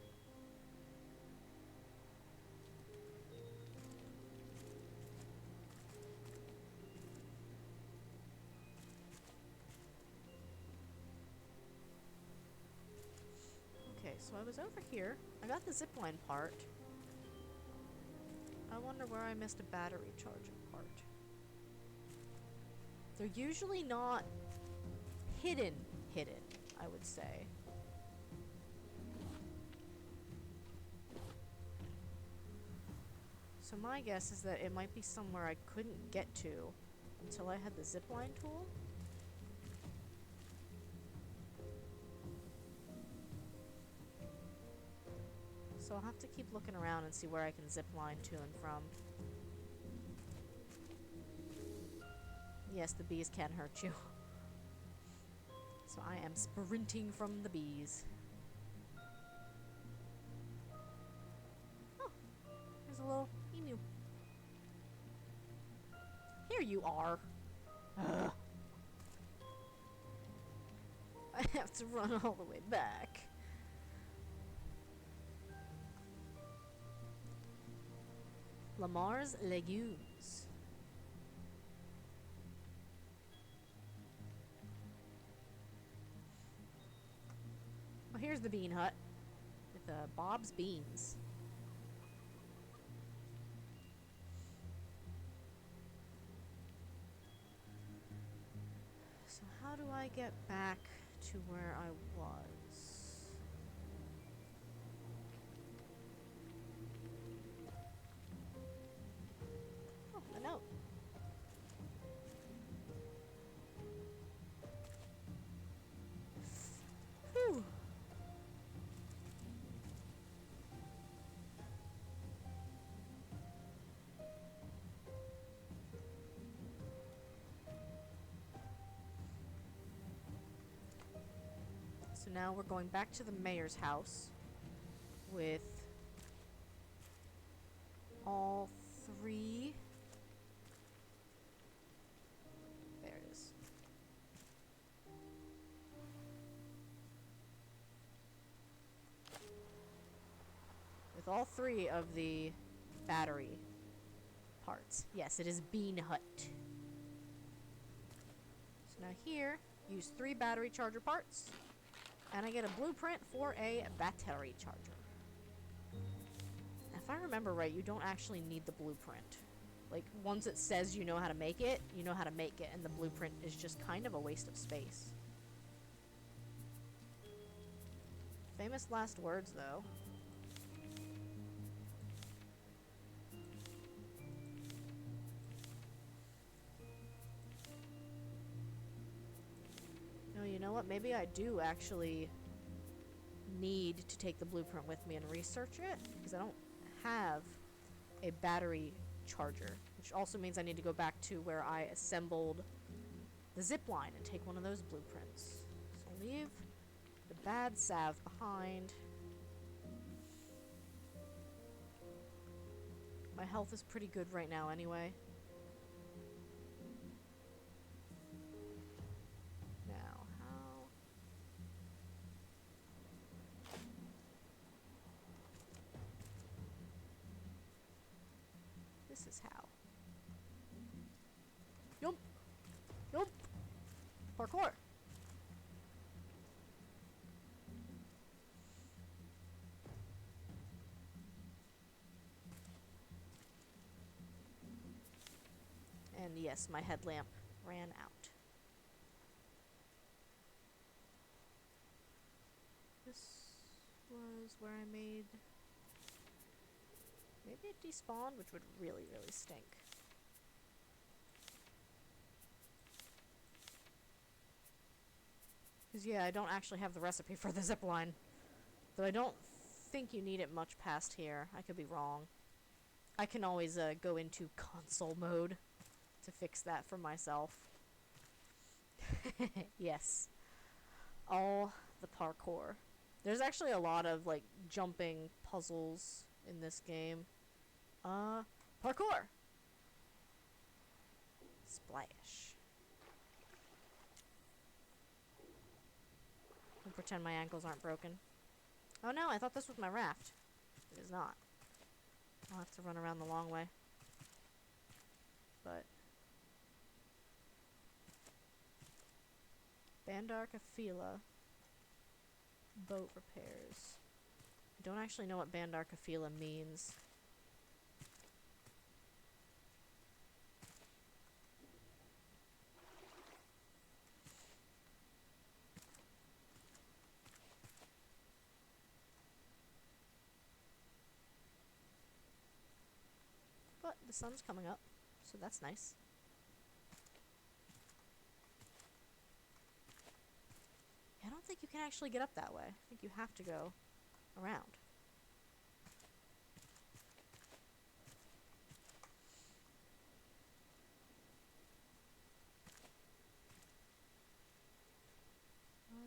Okay, so I was over here. I got the zipline part. I wonder where I missed a battery charging part. They're usually not hidden, I would say. So my guess is that it might be somewhere I couldn't get to until I had the zipline tool. So I'll have to keep looking around and see where I can zipline to and from. Yes, the bees can hurt you. So I am sprinting from the bees. Oh, there's a little emu. Here you are. Ugh. I have to run all the way back. Lamar's Legumes. Well, here's the bean hut with Bob's Beans. So how do I get back to where I was? Oh, a note. Whew. So now we're going back to the mayor's house with all 3. There it is. With all 3 of the battery parts. Yes, it is Bean Hut. So now here, use 3 battery charger parts. And I get a blueprint for a battery charger. If I remember right, you don't actually need the blueprint. Like, once it says you know how to make it, you know how to make it, and the blueprint is just kind of a waste of space. Famous last words, though. You know what? Maybe I do actually need to take the blueprint with me and research it, because I don't have a battery charger, which also means I need to go back to where I assembled the zip line and take one of those blueprints. So leave the bad salve behind. My health is pretty good right now anyway. This is how. Yump! Yump! Parkour! And yes, my headlamp ran out. This was where I made... Maybe it despawned, which would really, really stink. Because, yeah, I don't actually have the recipe for the zipline. Though I don't think you need it much past here. I could be wrong. I can always go into console mode to fix that for myself. Yes. All the parkour. There's actually a lot of, like, jumping puzzles in this game. Parkour! Splash. I'll pretend my ankles aren't broken. Oh no, I thought this was my raft. It is not. I'll have to run around the long way. But... Bandar Kafila. Boat repairs. I don't actually know what Bandar Kafila means. But the sun's coming up, so that's nice. I don't think you can actually get up that way. I think you have to go around.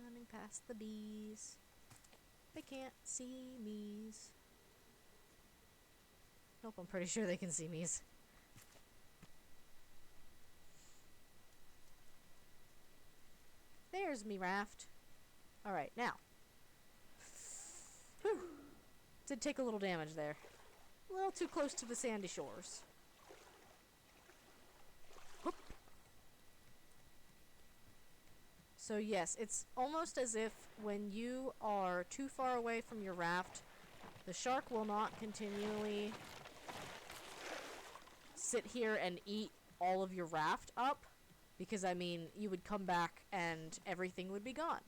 Running past the bees. They can't see me's. Nope, I'm pretty sure they can see me's. There's me raft. Alright, now. Whew. Did take a little damage there. A little too close to the sandy shores. Whoop. So yes, it's almost as if when you are too far away from your raft, the shark will not continually sit here and eat all of your raft up, because I mean, you would come back and everything would be gone.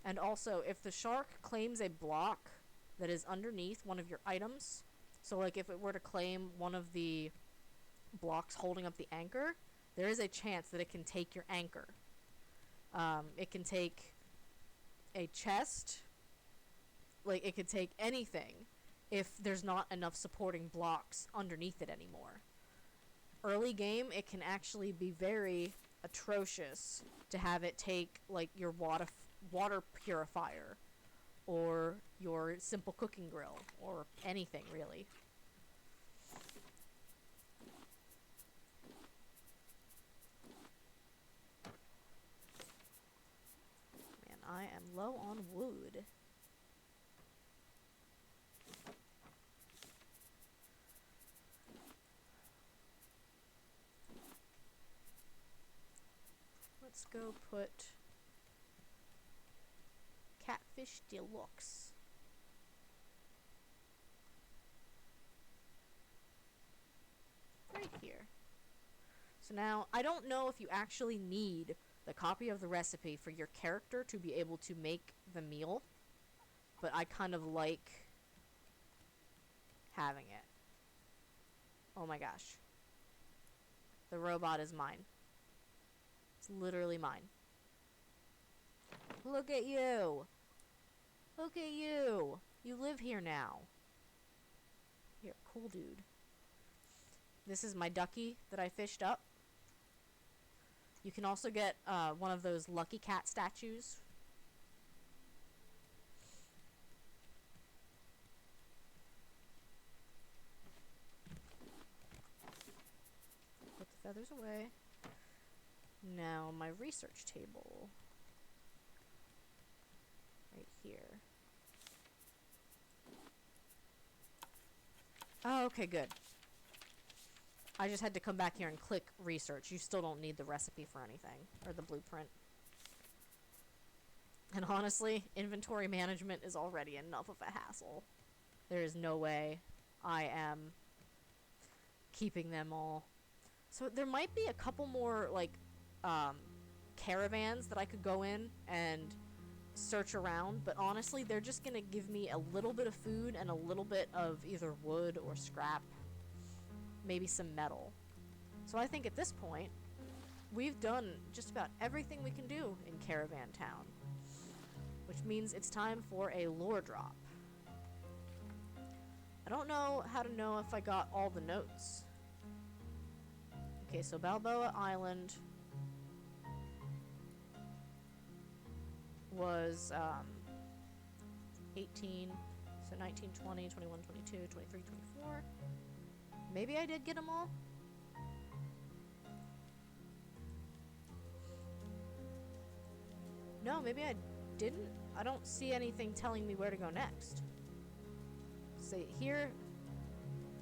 And also, if the shark claims a block that is underneath one of your items, so like if it were to claim one of the blocks holding up the anchor, there is a chance that it can take your anchor. It can take a chest, like it could take anything if there's not enough supporting blocks underneath it anymore. Early game, it can actually be very atrocious to have it take like your water purifier or your simple cooking grill or anything really. Man, I am low on wood. Let's go put Catfish Deluxe. Right here. So now, I don't know if you actually need the copy of the recipe for your character to be able to make the meal, but I kind of like having it. Oh my gosh. The robot is mine. It's literally mine. Look at you! Look at you! You live here now. You're a cool dude. This is my ducky that I fished up. You can also get one of those lucky cat statues. Put the feathers away. Now my research table. Right here. Oh, okay, good. I just had to come back here and click research. You still don't need the recipe for anything, or the blueprint. And honestly, inventory management is already enough of a hassle. There is no way I am keeping them all. So there might be a couple more, like, caravans that I could go in and search around, but honestly, they're just gonna give me a little bit of food and a little bit of either wood or scrap, maybe some metal. So I think at this point, we've done just about everything we can do in Caravan Town, which means it's time for a lore drop. I don't know how to know if I got all the notes. Okay, so Balboa Island was 18, so 19, 20, 21, 22, 23, 24. Maybe I did get them all? No, maybe I didn't. I don't see anything telling me where to go next. See, here,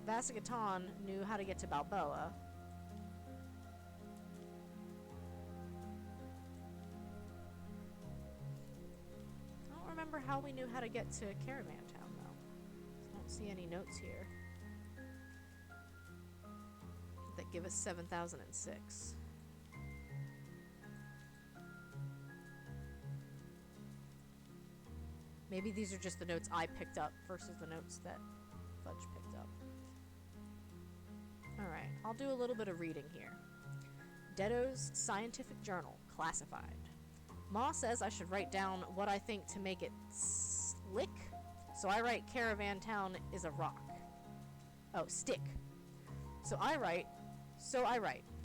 Vasagatan knew how to get to Balboa. I don't remember how we knew how to get to Caravan Town, though. I don't see any notes here that give us 7006. Maybe these are just the notes I picked up versus the notes that Fudge picked up. Alright, I'll do a little bit of reading here. Detto's Scientific Journal, classified. Ma says I should write down what I think to make it slick, so I write Caravan Town is a rock. Oh, stick. So I write,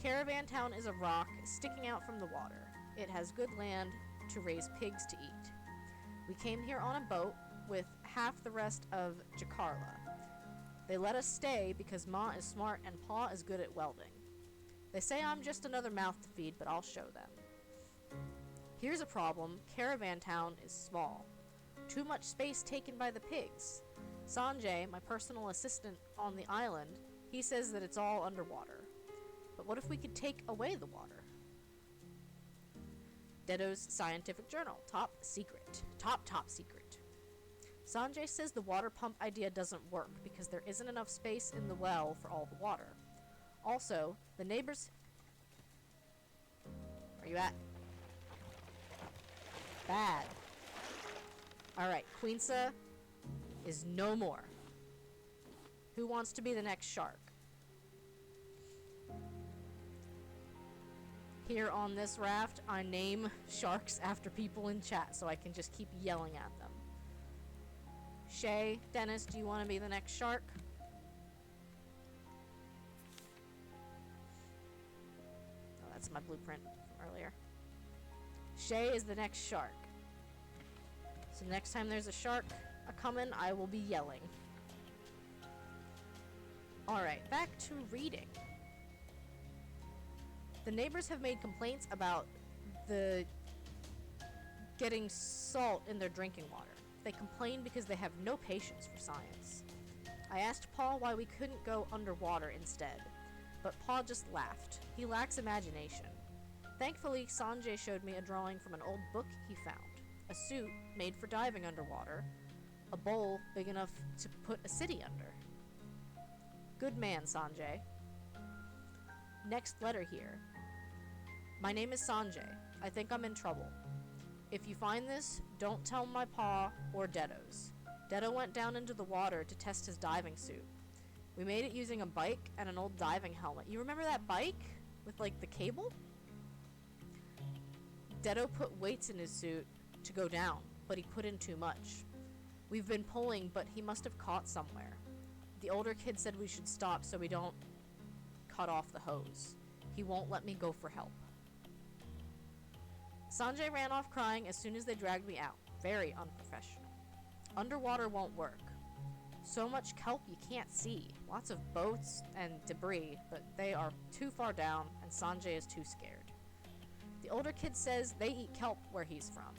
Caravan Town is a rock sticking out from the water. It has good land to raise pigs to eat. We came here on a boat with half the rest of Jakarla. They let us stay because Ma is smart and Pa is good at welding. They say I'm just another mouth to feed, but I'll show them. Here's a problem. Caravan Town is small. Too much space taken by the pigs. Sanjay, my personal assistant on the island, he says that it's all underwater. But what if we could take away the water? Detto's Scientific Journal. Top secret. Top secret. Sanjay says the water pump idea doesn't work because there isn't enough space in the well for all the water. Also, the neighbors... Where you at? Bad. Alright, Queensa is no more. Who wants to be the next shark? Here on this raft, I name sharks after people in chat so I can just keep yelling at them. Shay, Dennis, do you want to be the next shark? Oh, that's my blueprint from earlier. Shay is the next shark. So next time there's a shark a-coming, I will be yelling. Alright, back to reading. The neighbors have made complaints about the getting salt in their drinking water. They complain because they have no patience for science. I asked Paul why we couldn't go underwater instead, but Paul just laughed. He lacks imagination. Thankfully, Sanjay showed me a drawing from an old book he found. A suit made for diving underwater. A bowl big enough to put a city under. Good man, Sanjay. Next letter here. My name is Sanjay. I think I'm in trouble. If you find this, don't tell my pa or Detto's. Detto went down into the water to test his diving suit. We made it using a bike and an old diving helmet. You remember that bike? With, like, the cable? Detto put weights in his suit to go down, but he put in too much. We've been pulling, but he must have caught somewhere. The older kid said we should stop so we don't cut off the hose. He won't let me go for help. Sanjay ran off crying as soon as they dragged me out. Very unprofessional. Underwater won't work. So much kelp you can't see. Lots of boats and debris, but they are too far down and Sanjay is too scared. The older kid says they eat kelp where he's from.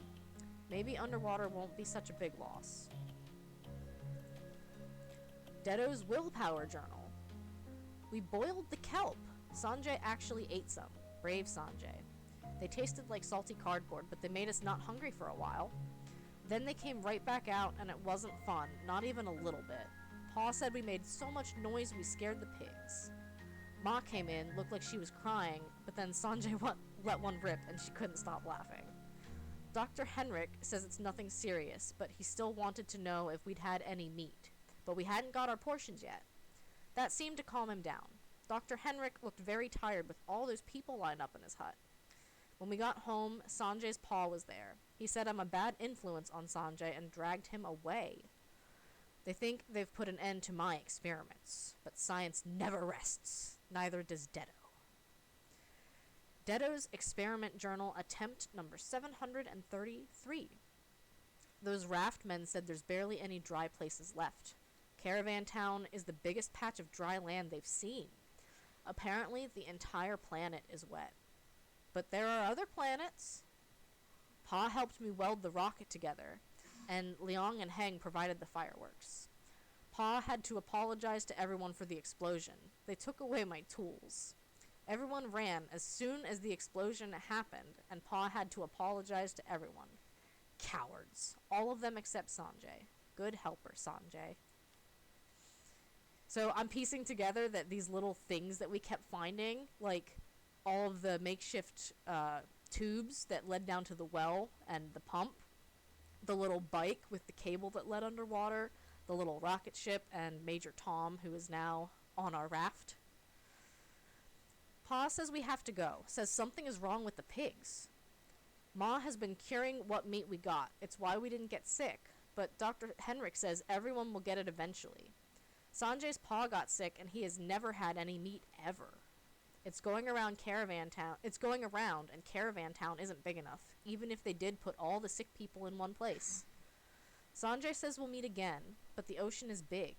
Maybe underwater won't be such a big loss. Detto's Willpower Journal. We boiled the kelp. Sanjay actually ate some. Brave Sanjay. They tasted like salty cardboard, but they made us not hungry for a while. Then they came right back out, and it wasn't fun, not even a little bit. Pa said we made so much noise we scared the pigs. Ma came in, looked like she was crying, but then Sanjay let one rip and she couldn't stop laughing. Dr. Henrik says it's nothing serious, but he still wanted to know if we'd had any meat, but we hadn't got our portions yet. That seemed to calm him down. Dr. Henrik looked very tired with all those people lined up in his hut. When we got home, Sanjay's pa was there. He said I'm a bad influence on Sanjay and dragged him away. They think they've put an end to my experiments, but science never rests. Neither does Dedo. Dedo's experiment journal, attempt number 733. Those raft men said there's barely any dry places left. Caravan Town is the biggest patch of dry land they've seen. Apparently, the entire planet is wet. But there are other planets. Pa helped me weld the rocket together, and Liang and Heng provided the fireworks. Pa had to apologize to everyone for the explosion. They took away my tools. Everyone ran as soon as the explosion happened, and Pa had to apologize to everyone. Cowards. All of them except Sanjay. Good helper, Sanjay. So I'm piecing together that these little things that we kept finding, like all of the makeshift tubes that led down to the well and the pump, the little bike with the cable that led underwater, the little rocket ship, and Major Tom, who is now on our raft. Pa says we have to go, says something is wrong with the pigs. Ma has been curing what meat we got. It's why we didn't get sick. But Dr. Henrik says everyone will get it eventually. Sanjay's pa got sick and he has never had any meat ever. It's going around, and Caravan Town isn't big enough, even if they did put all the sick people in one place. Sanjay says we'll meet again, but the ocean is big.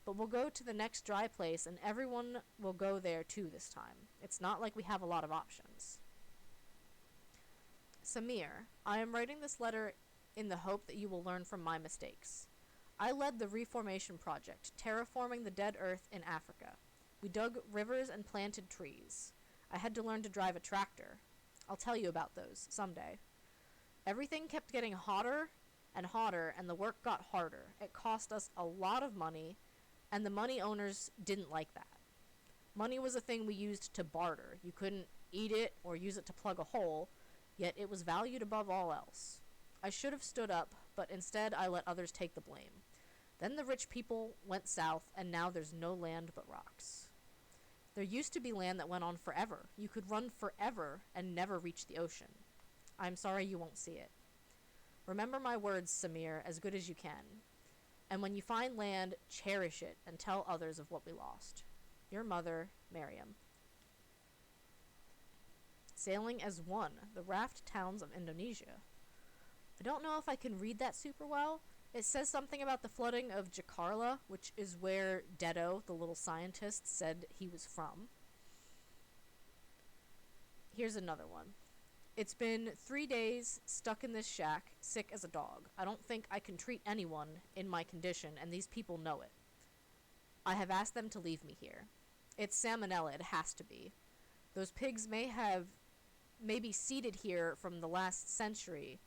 But we'll go to the next dry place and everyone will go there too this time. It's not like we have a lot of options. Samir, I am writing this letter in the hope that you will learn from my mistakes. I led the Reformation Project, terraforming the dead earth in Africa. We dug rivers and planted trees. I had to learn to drive a tractor. I'll tell you about those someday. Everything kept getting hotter, and the work got harder. It cost us a lot of money, and the money owners didn't like that. Money was a thing we used to barter. You couldn't eat it or use it to plug a hole, yet it was valued above all else. I should have stood up, but instead I let others take the blame. Then the rich people went south, and now there's no land but rocks. There used to be land that went on forever. You could run forever and never reach the ocean. I'm sorry you won't see it. Remember my words, Samir, as good as you can. And when you find land, cherish it and tell others of what we lost. Your mother, Miriam. Sailing as one, the raft towns of Indonesia. I don't know if I can read that super well. It says something about the flooding of Jakarta, which is where Dedo, the little scientist, said he was from. Here's another one. It's been 3 days stuck in this shack, sick as a dog. I don't think I can treat anyone in my condition, and these people know it. I have asked them to leave me here. It's salmonella, it has to be. Those pigs may be seeded here from the last century.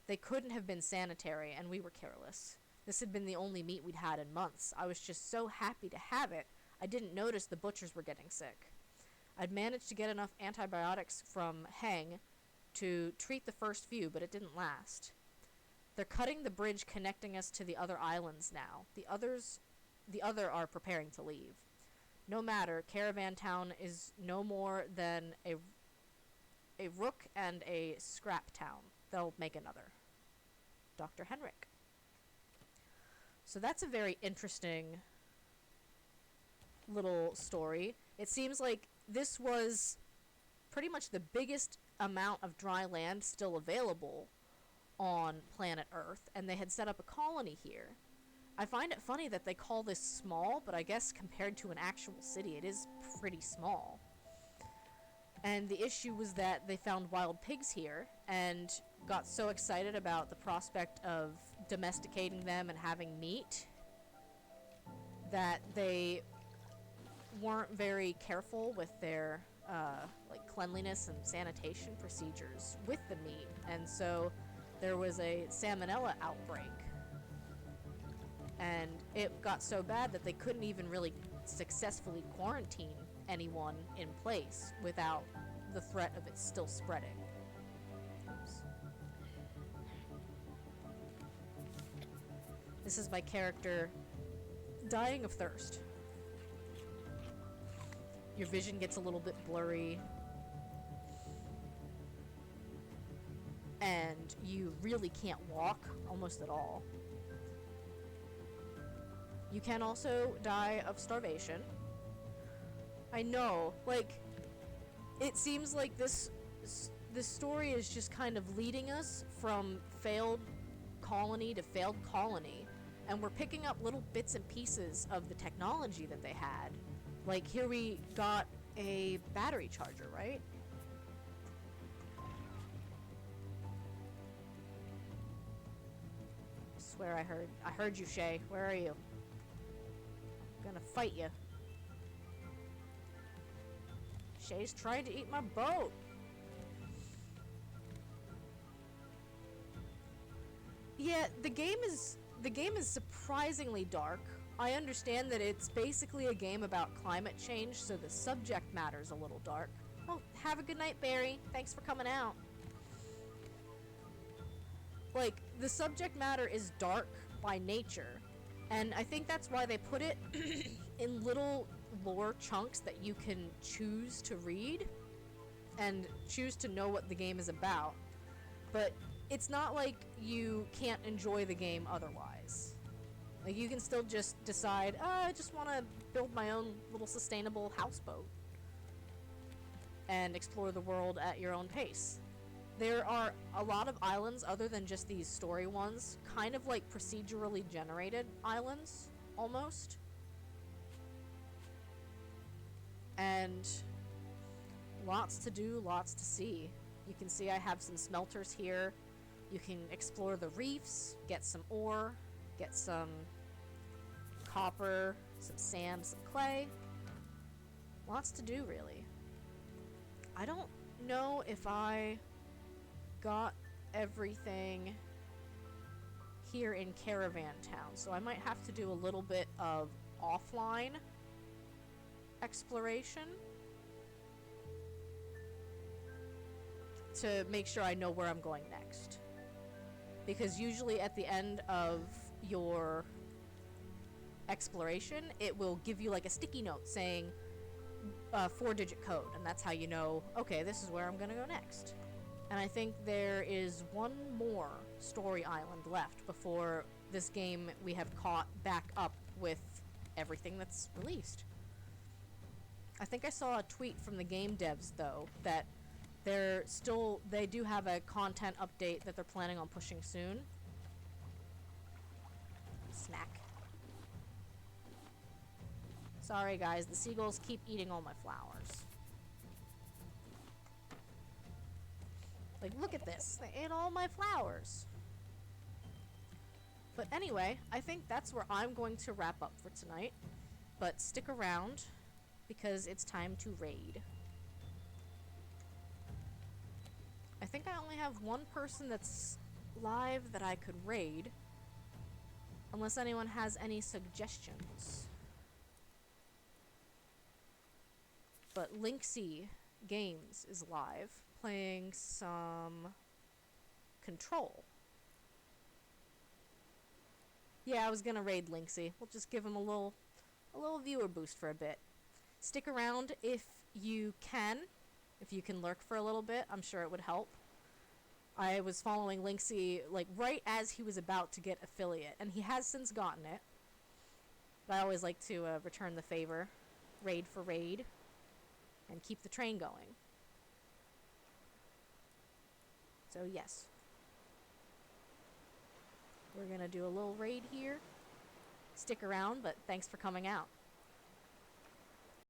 They couldn't have been sanitary, and we were careless. This had been the only meat we'd had in months. I was just so happy to have it, I didn't notice the butchers were getting sick. I'd managed to get enough antibiotics from Heng to treat the first few, but it didn't last. They're cutting the bridge connecting us to the other islands now. The other are preparing to leave. No matter, Caravan Town is no more than a rook and a scrap town. They'll make another. Dr. Henrik. So that's a very interesting little story. It seems like this was pretty much the biggest amount of dry land still available on planet Earth, and they had set up a colony here. I find it funny that they call this small, but I guess compared to an actual city, it is pretty small. And the issue was that they found wild pigs here and got so excited about the prospect of domesticating them and having meat that they weren't very careful with their cleanliness and sanitation procedures with the meat, and so there was a salmonella outbreak, and it got so bad that they couldn't even really successfully quarantine anyone in place without the threat of it still spreading. Oops. This is my character dying of thirst. Your vision gets a little bit blurry. And you really can't walk almost at all. You can also die of starvation. I know, like, it seems like this story is just kind of leading us from failed colony to failed colony, and we're picking up little bits and pieces of the technology that they had. Like, here we got a battery charger, right? I swear I heard you, Shay. Where are you? I'm gonna fight you. Shay's trying to eat my boat. Yeah, the game is surprisingly dark. I understand that it's basically a game about climate change, so the subject matter's a little dark. Well, have a good night, Barry. Thanks for coming out. Like, the subject matter is dark by nature, and I think that's why they put it in little lore chunks that you can choose to read and choose to know what the game is about. But it's not like you can't enjoy the game otherwise. Like, you can still just decide, I just want to build my own little sustainable houseboat and explore the world at your own pace. There are a lot of islands other than just these story ones, kind of like procedurally generated islands, almost. And lots to do, lots to see. You can see I have some smelters here. You can explore the reefs, get some ore, get some copper, some sand, some clay. Lots to do, really. I don't know if I got everything here in Caravan Town, so I might have to do a little bit of offline exploration to make sure I know where I'm going next. Because usually at the end of your exploration, it will give you like a sticky note saying 4-digit code, and that's how you know, okay, this is where I'm gonna go next. And I think there is one more story island left before this game we have caught back up with everything that's released. I think I saw a tweet from the game devs, though, that they do have a content update that they're planning on pushing soon. Snack. Sorry guys, the seagulls keep eating all my flowers. Like, look at this. They ate all my flowers. But anyway, I think that's where I'm going to wrap up for tonight. But stick around, because it's time to raid. I think I only have one person that's live that I could raid. Unless anyone has any suggestions. But Linksy Games is live, playing some Control. Yeah, I was gonna raid Linksy. We'll just give him a little viewer boost for a bit. Stick around if you can. If you can lurk for a little bit, I'm sure it would help. I was following Linksy, like, right as he was about to get affiliate, and he has since gotten it. But I always like to return the favor. Raid for raid. And keep the train going. So, yes. We're gonna do a little raid here. Stick around, but thanks for coming out.